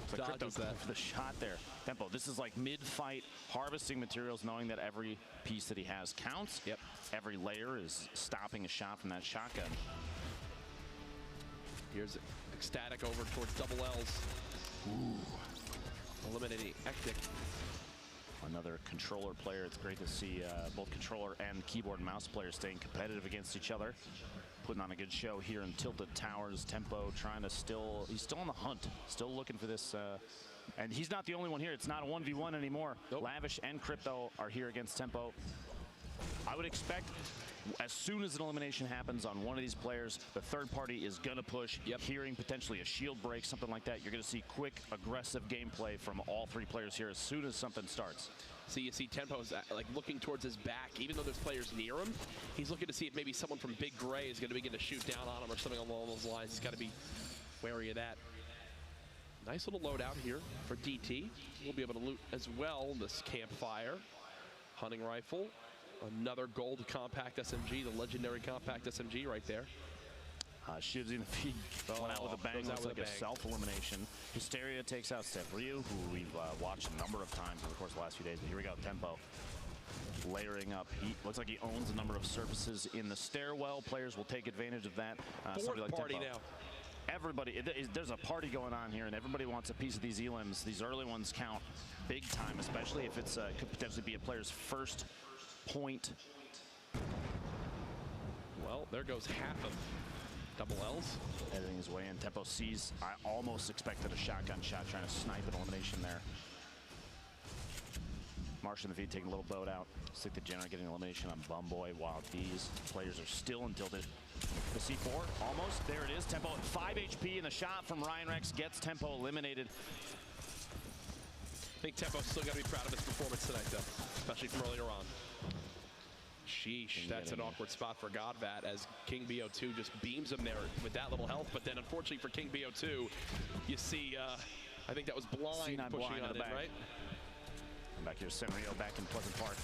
[SPEAKER 5] It's like Crypto for the shot there. Tempo, this is like mid-fight harvesting materials, knowing that every piece that he has counts.
[SPEAKER 7] Yep.
[SPEAKER 5] Every layer is stopping a shot from that shotgun.
[SPEAKER 7] Here's Ecstatic over towards double L's. Ooh. Eliminating Ectic.
[SPEAKER 5] Another controller player. It's great to see both controller and keyboard and mouse players staying competitive against each other. Putting on a good show here in Tilted Towers. Tempo trying to he's still on the hunt. Still looking for this. And he's not the only one here. It's not a 1v1 anymore. Nope. Lavish and Crypto are here against Tempo. I would expect as soon as an elimination happens on one of these players, the third party is going to push, hearing potentially a shield break, something like that. You're going to see quick, aggressive gameplay from all 3 players here as soon as something starts.
[SPEAKER 7] So you see Tempo's like looking towards his back, even though there's players near him. He's looking to see if maybe someone from Big Gray is going to begin to shoot down on him or something along those lines. He's got to be wary of that. Nice little loadout here for DT. We'll be able to loot as well this campfire. Hunting rifle. Another gold compact SMG, the legendary compact SMG right there.
[SPEAKER 5] Shoots in the feet, went out with a bang. Looks like a self-elimination. Hysteria takes out Steph Ryu, who we've watched a number of times over the course of the last few days. But here we go, Tempo. layering up. He looks like he owns a number of surfaces in the stairwell. Players will take advantage of that.
[SPEAKER 7] Fourth
[SPEAKER 5] like
[SPEAKER 7] party
[SPEAKER 5] Tfue.
[SPEAKER 7] now.
[SPEAKER 5] Everybody, there's a party going on here, and everybody wants a piece of these elims. These early ones count big time, especially if it's could potentially be a player's first point.
[SPEAKER 7] Well, there goes half of double L's.
[SPEAKER 5] Editing his way in. Tfue sees. I almost expected a shotgun shot trying to snipe an elimination there. Marsh in the feed taking a little boat out. Stick the Jenner getting elimination on Bumboy while these players are still untilted. The C4 almost. There it is. Tfue at 5 HP, and the shot from Ryan Rex gets Tfue eliminated.
[SPEAKER 7] I think Tfue's still got to be proud of his performance tonight, though, especially from earlier on. Sheesh, that's an awkward spot for Godvat as King BO2 just beams him there with that little health. But then, unfortunately for King BO2, you see, I think that was Blind pushing on it, right?
[SPEAKER 5] And back here, Senrio back in Pleasant Park,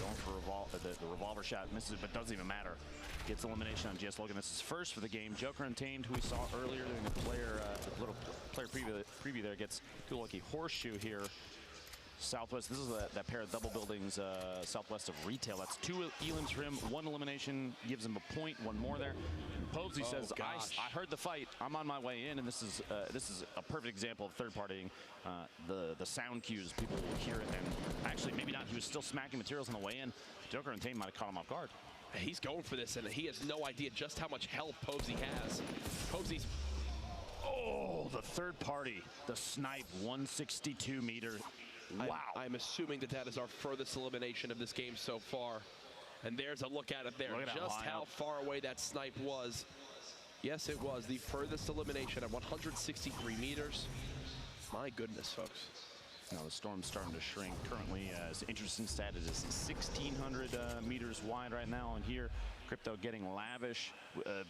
[SPEAKER 5] going for the revolver shot, misses it, but doesn't even matter. Gets elimination on GS Logan. This is first for the game. Joker Untamed, who we saw earlier during the little player preview there, gets a lucky horseshoe here. Southwest, this is that pair of double buildings southwest of retail. That's 2 elims for him. 1 elimination gives him a point. 1 more there. Posey says, I heard the fight. I'm on my way in, and this is a perfect example of third partying. The sound cues, people will hear it, and actually maybe not. He was still smacking materials on the way in. Joker Untamed might have caught him off guard.
[SPEAKER 7] He's going for this, and he has no idea just how much health Posey has. Posey's...
[SPEAKER 5] Oh, the third party. The snipe, 162 meter. Wow.
[SPEAKER 7] I'm assuming that is our furthest elimination of this game so far. And there's a look at it there. Just how far away that snipe was. Yes, it was the furthest elimination at 163 meters. My goodness, folks.
[SPEAKER 5] Now the storm's starting to shrink. Currently, it's an interesting stat. It is 1,600 meters wide right now. And here, Crypto getting lavish.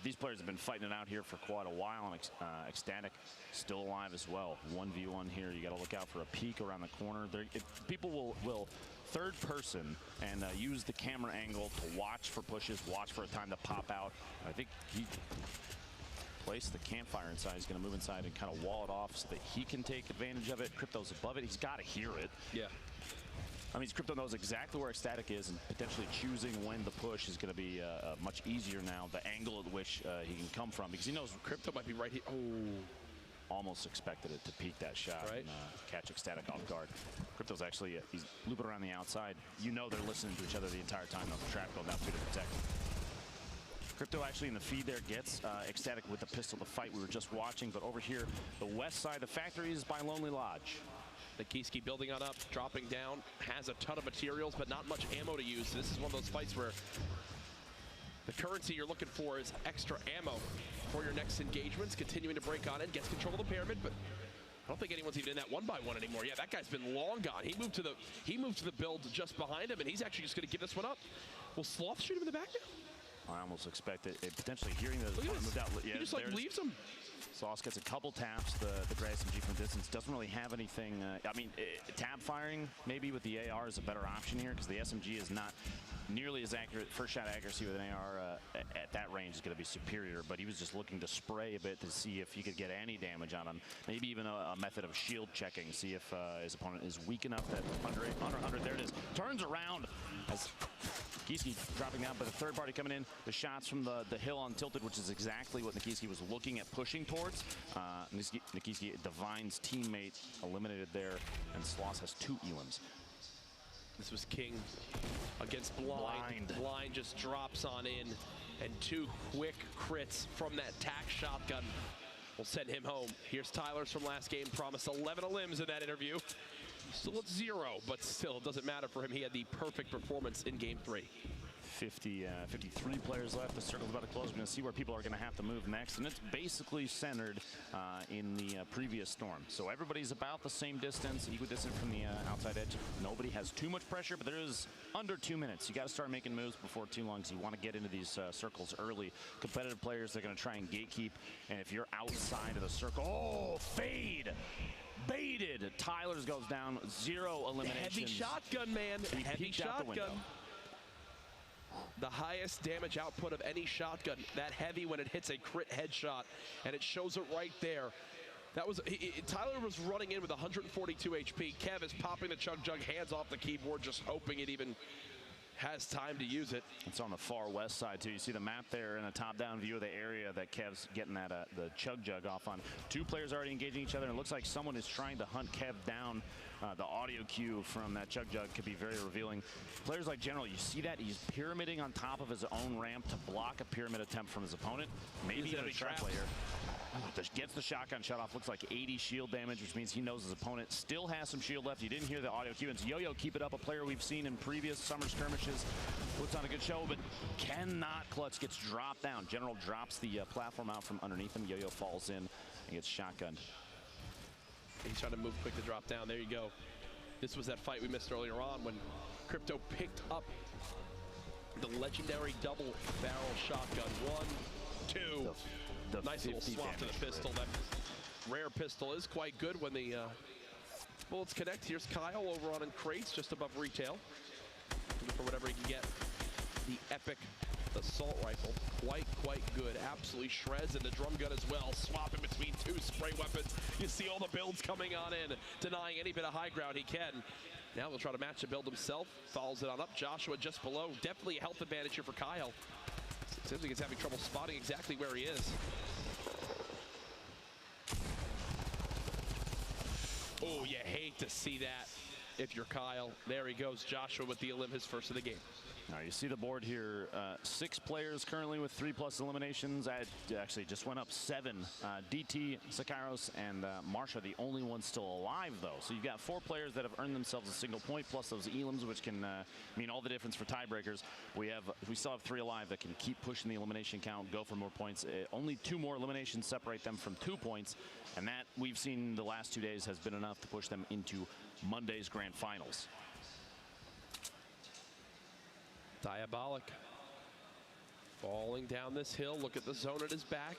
[SPEAKER 5] These players have been fighting it out here for quite a while. And Ecstatic still alive as well. 1v1 here. You got to look out for a peek around the corner. People will third person and use the camera angle to watch for pushes, watch for a time to pop out. I think he placed the campfire inside. He's going to move inside and kind of wall it off so that he can take advantage of it. Crypto's above it. He's got to hear it.
[SPEAKER 7] Yeah.
[SPEAKER 5] I mean, Crypto knows exactly where Ecstatic is, and potentially choosing when the push is going to be much easier now. The angle at which he can come from, because he knows
[SPEAKER 7] Crypto might be right here. Oh,
[SPEAKER 5] almost expected it to peek that shot and catch Ecstatic off guard. Crypto's actually he's looping around the outside. You know they're listening to each other the entire time. The trap going down 2 to protect. Crypto actually in the feed there gets Ecstatic with the pistol, the fight we were just watching. But over here, the west side, the factory is by Lonely Lodge.
[SPEAKER 7] Nikiski building on up, dropping down, has a ton of materials, but not much ammo to use. This is one of those fights where the currency you're looking for is extra ammo for your next engagements. Continuing to break on in, gets control of the pyramid, but I don't think anyone's even in that 1x1 anymore. Yeah, that guy's been long gone. He moved to the build just behind him, and he's actually just going to give this one up. Will Sloth shoot him in the back now?
[SPEAKER 5] I almost expected it, potentially hearing the moved out. Yeah,
[SPEAKER 7] he just like leaves him.
[SPEAKER 5] Sloth gets a couple taps. The gray SMG from distance doesn't really have anything. I mean, tab firing maybe with the AR is a better option here because the SMG is not nearly as accurate. First shot accuracy with an AR at that range is going to be superior, but he was just looking to spray a bit to see if he could get any damage on him. Maybe even a method of shield checking, see if his opponent is weak enough that under 100, there it is. Turns around as Nikiski dropping down, but the third party coming in. The shots from the hill on Tilted, which is exactly what Nikiski was looking at pushing towards. Nikiski, Divine's teammate, eliminated there, and Sloss has 2 elims.
[SPEAKER 7] This was King against Blind. Blind just drops on in, and 2 quick crits from that tack shotgun will send him home. Here's Tyler's from last game, promised 11 elims in that interview. Still at 0, but still, it doesn't matter for him. He had the perfect performance in game 3.
[SPEAKER 5] 53 players left. The circle's about to close. We're going to see where people are going to have to move next, and it's basically centered in the previous storm. So everybody's about the same distance, equidistant from the outside edge. Nobody has too much pressure, but there is under 2 minutes. You got to start making moves before too long, so you want to get into these circles early. Competitive players, they're going to try and gatekeep, and if you're outside of the circle, oh, fade! Baited. Tyler's goes down, 0 eliminations.
[SPEAKER 7] Heavy shotgun, man. Heavy shotgun. The highest damage output of any shotgun. That heavy when it hits a crit headshot, and it shows it right there. That was Tyler was running in with 142 HP. Kev is popping the chug jug, hands off the keyboard, just hoping it even has time to use it.
[SPEAKER 5] It's on the far west side, too. You see the map there in a top-down view of the area that Kev's getting that the chug jug off on. Two players already engaging each other, and it looks like someone is trying to hunt Kev down. The audio cue from that chug jug could be very revealing. Players like General, you see that? He's pyramiding on top of his own ramp to block a pyramid attempt from his opponent. Maybe even a trap player. Gets the shotgun shut off. Looks like 80 shield damage, which means he knows his opponent still has some shield left. You didn't hear the audio cue. It's Yo-Yo, keep it up. A player we've seen in previous summer skirmishes. Puts on a good show, but cannot clutch. Gets dropped down. General drops the platform out from underneath him. Yo-Yo falls in and gets shotgunned.
[SPEAKER 7] He's trying to move quick to drop down. There you go. This was that fight we missed earlier on when Crypto picked up the legendary double barrel shotgun. 1, 2. Nice little swap to the pistol. That rare pistol is quite good when the bullets connect. Here's Kyle over on in crates just above retail. Looking for whatever he can get. The epic assault rifle, quite good. Absolutely shreds, and the drum gun as well. Swapping between two spray weapons. You see all the builds coming on in, denying any bit of high ground he can. Now he'll try to match the build himself. Follows it on up. Joshua just below. Definitely a health advantage here for Kyle. Seems like he's having trouble spotting exactly where he is. Oh, you hate to see that if you're Kyle. There he goes, Joshua with the elim, his first of the game.
[SPEAKER 5] Now you see the board here, 6 players currently with 3+ eliminations. I actually just went up 7. DT, Sakairos, and Marsha, the only one still alive though. So you've got 4 players that have earned themselves a single point, plus those elims, which can mean all the difference for tiebreakers. We still have 3 alive that can keep pushing the elimination count, go for more points. Only 2 more eliminations separate them from 2 points, and that we've seen the last 2 days has been enough to push them into Monday's grand finals.
[SPEAKER 7] Diabolic. Falling down this hill. Look at the zone at his back.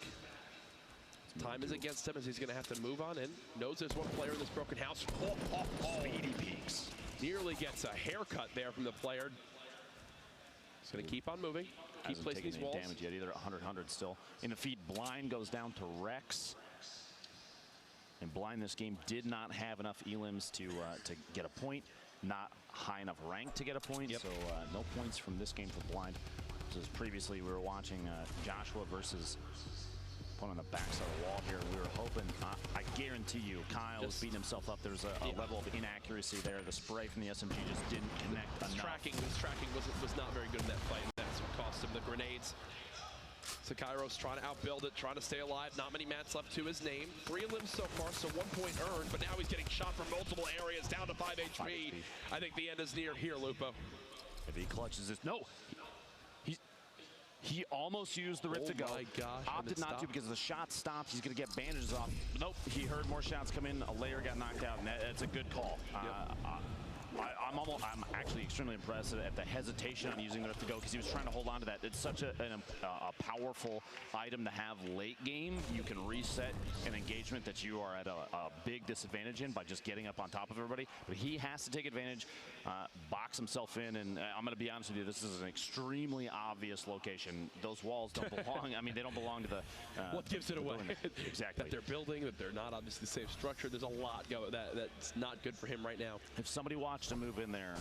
[SPEAKER 7] Time is against him as he's going to have to move on in. Knows there's one player in this broken house.
[SPEAKER 5] Speedy peaks.
[SPEAKER 7] Nearly gets a haircut there from the player. He's going to keep on moving. Keep placing these walls.
[SPEAKER 5] Damage yet either. 100 still. In the feed, Blind goes down to Rex. And Blind this game did not have enough elims to get a point. Not high enough rank to get a point, so no points from this game for Blind. As previously we were watching Joshua versus one on the backside of the wall here. We were hoping, I guarantee you, Kyle was beating himself up. There's a level of inaccuracy there. The spray from the SMG just didn't connect enough.
[SPEAKER 7] His tracking was not very good in that fight. That's what cost him the grenades. Sakairos trying to outbuild it, trying to stay alive. Not many mats left to his name. 3 limbs so far, so 1 point earned, but now he's getting shot from multiple areas, down to 5 HP. I think the end is near here, Lupo.
[SPEAKER 5] If he clutches this, no. He almost used the rip to go.
[SPEAKER 7] Oh my gosh.
[SPEAKER 5] Opted not to because the shot stopped. He's going to get bandages off. Nope, he heard more shots come in. A layer got knocked out, and that's a good call. I'm actually extremely impressed at the hesitation on using the rip to go because he was trying to hold on to that. It's such a powerful item to have late game. You can reset an engagement that you are at a big disadvantage in by just getting up on top of everybody. But he has to take advantage, box himself in, and I'm going to be honest with you, this is an extremely obvious location. Those walls don't belong. I mean, they don't belong to the...
[SPEAKER 7] what gives it away?
[SPEAKER 5] Exactly.
[SPEAKER 7] That they're building, that they're not obviously the same structure. There's a lot that's not good for him right now.
[SPEAKER 5] If somebody watched him move in there,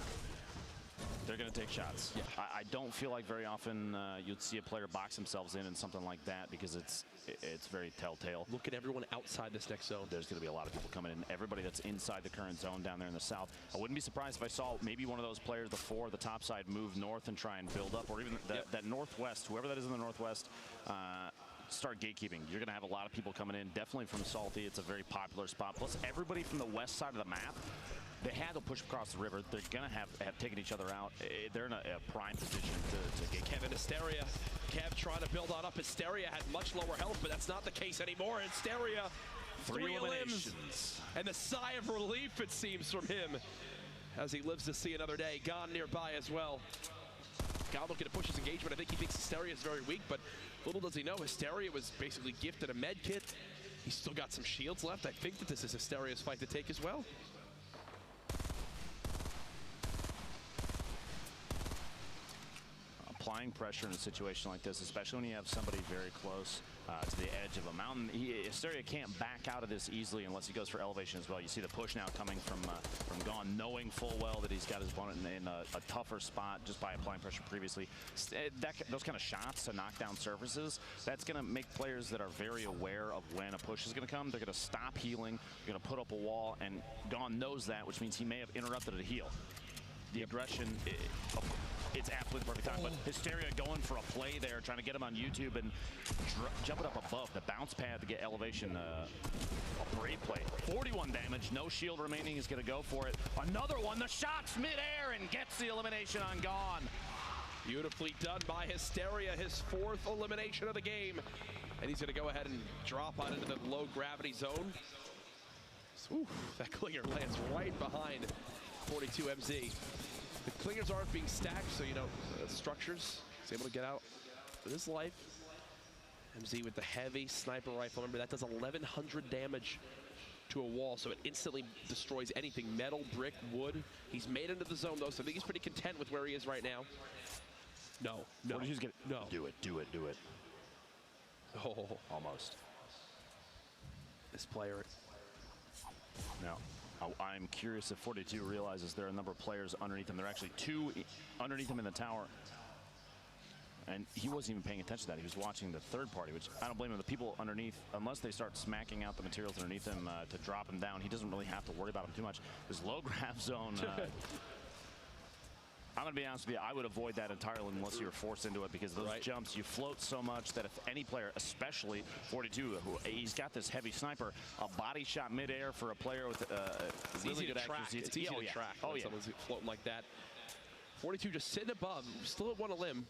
[SPEAKER 5] they're going to take shots. Yeah. I don't feel like very often you'd see a player box themselves in something like that because it's very telltale.
[SPEAKER 7] Look at everyone outside this next zone.
[SPEAKER 5] There's going to be a lot of people coming in. Everybody that's inside the current zone down there in the south. I wouldn't be surprised if I saw maybe one of those players, the 4, the top side, move north and try and build up, or even that northwest, whoever that is in the northwest, start gatekeeping. You're going to have a lot of people coming in, definitely from Salty. It's a very popular spot. Plus, everybody from the west side of the map, they had to push across the river. They're going to have taken each other out. They're in a prime position to get
[SPEAKER 7] Kevin Hysteria. Kev trying to build on up. Hysteria had much lower health, but that's not the case anymore. Hysteria, 3 eliminations. And the sigh of relief, it seems, from him as he lives to see another day. Gone nearby as well. God looking to push his engagement. I think he thinks Hysteria is very weak, but little does he know, Hysteria was basically gifted a med kit. He's still got some shields left. I think that this is Hysteria's fight to take as well.
[SPEAKER 5] Applying applying pressure in a situation like this, especially when you have somebody very close to the edge of a mountain. Hysteria can't back out of this easily unless he goes for elevation as well. You see the push now coming from Gone, knowing full well that he's got his opponent in a tougher spot just by applying pressure previously. Those kind of shots to knock down surfaces, that's going to make players that are very aware of when a push is going to come. They're going to stop healing, they're going to put up a wall, and Gone knows that, which means he may have interrupted a heal. The aggression, it's absolutely perfect time, but Hysteria going for a play there, trying to get him on YouTube and jumping up above the bounce pad to get elevation. A great play. 41 damage, no shield remaining, is going to go for it. Another one, the shot's midair and gets the elimination on Gone.
[SPEAKER 7] Beautifully done by Hysteria, his 4th elimination of the game. And he's going to go ahead and drop out into the low gravity zone. Ooh, that clinger lands right behind 42MZ. The clingers aren't being stacked, so, you know, structures. He's able to get out with his life. MZ with the heavy sniper rifle. Remember, that does 1,100 damage to a wall, so it instantly destroys anything. Metal, brick, wood. He's made into the zone, though, so I think he's pretty content with where he is right now. No.
[SPEAKER 5] No. Do it.
[SPEAKER 7] Oh.
[SPEAKER 5] Almost.
[SPEAKER 7] This player.
[SPEAKER 5] Now, I'm curious if 42 realizes there are a number of players underneath him. There are actually 2 underneath him in the tower. And he wasn't even paying attention to that. He was watching the third party, which I don't blame him. The people underneath, unless they start smacking out the materials underneath him to drop him down, he doesn't really have to worry about him too much. This low grab zone, I'm going to be honest with you, I would avoid that entirely unless you were forced into it, because those jumps, you float so much that if any player, especially 42, who he's got this heavy sniper, a body shot midair for a player with really good accuracy.
[SPEAKER 7] It's easy to track when someone's floating like that. 42 just sitting above, still at 1 limb.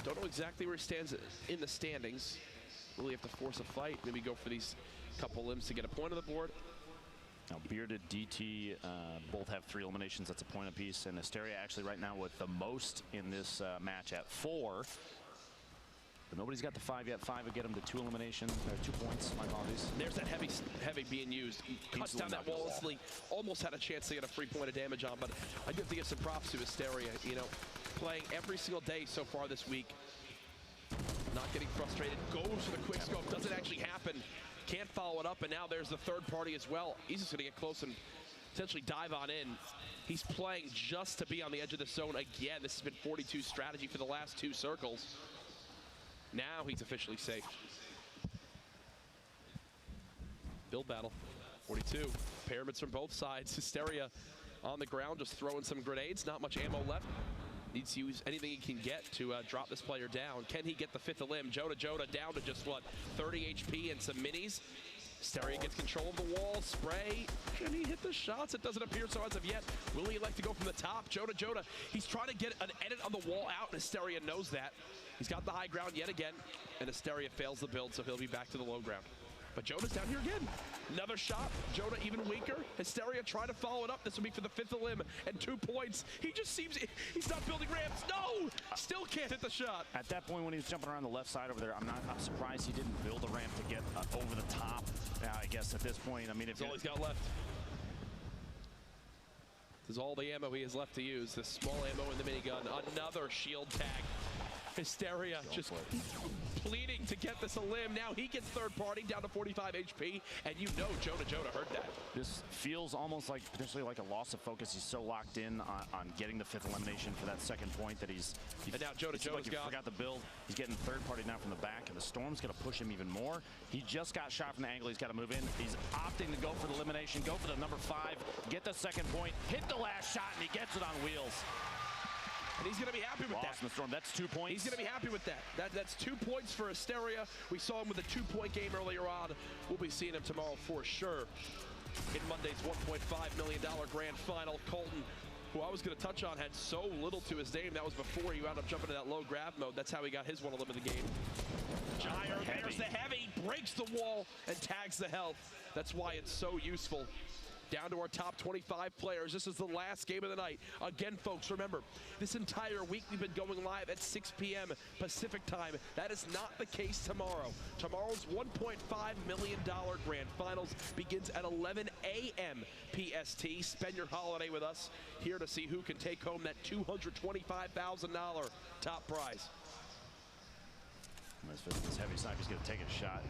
[SPEAKER 7] Don't know exactly where he stands in the standings. Really have to force a fight, maybe go for these couple limbs to get a point on the board.
[SPEAKER 5] Now, Bearded, DT, both have 3 eliminations. That's a point apiece. And Hysteria actually right now with the most in this match at 4. But nobody's got the 5 yet. 5 would get him to 2 eliminations, or 2 points. My apologies.
[SPEAKER 7] There's that heavy being used. He cuts down that wall instantly. Almost had a chance to get a 3-point of damage on, but I do have to give some props to Hysteria. You know, playing every single day so far this week. Not getting frustrated. Goes for the quick scope. Doesn't actually happen. Can't follow it up, and now there's the third party as well. He's just going to get close and potentially dive on in. He's playing just to be on the edge of the zone again. This has been 42's strategy for the last 2 circles. Now he's officially safe. Build battle. 42. Pyramids from both sides. Hysteria on the ground, just throwing some grenades. Not much ammo left. Needs to use anything he can get to drop this player down. Can he get the 5th limb? Joda down to just, what, 30 HP and some minis. Hysteria gets control of the wall. Spray. Can he hit the shots? It doesn't appear so as of yet. Will he elect to go from the top? Joda, he's trying to get an edit on the wall out, and Hysteria knows that. He's got the high ground yet again, and Hysteria fails the build, so he'll be back to the low ground. But Joda's down here again. Another shot. Joda even weaker. Hysteria trying to follow it up. This will be for the 5th limb and 2 points. He just seems, he's not building ramps. No! Still can't hit the shot.
[SPEAKER 5] At that point when he was jumping around the left side over there, I'm surprised he didn't build a ramp to get over the top. I guess at this point, I mean, if
[SPEAKER 7] that's all he's got left. This is all the ammo he has left to use. The small ammo in the minigun. Another shield tag. Hysteria just pleading to get this a limb. Now he gets third party down to 45 HP, and you know Joda heard that.
[SPEAKER 5] This feels almost like potentially like a loss of focus. He's so locked in on getting the 5th elimination for that 2nd point that
[SPEAKER 7] and now Joda's
[SPEAKER 5] like he forgot the build. He's getting third party now from the back, and the Storm's going to push him even more. He just got shot from the angle. He's got to move in. He's opting to go for the elimination, go for the number 5, get the 2nd point, hit the last shot, and he gets it on wheels.
[SPEAKER 7] And he's going to be happy with that.
[SPEAKER 5] The Storm. That's 2 points.
[SPEAKER 7] He's going to be happy with that. That's 2 points for Hysteria. We saw him with a 2-point game earlier on. We'll be seeing him tomorrow for sure in Monday's $1.5 million grand final. Colton, who I was going to touch on, had so little to his name. That was before he wound up jumping to that low grab mode. That's how he got his 1 limb of the game. Gyre, there's the heavy, breaks the wall and tags the health. That's why it's so useful. Down to our top 25 players. This is the last game of the night. Again, folks, remember, this entire week we've been going live at 6 p.m. Pacific time. That is not the case tomorrow. Tomorrow's $1.5 million grand finals begins at 11 a.m. PST. Spend your holiday with us here to see who can take home that $225,000 top prize.
[SPEAKER 5] This heavy sniper's going to take a shot.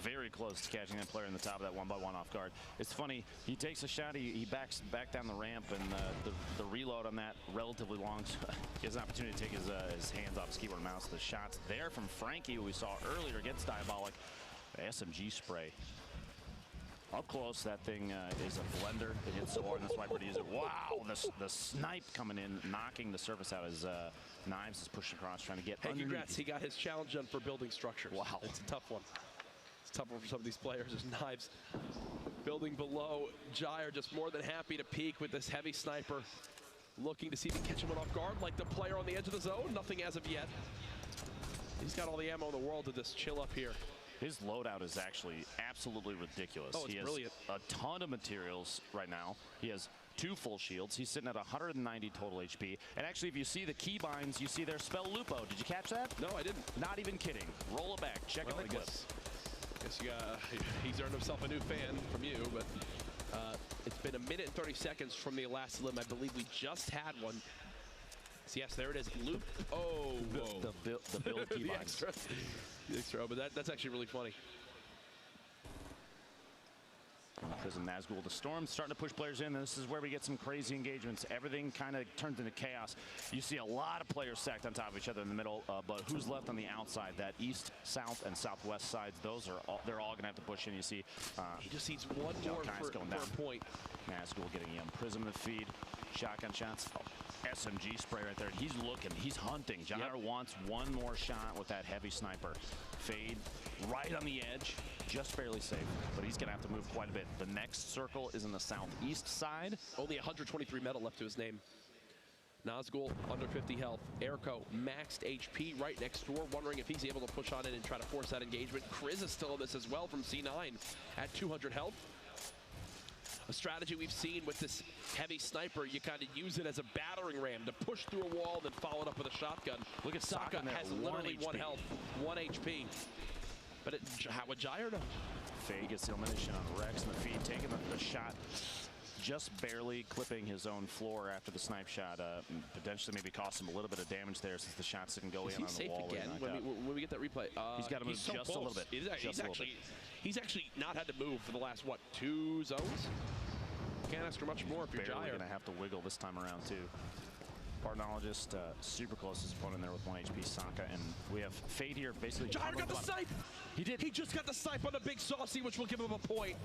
[SPEAKER 5] Very close to catching that player in the top of that 1-by-1 off guard. It's funny, he takes a shot, he backs back down the ramp, and the reload on that relatively long. He has an opportunity to take his hands off his keyboard and mouse. The shots there from Frankie, who we saw earlier against Diabolic. The SMG spray. Up close, that thing is a blender. It hits so hard in the sniper to use it. Wow, the snipe coming in, knocking the surface out. His knives is pushing across, trying to get underneath.
[SPEAKER 7] Congrats, he got his challenge done for building structures.
[SPEAKER 5] Wow.
[SPEAKER 7] It's a tough one. It's tougher for some of these players. There's knives building below. Gyre just more than happy to peek with this heavy sniper. Looking to see if he can catch him off guard like the player on the edge of the zone. Nothing as of yet. He's got all the ammo in the world to just chill up here.
[SPEAKER 5] His loadout is actually absolutely ridiculous.
[SPEAKER 7] Oh, it's brilliant.
[SPEAKER 5] He has a ton of materials right now. He has 2 full shields. He's sitting at 190 total HP. And actually, if you see the keybinds, you see their spell Lupo. Did you catch that?
[SPEAKER 7] No, I didn't.
[SPEAKER 5] Not even kidding. Roll it back. Check out the clip.
[SPEAKER 7] Guess he's earned himself a new fan from you, but it's been 1 minute and 30 seconds from the last limb. I believe we just had one. So yes, there it is. Loop. Oh, whoa.
[SPEAKER 5] The build keybinds.
[SPEAKER 7] The extra, but that's actually really funny.
[SPEAKER 5] Prism Nazgul, the Storm starting to push players in. This is where we get some crazy engagements. Everything kind of turns into chaos. You see a lot of players stacked on top of each other in the middle, but who's left on the outside? That east, south, and southwest sides, they're all going to have to push in. You see,
[SPEAKER 7] he just needs one more for a point.
[SPEAKER 5] Nazgul getting Prism to feed. Shotgun shots. Oh, SMG spray right there. He's looking. He's hunting. Gyre wants one more shot with that heavy sniper. Fade right on the edge. Just barely safe, but he's going to have to move quite a bit. The next circle is in the southeast side.
[SPEAKER 7] Only 123 metal left to his name. Nazgul under 50 health. Airco maxed HP right next door, wondering if he's able to push on in and try to force that engagement. Kriz is still in this as well from C9 at 200 health. A strategy we've seen with this heavy sniper, you kind of use it as a battering ram to push through a wall, then follow it up with a shotgun.
[SPEAKER 5] Look at Saka
[SPEAKER 7] has literally 1 health, 1 HP. But how would Gyre know?
[SPEAKER 5] Faye gets the elimination on Rex in the feed, taking the shot, just barely clipping his own floor after the snipe shot. Potentially maybe cost him a little bit of damage there since the shots didn't go in on the wall.
[SPEAKER 7] Again when we get that replay?
[SPEAKER 5] He's got to move
[SPEAKER 7] so
[SPEAKER 5] just a little bit.
[SPEAKER 7] He's actually not had to move for the last, what, 2 zones? Can't ask for much more if you're Gyre.
[SPEAKER 5] Going to have to wiggle this time around, too. Partnologist, super close to his opponent there with 1 HP, Saka, and we have Fade here basically.
[SPEAKER 7] Gyre got the snipe!
[SPEAKER 5] He did.
[SPEAKER 7] He just got the snipe on the big saucy, which will give him a point.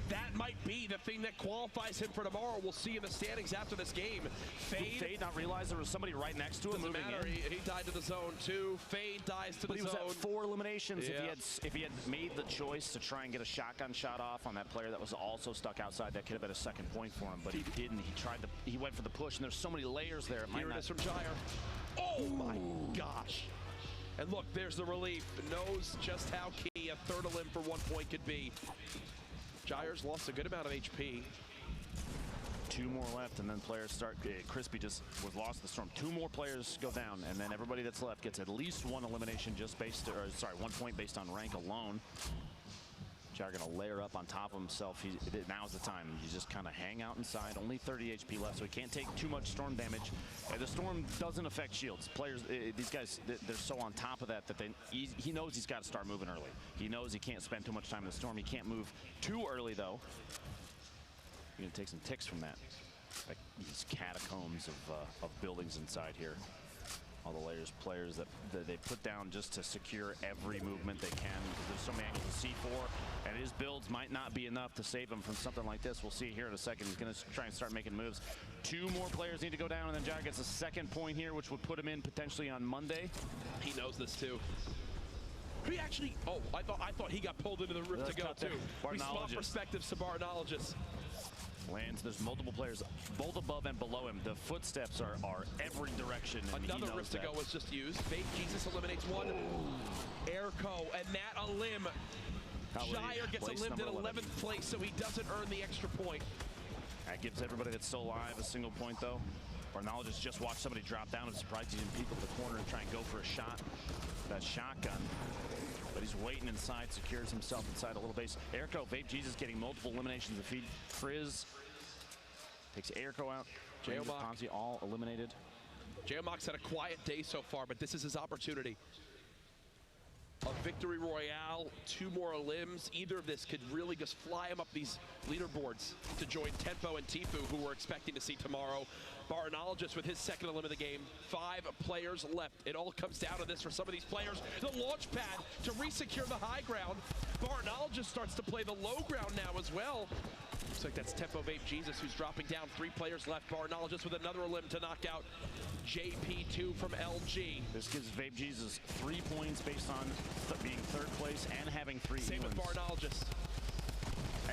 [SPEAKER 7] That might be the thing that qualifies him for tomorrow. We'll see in the standings after this game.
[SPEAKER 5] Fade not realize there was somebody right next to him moving in.
[SPEAKER 7] He died to the zone too. Fade dies to the zone.
[SPEAKER 5] But he was at 4 eliminations. Yeah. If he had made the choice to try and get a shotgun shot off on that player that was also stuck outside, that could have been a second point for him. But he didn't. He went for the push, and there's so many layers there.
[SPEAKER 7] Here it is from Gyre. Oh my gosh. And look, there's the relief. Knows just how key a third elim for 1 point could be. Gyre's lost a good amount of HP.
[SPEAKER 5] 2 more left, and then players start. Crispy just was lost to the Storm. 2 more players go down, and then everybody that's left gets at least 1 elimination just based, 1 point based on rank alone. Gyre gonna layer up on top of himself. Now's the time. He's just kind of hang out inside. Only 30 HP left, so he can't take too much Storm damage. The Storm doesn't affect shields. Players, these guys, they're so on top of that he knows he's got to start moving early. He knows he can't spend too much time in the Storm. He can't move too early, though. You're gonna take some ticks from that. Like these catacombs of buildings inside here. All the players that they put down just to secure every movement they can, because there's so many angles to C4, and his builds might not be enough to save him from something like this. We'll see here in a second. He's going to try and start making moves. 2 more players need to go down, and then Gyre gets a second point here, which would put him in potentially on Monday.
[SPEAKER 7] He knows this too. He actually, I thought he got pulled into the rift to go too. We swap perspectives to Barnologist.
[SPEAKER 5] Lands, there's multiple players both above and below him. The footsteps are every direction.
[SPEAKER 7] Another rift to go was just used. Fake Jesus eliminates 1. Airco, and that elim
[SPEAKER 1] Jair gets eliminated in 11th place, so he doesn't earn the extra point.
[SPEAKER 5] That gives everybody that's still alive a single point, though. Barnologist just watched somebody drop down. I'm surprised he didn't peek up the corner and try and go for a shot. That shotgun. But he's waiting inside, secures himself inside a little base. Airco, Vape Jesus getting multiple eliminations of feed. Frizz takes Airco out. James Ponzi all eliminated.
[SPEAKER 1] Geomox had a quiet day so far, but this is his opportunity. A victory royale, 2 more limbs. Either of this could really just fly him up these leaderboards to join Tfue and Tfue, who we're expecting to see tomorrow. Barnologist with his second elim of the game. 5 players left. It all comes down to this for some of these players. The launch pad to resecure the high ground. Barnologist starts to play the low ground now as well. Looks like that's Tfue Vape Jesus who's dropping down. 3 players left. Barnologist with another elim to knock out JP2 from LG.
[SPEAKER 5] This gives Vape Jesus 3 points based on being 3rd place and having 3
[SPEAKER 1] Same with Barnologist.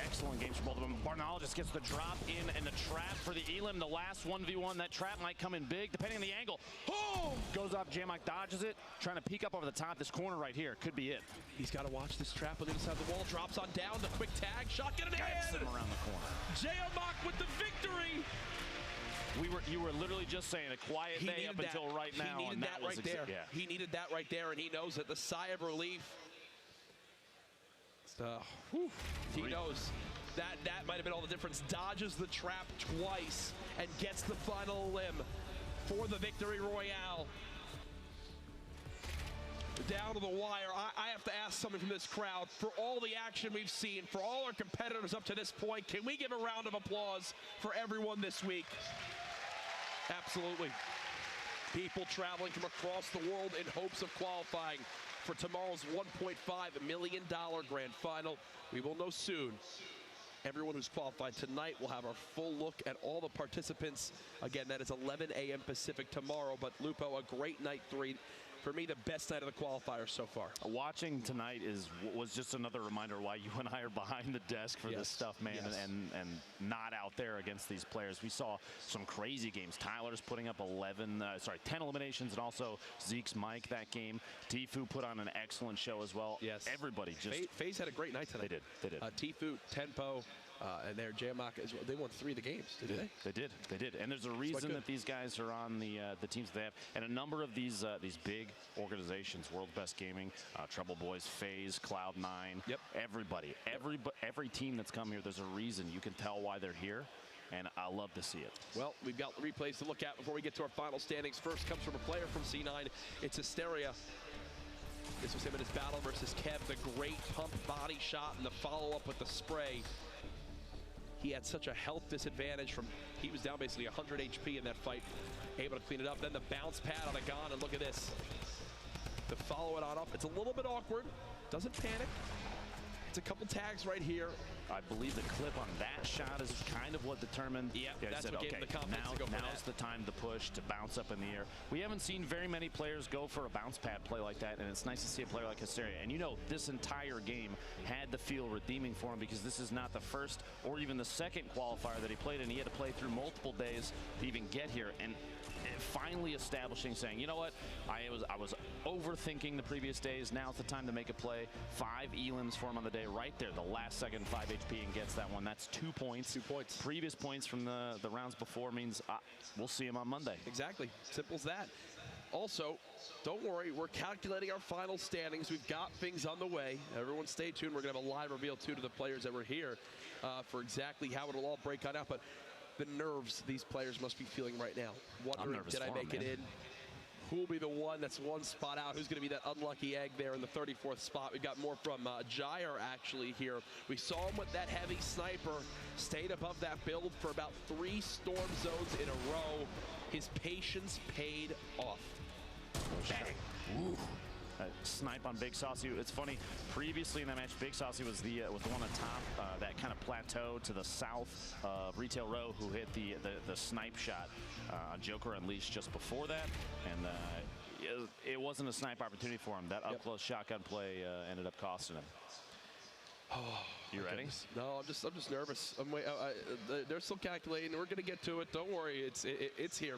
[SPEAKER 5] Excellent games for both of them. Barnologist gets the drop in and the trap for the elim. The last 1v1. That trap might come in big depending on the angle. Oh! Goes off. Jamok dodges it. Trying to peek up over the top. This corner right here could be it.
[SPEAKER 1] He's got to watch this trap on the other side of the wall. Drops on down. The quick tag. Shotgun in hand.
[SPEAKER 5] Him around the corner.
[SPEAKER 1] Jamok with the victory.
[SPEAKER 5] You were literally just saying a quiet day up until right now.
[SPEAKER 1] He needed that right there.
[SPEAKER 5] Yeah.
[SPEAKER 1] He needed that right there, and he knows it. The sigh of relief. He knows that might have been all the difference. Dodges the trap twice and gets the final limb for the victory royale. Down to the wire. I have to ask something from this crowd. For all the action we've seen, for all our competitors up to this point, can we give a round of applause for everyone this week? Absolutely. People traveling from across the world in hopes of qualifying for tomorrow's $1.5 million grand final. We will know soon. Everyone who's qualified tonight will have our full look at all the participants. Again, that is 11 a.m. Pacific tomorrow. But Lupo, a great night 3. For me, the best night of the qualifiers so far.
[SPEAKER 5] Watching tonight was just another reminder why you and I are behind the desk for this stuff, man, and not out there against these players. We saw some crazy games. Tyler's putting up 10 eliminations, and also Zeke's Mike that game. Tfue put on an excellent show as well.
[SPEAKER 1] Yes.
[SPEAKER 5] Everybody just...
[SPEAKER 1] FaZe had a great night tonight.
[SPEAKER 5] They did.
[SPEAKER 1] Tfue, Tempo, and their Jamok as well. They won 3 of the games, didn't they?
[SPEAKER 5] They did. And there's a reason that these guys are on the teams that they have. And a number of these big organizations, World's Best Gaming, Trouble Boys, FaZe, Cloud9, everybody, every team that's come here, there's a reason. You can tell why they're here, and I love to see it.
[SPEAKER 1] Well, we've got replays to look at before we get to our final standings. First comes from a player from C9. It's Hysteria. This was him in his battle versus Kev. The great pump body shot and the follow-up with the spray. He had such a health disadvantage he was down basically 100 HP in that fight, able to clean it up. Then the bounce pad on the gun, and look at this. To follow it on up, it's a little bit awkward, doesn't panic. It's a couple tags right here.
[SPEAKER 5] I believe the clip on that shot is kind of what determined.
[SPEAKER 1] That's what gave him the confidence to go for that.
[SPEAKER 5] Now's the time to push, to bounce up in the air. We haven't seen very many players go for a bounce pad play like that, and it's nice to see a player like Hysteria. And you know, this entire game had to feel redeeming for him because this is not the first or even the second qualifier that he played in. He had to play through multiple days to even get here. And finally establishing, saying, you know what, I was overthinking the previous days. Now's the time to make a play. 5 elims for him on the day right there. The last second, 5 HP, and gets that one. That's 2 points.
[SPEAKER 1] 2 points.
[SPEAKER 5] Previous points from the rounds before means we'll see him on Monday.
[SPEAKER 1] Exactly. Simple as that. Also, don't worry, we're calculating our final standings. We've got things on the way. Everyone stay tuned. We're going to have a live reveal, too, to the players that were here for exactly how it'll all break out. But the nerves these players must be feeling right now. Wondering, did I make it in? Who will be the one that's one spot out? Who's going to be that unlucky egg there in the 34th spot? We've got more from Jair actually here. We saw him with that heavy sniper. Stayed above that build for about 3 storm zones in a row. His patience paid off. Bang.
[SPEAKER 5] Ooh. Snipe on Big Saucy. It's funny, previously in that match, Big Saucy was the one on top, that kind of plateau to the south of Retail Row, who hit the snipe shot on Joker Unleashed just before that, and it wasn't a snipe opportunity for him. That up-close shotgun play ended up costing him. You ready?
[SPEAKER 1] No, I'm just nervous. They're still calculating. We're gonna get to it. Don't worry, it's here.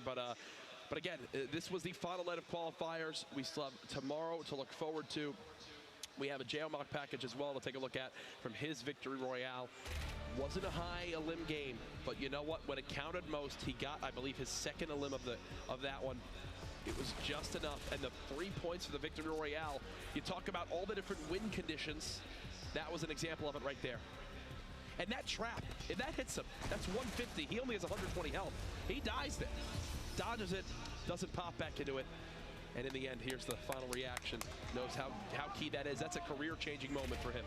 [SPEAKER 1] But again, this was the final night of qualifiers. We still have tomorrow to look forward to.
[SPEAKER 7] We have a JMOC package as well to take a look at from his victory royale. Wasn't a high elim game, but you know what? When it counted most, he got, I believe, his second elim of that one. It was just enough, and the 3 points for the victory royale. You talk about all the different win conditions. That was an example of it right there. And that trap, if that hits him, that's 150. He only has 120 health. He dies there. Dodges it, doesn't pop back into it. And in the end, here's the final reaction. Knows how key that is. That's a career-changing moment for him.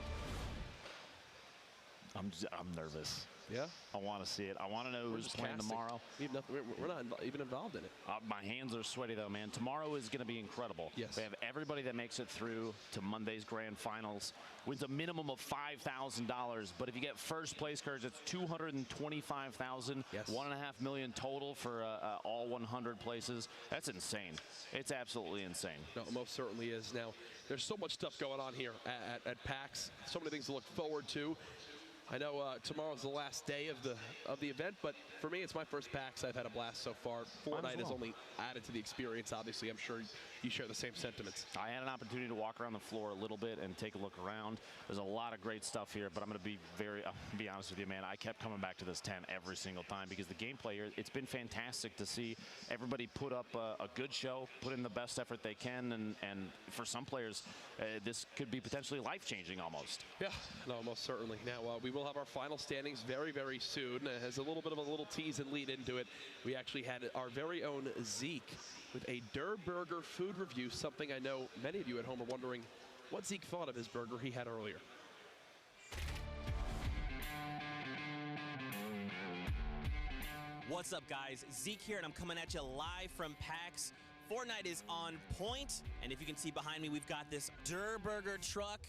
[SPEAKER 5] I'm nervous.
[SPEAKER 7] Yeah?
[SPEAKER 5] I want to see it. I want to know who's playing tomorrow.
[SPEAKER 7] We're not even involved in it.
[SPEAKER 5] My hands are sweaty, though, man. Tomorrow is going to be incredible.
[SPEAKER 7] Yes.
[SPEAKER 5] We have everybody that makes it through to Monday's grand finals wins a minimum of $5,000. But if you get first place, Courage, it's $225,000.
[SPEAKER 7] Yes.
[SPEAKER 5] $1.5 million total for all 100 places. That's insane. It's absolutely insane.
[SPEAKER 7] No, it most certainly is. Now, there's so much stuff going on here at PAX. So many things to look forward to. I know tomorrow's the last day of the event, but for me, it's my first PAX. I've had a blast so far. Fortnite has only added to the experience, obviously. I'm sure you share the same sentiments.
[SPEAKER 5] I had an opportunity to walk around the floor a little bit and take a look around. There's a lot of great stuff here, but I'm going to be honest with you, man. I kept coming back to this tent every single time because the gameplay here, it's been fantastic to see everybody put up a good show, put in the best effort they can, and for some players, this could be potentially life-changing almost.
[SPEAKER 7] Yeah, no, most certainly. Now, we will have our final standings very, very soon. As a little bit of a little tease and lead into it, we actually had our very own Zeke with a Der Burger food review, something I know many of you at home are wondering what Zeke thought of his burger he had earlier.
[SPEAKER 14] What's up, guys? Zeke here, and I'm coming at you live from PAX. Fortnite is on point, and if you can see behind me, we've got this Der Burger truck.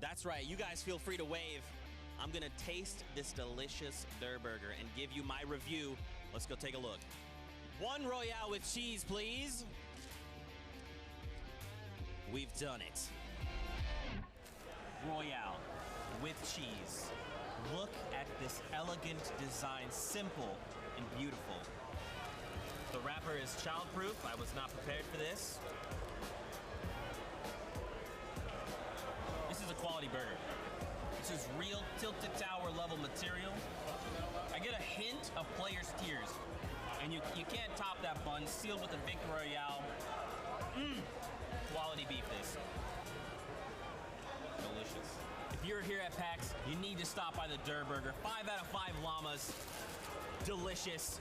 [SPEAKER 14] That's right, you guys feel free to wave. I'm gonna taste this delicious Der Burger and give you my review. Let's go take a look. One Royale with cheese, please. We've done it. Royale with cheese. Look at this elegant design, simple and beautiful. The wrapper is childproof. I was not prepared for this. This is a quality burger. This is real Tilted Tower level material. I get a hint of player's tears. And you can't top that bun, sealed with a Victory Royale. Quality beef this. Delicious. If you're here at PAX, you need to stop by the Der Burger. 5 out of 5 llamas. Delicious.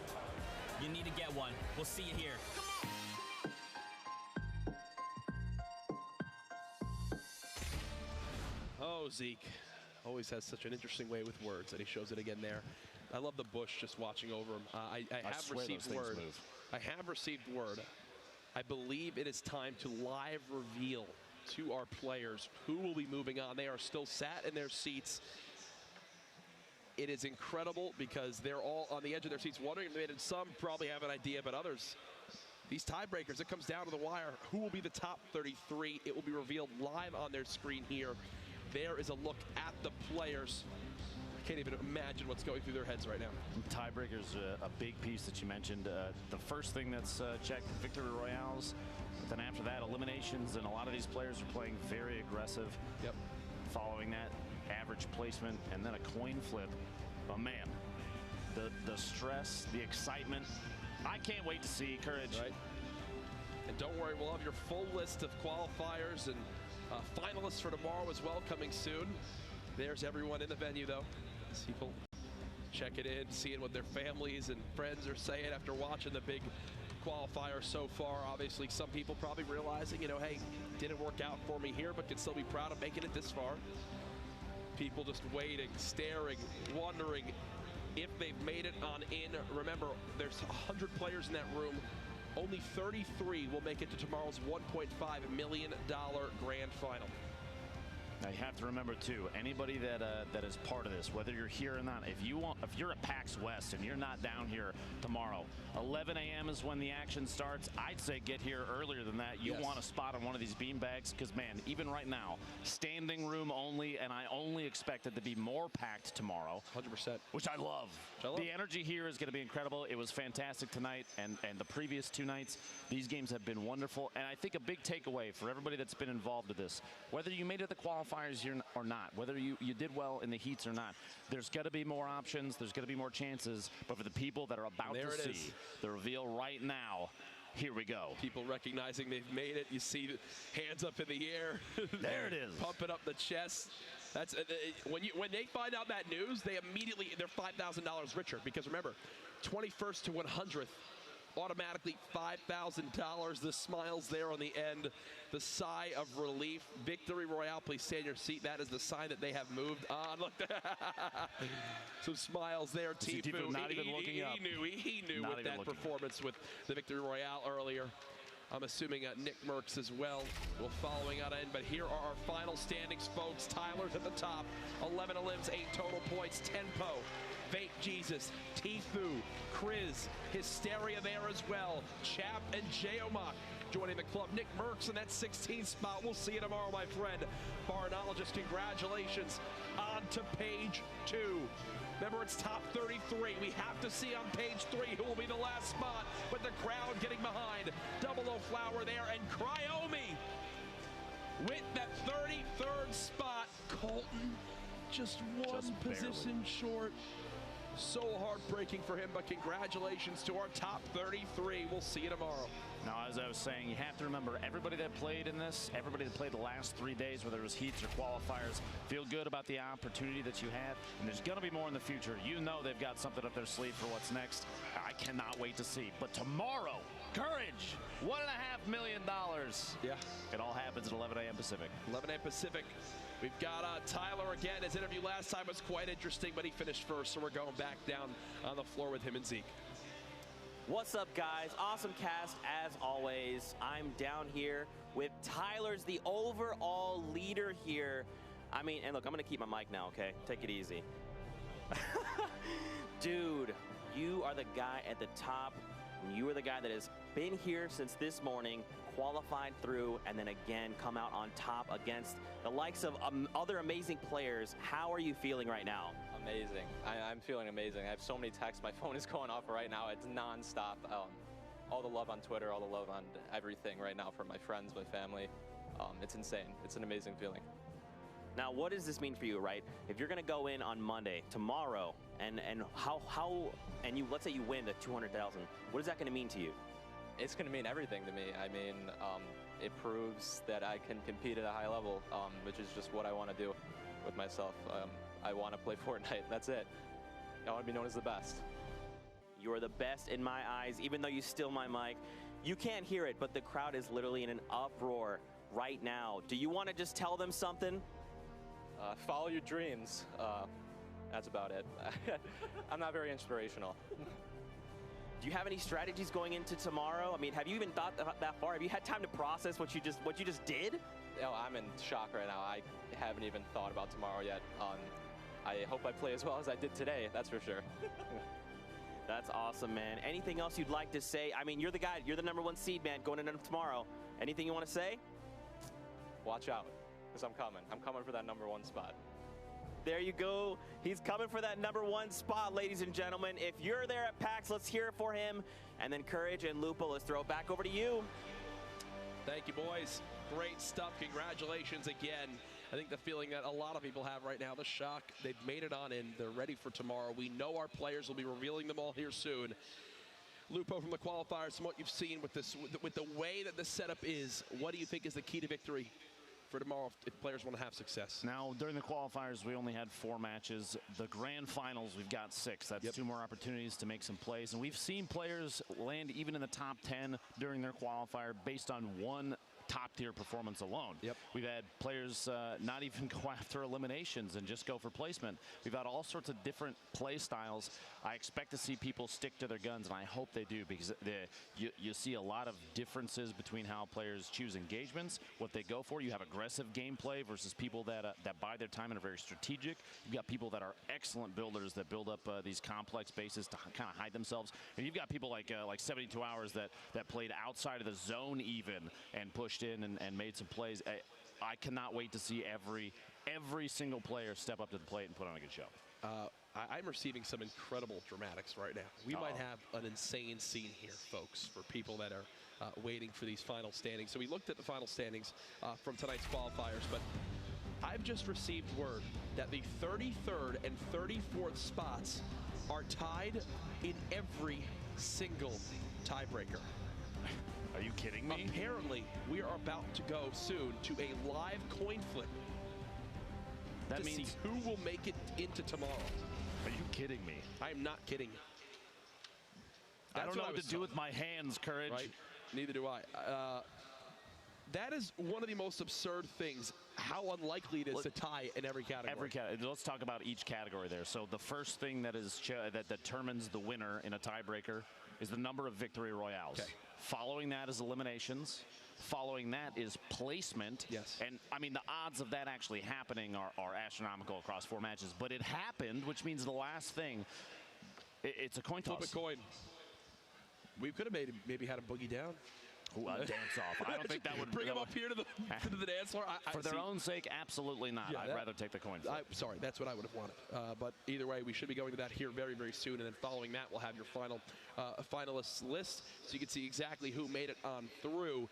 [SPEAKER 14] You need to get one. We'll see you here.
[SPEAKER 7] Oh, Zeke always has such an interesting way with words, and he shows it again there. I love the bush just watching over him. I have received word. I have received word. I believe it is time to live reveal to our players who will be moving on. They are still sat in their seats. It is incredible because they're all on the edge of their seats wondering, and some probably have an idea, but others, these tiebreakers, it comes down to the wire. Who will be the top 33? It will be revealed live on their screen here. There is a look at the players. I can't even imagine what's going through their heads right now.
[SPEAKER 5] Tiebreakers, a big piece that you mentioned. The first thing that's checked, victory royales. But then after that, eliminations, and a lot of these players are playing very aggressive.
[SPEAKER 7] Yep.
[SPEAKER 5] Following that, average placement, and then a coin flip. But man, the stress, the excitement. I can't wait to see Courage.
[SPEAKER 7] Right. And don't worry, we'll have your full list of qualifiers and finalists for tomorrow as well coming soon. There's everyone in the venue, though. As people check it in, seeing what their families and friends are saying after watching the big qualifier so far. Obviously, some people probably realizing, you know, hey, didn't work out for me here, but can still be proud of making it this far. People just waiting, staring, wondering if they've made it on in. Remember, there's 100 players in that room. Only 33 will make it to tomorrow's $1.5 million grand final.
[SPEAKER 5] Now you have to remember too, anybody that is part of this, whether you're here or not, if you're at PAX West and you're not down here tomorrow, 11 a.m. is when the action starts. I'd say get here earlier than that. You want a spot on one of these beanbags because, man, even right now, standing room only, and I only expect it to be more packed tomorrow.
[SPEAKER 7] 100%.
[SPEAKER 5] Which I love. The energy here is going to be incredible. It was fantastic tonight, and the previous 2 nights. These games have been wonderful, and I think a big takeaway for everybody that's been involved with this, whether you made it the qualifiers here or not, whether you did well in the heats or not, there's got to be more options, there's got to be more chances, but for the people that are about to see the reveal right now, here we go.
[SPEAKER 7] People recognizing they've made it. You see the hands up in the air.
[SPEAKER 5] There it is.
[SPEAKER 7] Pumping up the chest. That's when they find out that news, they're $5,000 richer, because remember, 21st to 100th, automatically $5,000. The smiles there on the end, the sigh of relief. Victory Royale, please stay in your seat. That is the sign that they have moved on. Look, some smiles there. Tfue,
[SPEAKER 5] not even looking up.
[SPEAKER 7] He knew with that performance with the Victory Royale earlier. I'm assuming Nick Merckx as well will following on in. But here are our final standings, folks. Tyler's at the top, 11 elims, 8 total points. Tenpo, Fake Jesus, Tfue, Kriz, Hysteria there as well. Chap and Jeomok joining the club. Nick Merckx in that 16th spot. We'll see you tomorrow, my friend. Barnologist, congratulations. On to page 2. Remember, it's top 33. We have to see on page 3 who will be the last spot, with the crowd getting behind. Double O Flower there, and Cryomi with that 33rd spot. Colton just one position short. So heartbreaking for him, but congratulations to our top 33. We'll see you tomorrow.
[SPEAKER 5] Now, as I was saying, you have to remember, everybody that played in this, everybody that played the last 3 days, whether it was heats or qualifiers, feel good about the opportunity that you had, and there's going to be more in the future. You know they've got something up their sleeve for what's next. I cannot wait to see. But tomorrow, Courage, $1.5 million.
[SPEAKER 7] Yeah.
[SPEAKER 5] It all happens at 11 a.m. Pacific.
[SPEAKER 7] 11 a.m. Pacific. We've got Tyler again. His interview last time was quite interesting, but he finished first, so we're going back down on the floor with him and Zeke.
[SPEAKER 3] What's up, guys? Awesome cast, as always. I'm down here with Tyler's the overall leader here. I mean, and look, I'm going to keep my mic now, okay? Take it easy. Dude, you are the guy at the top. And you are the guy that has been here since this morning, qualified through, and then again come out on top against the likes of other amazing players. How are you feeling right now?
[SPEAKER 4] Amazing. I'm feeling amazing. I have so many texts. My phone is going off right now. It's nonstop. All the love on Twitter, all the love on everything right now from my friends, my family. It's insane. It's an amazing feeling.
[SPEAKER 3] Now, what does this mean for you, right? If you're going to go in on Monday, tomorrow, and you let's say you win the 200,000, what is that going to mean to you?
[SPEAKER 4] It's going to mean everything to me. I mean, it proves that I can compete at a high level, which is just what I want to do with myself. I want to play Fortnite. That's it. I want to be known as the best.
[SPEAKER 3] You are the best in my eyes, even though you steal my mic. You can't hear it, but the crowd is literally in an uproar right now. Do you want to just tell them something?
[SPEAKER 4] Follow your dreams. That's about it. I'm not very inspirational.
[SPEAKER 3] Do you have any strategies going into tomorrow? I mean, have you even thought that far? Have you had time to process what you just did?
[SPEAKER 4] No, I'm in shock right now. I haven't even thought about tomorrow yet. I hope I play as well as I did today, that's for sure.
[SPEAKER 3] That's awesome, man. Anything else you'd like to say? I mean, you're the guy, you're the #1 seed, man, going into tomorrow. Anything you want to say?
[SPEAKER 4] Watch out, because I'm coming. I'm coming for that #1 spot.
[SPEAKER 3] There you go. He's coming for that #1 spot, ladies and gentlemen. If you're there at PAX, let's hear it for him. And then Courage and Lupo, let's throw it back over to you.
[SPEAKER 7] Thank you, boys. Great stuff. Congratulations again. I think the feeling that a lot of people have right now, the shock, they've made it on in. They're ready for tomorrow. We know our players will be revealing them all here soon. Lupo, from the qualifiers, from what you've seen with this, with the way that the setup is, what do you think is the key to victory for tomorrow if players want to have success?
[SPEAKER 5] Now, during the qualifiers, we only had 4 matches. The grand finals, we've got 6. That's 2 more opportunities to make some plays. And we've seen players land even in the top 10 during their qualifier based on one top-tier performance alone. We've had players not even go after eliminations and just go for placement. We've had all sorts of different play styles. I expect to see people stick to their guns, and I hope they do, because you see a lot of differences between how players choose engagements, what they go for. You have aggressive gameplay versus people that bide their time and are very strategic. You've got people that are excellent builders that build up these complex bases to kind of hide themselves. And you've got people like 72 Hours that played outside of the zone even and pushed in and made some plays. I cannot wait to see every single player step up to the plate and put on a good show.
[SPEAKER 7] I'm receiving some incredible dramatics right now. We might have an insane scene here, folks, for people that are waiting for these final standings. So we looked at the final standings from tonight's qualifiers, but I've just received word that the 33rd and 34th spots are tied in every single tiebreaker.
[SPEAKER 5] Are you kidding me?
[SPEAKER 7] Apparently, we are about to go soon to a live coin flip to see who will make it into tomorrow.
[SPEAKER 5] Are you kidding me?
[SPEAKER 7] I am not kidding.
[SPEAKER 5] I don't know what to do with my hands, Courage.
[SPEAKER 7] Right? Neither do I. That is one of the most absurd things, how unlikely it is to tie in every category.
[SPEAKER 5] Let's talk about each category there. So the first thing that determines the winner in a tiebreaker is the number of victory royales.
[SPEAKER 7] Okay.
[SPEAKER 5] Following that is eliminations. Following that is placement.
[SPEAKER 7] Yes.
[SPEAKER 5] And, I mean, the odds of that actually happening are astronomical across 4 matches. But it happened, which means the last thing, it's a coin toss.
[SPEAKER 7] Flip a coin. We could have maybe had a boogie down.
[SPEAKER 5] Dance off. I don't think that would
[SPEAKER 7] bring them up here to the dance floor.
[SPEAKER 5] For their own sake, absolutely not.
[SPEAKER 7] Yeah,
[SPEAKER 5] I'd rather take the coin flip.
[SPEAKER 7] Sorry, that's what I would have wanted. But either way, we should be going to that here very, very soon. And then following that, we'll have your final finalists list, so you can see exactly who made it on through.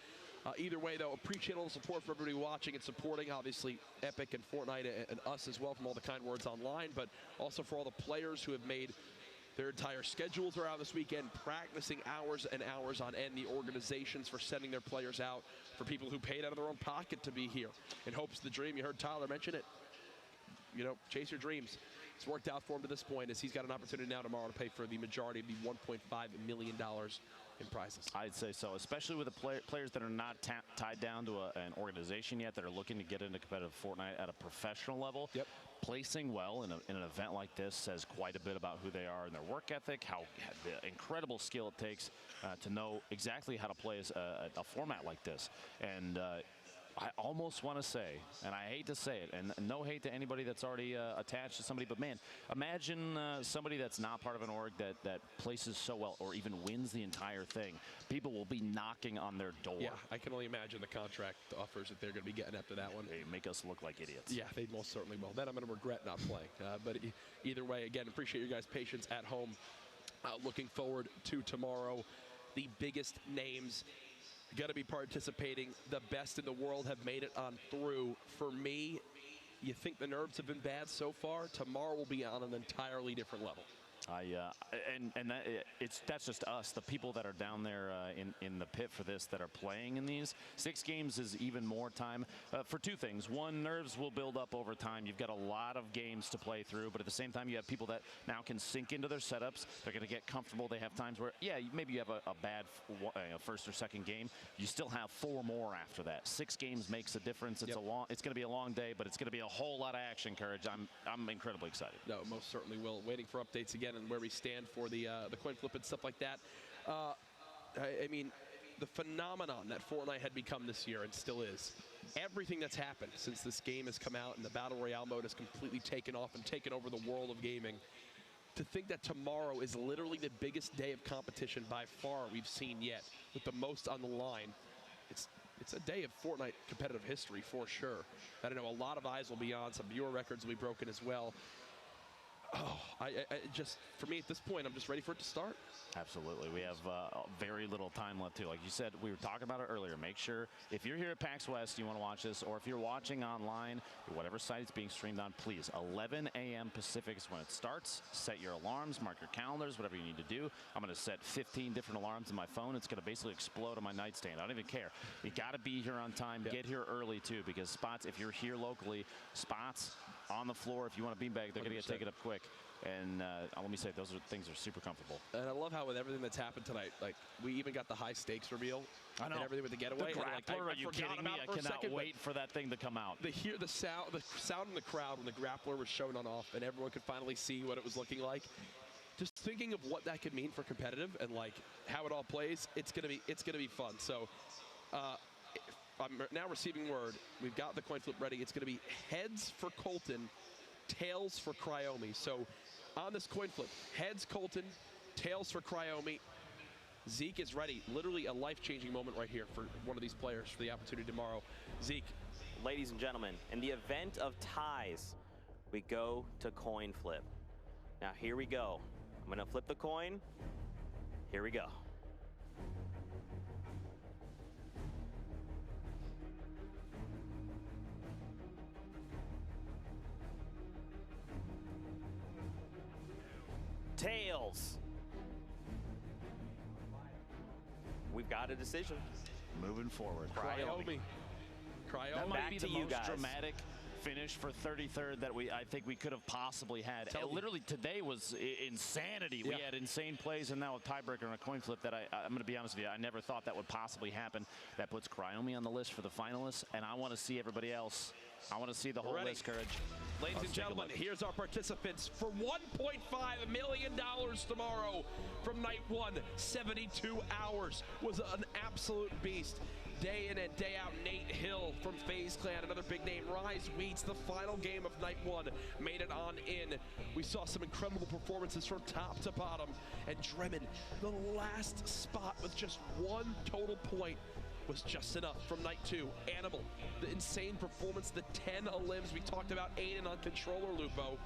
[SPEAKER 7] Either way, though, appreciate all the support for everybody watching and supporting, obviously, Epic and Fortnite and us as well, from all the kind words online, but also for all the players who have made their entire schedules around this weekend, practicing hours and hours on end. The organizations for sending their players out, for people who paid out of their own pocket to be here in hopes of the dream. You heard Tyler mention it. You know, chase your dreams. It's worked out for him to this point, as he's got an opportunity now tomorrow to pay for the majority of the $1.5 million in prizes.
[SPEAKER 5] I'd say so, especially with the players that are not tied down to an organization yet, that are looking to get into competitive Fortnite at a professional level.
[SPEAKER 7] Yep.
[SPEAKER 5] Placing well in an event like this says quite a bit about who they are and their work ethic, how the incredible skill it takes to know exactly how to play a format like this. And I almost want to say, and I hate to say it, and no hate to anybody that's already attached to somebody, but man, imagine somebody that's not part of an org that places so well or even wins the entire thing. People will be knocking on their door.
[SPEAKER 7] Yeah, I can only imagine the contract offers that they're going to be getting after that one.
[SPEAKER 5] They make us look like idiots.
[SPEAKER 7] Yeah, they most certainly will. Then I'm going to regret not playing. But either way, again, appreciate your guys' patience at home. Looking forward to tomorrow. The biggest names going to be participating. The best in the world have made it on through. For me, you think the nerves have been bad so far? Tomorrow will be on an entirely different level. That's just us, the people that are down there in the pit for this, that are playing in these. 6 games is even more time for 2 things. One, nerves will build up over time. You've got a lot of games to play through, but at the same time, you have people that now can sink into their setups. They're going to get comfortable. They have times where, yeah, maybe you have a bad first or second game. You still have 4 more after that. 6 games makes a difference. It's it's going to be a long day, but it's going to be a whole lot of action, Courage. I'm incredibly excited. No, most certainly will. Waiting for updates again and where we stand for the coin flip and stuff like that. I mean, the phenomenon that Fortnite had become this year and still is. Everything that's happened since this game has come out and the Battle Royale mode has completely taken off and taken over the world of gaming. To think that tomorrow is literally the biggest day of competition by far we've seen yet, with the most on the line. It's a day of Fortnite competitive history for sure. I know a lot of eyes will be on, some viewer records will be broken as well. Oh, I just, for me at this point, I'm just ready for it to start. Absolutely. We have very little time left, too. Like you said, we were talking about it earlier. Make sure, if you're here at PAX West, you want to watch this, or if you're watching online, whatever site it's being streamed on, please, 11 a.m. Pacific is when it starts. Set your alarms, mark your calendars, whatever you need to do. I'm going to set 15 different alarms on my phone. It's going to basically explode on my nightstand. I don't even care. You got to be here on time. Get here early, too, because spots, if you're here locally, spots
[SPEAKER 5] on the floor. If you want a beanbag, they're going to get taken up quick. And let me say, those things are super comfortable.
[SPEAKER 7] And I love how with everything that's happened tonight, like we even got the high stakes reveal.
[SPEAKER 5] I know.
[SPEAKER 7] And everything with the getaway.
[SPEAKER 5] The grappler, are you kidding me? I cannot wait for that thing to come out.
[SPEAKER 7] The sound in the crowd when the grappler was shown on off and everyone could finally see what it was looking like. Just thinking of what that could mean for competitive and like how it all plays, it's gonna be fun. So I'm now receiving word. We've got the coin flip ready. It's gonna be heads for Colton, tails for Cryomi. So on this coin flip, heads Colton, tails for Cryomi. Zeke is ready. Literally a life-changing moment right here for one of these players for the opportunity tomorrow. Zeke.
[SPEAKER 3] Ladies and gentlemen, in the event of ties, we go to coin flip. Now here we go. I'm gonna flip the coin. Here we go. Tails. We've got a decision.
[SPEAKER 5] Moving forward.
[SPEAKER 7] Cryomi.
[SPEAKER 5] That might
[SPEAKER 3] Back
[SPEAKER 5] be
[SPEAKER 3] to
[SPEAKER 5] the
[SPEAKER 3] you
[SPEAKER 5] most
[SPEAKER 3] guys.
[SPEAKER 5] dramatic finish for 33rd that I think we could have possibly had. Literally today was insanity. We had insane plays, and now a tiebreaker and a coin flip that I'm going to be honest with you, I never thought that would possibly happen. That puts Cryomi on the list for the finalists, and I want to see everybody else. I want to see the whole list, Courage.
[SPEAKER 7] Ladies and gentlemen, here's our participants for $1.5 million tomorrow from night one. 72 hours was an absolute beast. Day in and day out, Nate Hill from FaZe Clan, another big name. Rise Wheats, the final game of night one, made it on in. We saw some incredible performances from top to bottom. And Dremin, the last spot with just one total point, was just enough from night two. Animal, the insane performance, the 10 elims. We talked about Aiden on controller, Lupo.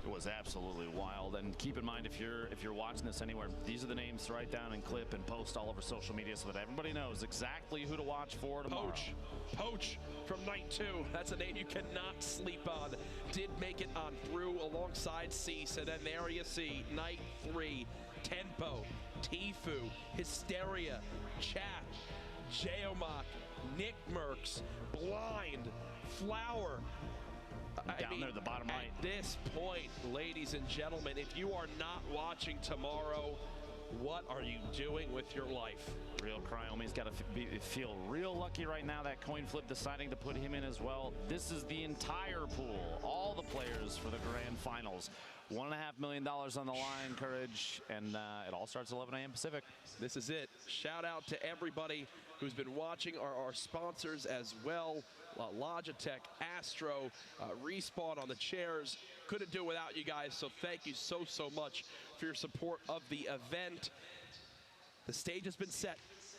[SPEAKER 5] It was absolutely wild. And keep in mind, if you're watching this anywhere, these are the names to write down and clip and post all over social media so that everybody knows exactly who to watch for tomorrow.
[SPEAKER 7] Poach from night two. That's a name you cannot sleep on. Did make it on through alongside Cease. And then there you see night three. Tempo, Tfue, Hysteria, Chat, Geomach, Nick Merckx, Blind, Flower.
[SPEAKER 5] Down there at the bottom right.
[SPEAKER 7] At this point, ladies and gentlemen, if you are not watching tomorrow, what are you doing with your life?
[SPEAKER 5] Real Cryomi's got to feel real lucky right now. That coin flip deciding to put him in as well. This is the entire pool, all the players for the grand finals. $1.5 million on the line, Courage, and it all starts at 11 a.m. Pacific.
[SPEAKER 7] This is it. Shout out to everybody who's been watching, our sponsors as well. Logitech, Astro, Respawn on the chairs. Couldn't do it without you guys, so thank you so much for your support of the event. The stage has been set.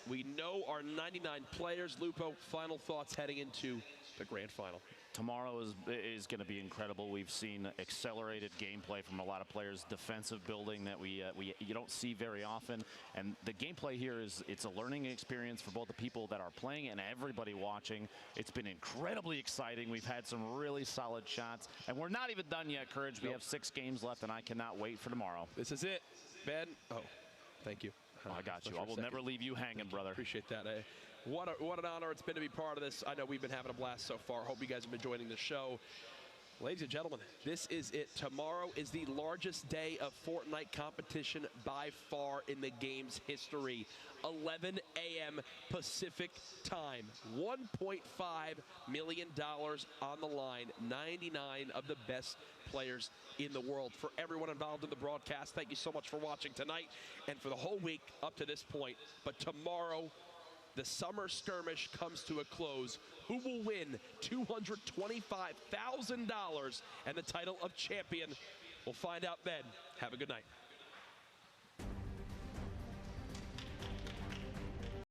[SPEAKER 7] We know our 99 players. Lupo, final thoughts heading into the grand final.
[SPEAKER 5] Tomorrow is going to be incredible. We've seen accelerated gameplay from a lot of players, defensive building that you don't see very often. And the gameplay here it's a learning experience for both the people that are playing and everybody watching. It's been incredibly exciting. We've had some really solid shots, and we're not even done yet, Courage. We have 6 games left, and I cannot wait for tomorrow.
[SPEAKER 7] This is it, Ben. Oh, thank you.
[SPEAKER 5] Oh, I got you. I will never leave you hanging, brother.
[SPEAKER 7] Appreciate that. What an honor it's been to be part of this. I know we've been having a blast so far. Hope you guys have been joining the show. Ladies and gentlemen, this is it. Tomorrow is the largest day of Fortnite competition by far in the game's history. 11 a.m. Pacific time. $1.5 million on the line. 99 of the best players in the world. For everyone involved in the broadcast, thank you so much for watching tonight and for the whole week up to this point. But tomorrow, the Summer Skirmish comes to a close. Who will win $225,000 and the title of champion? We'll find out then. Have a good night.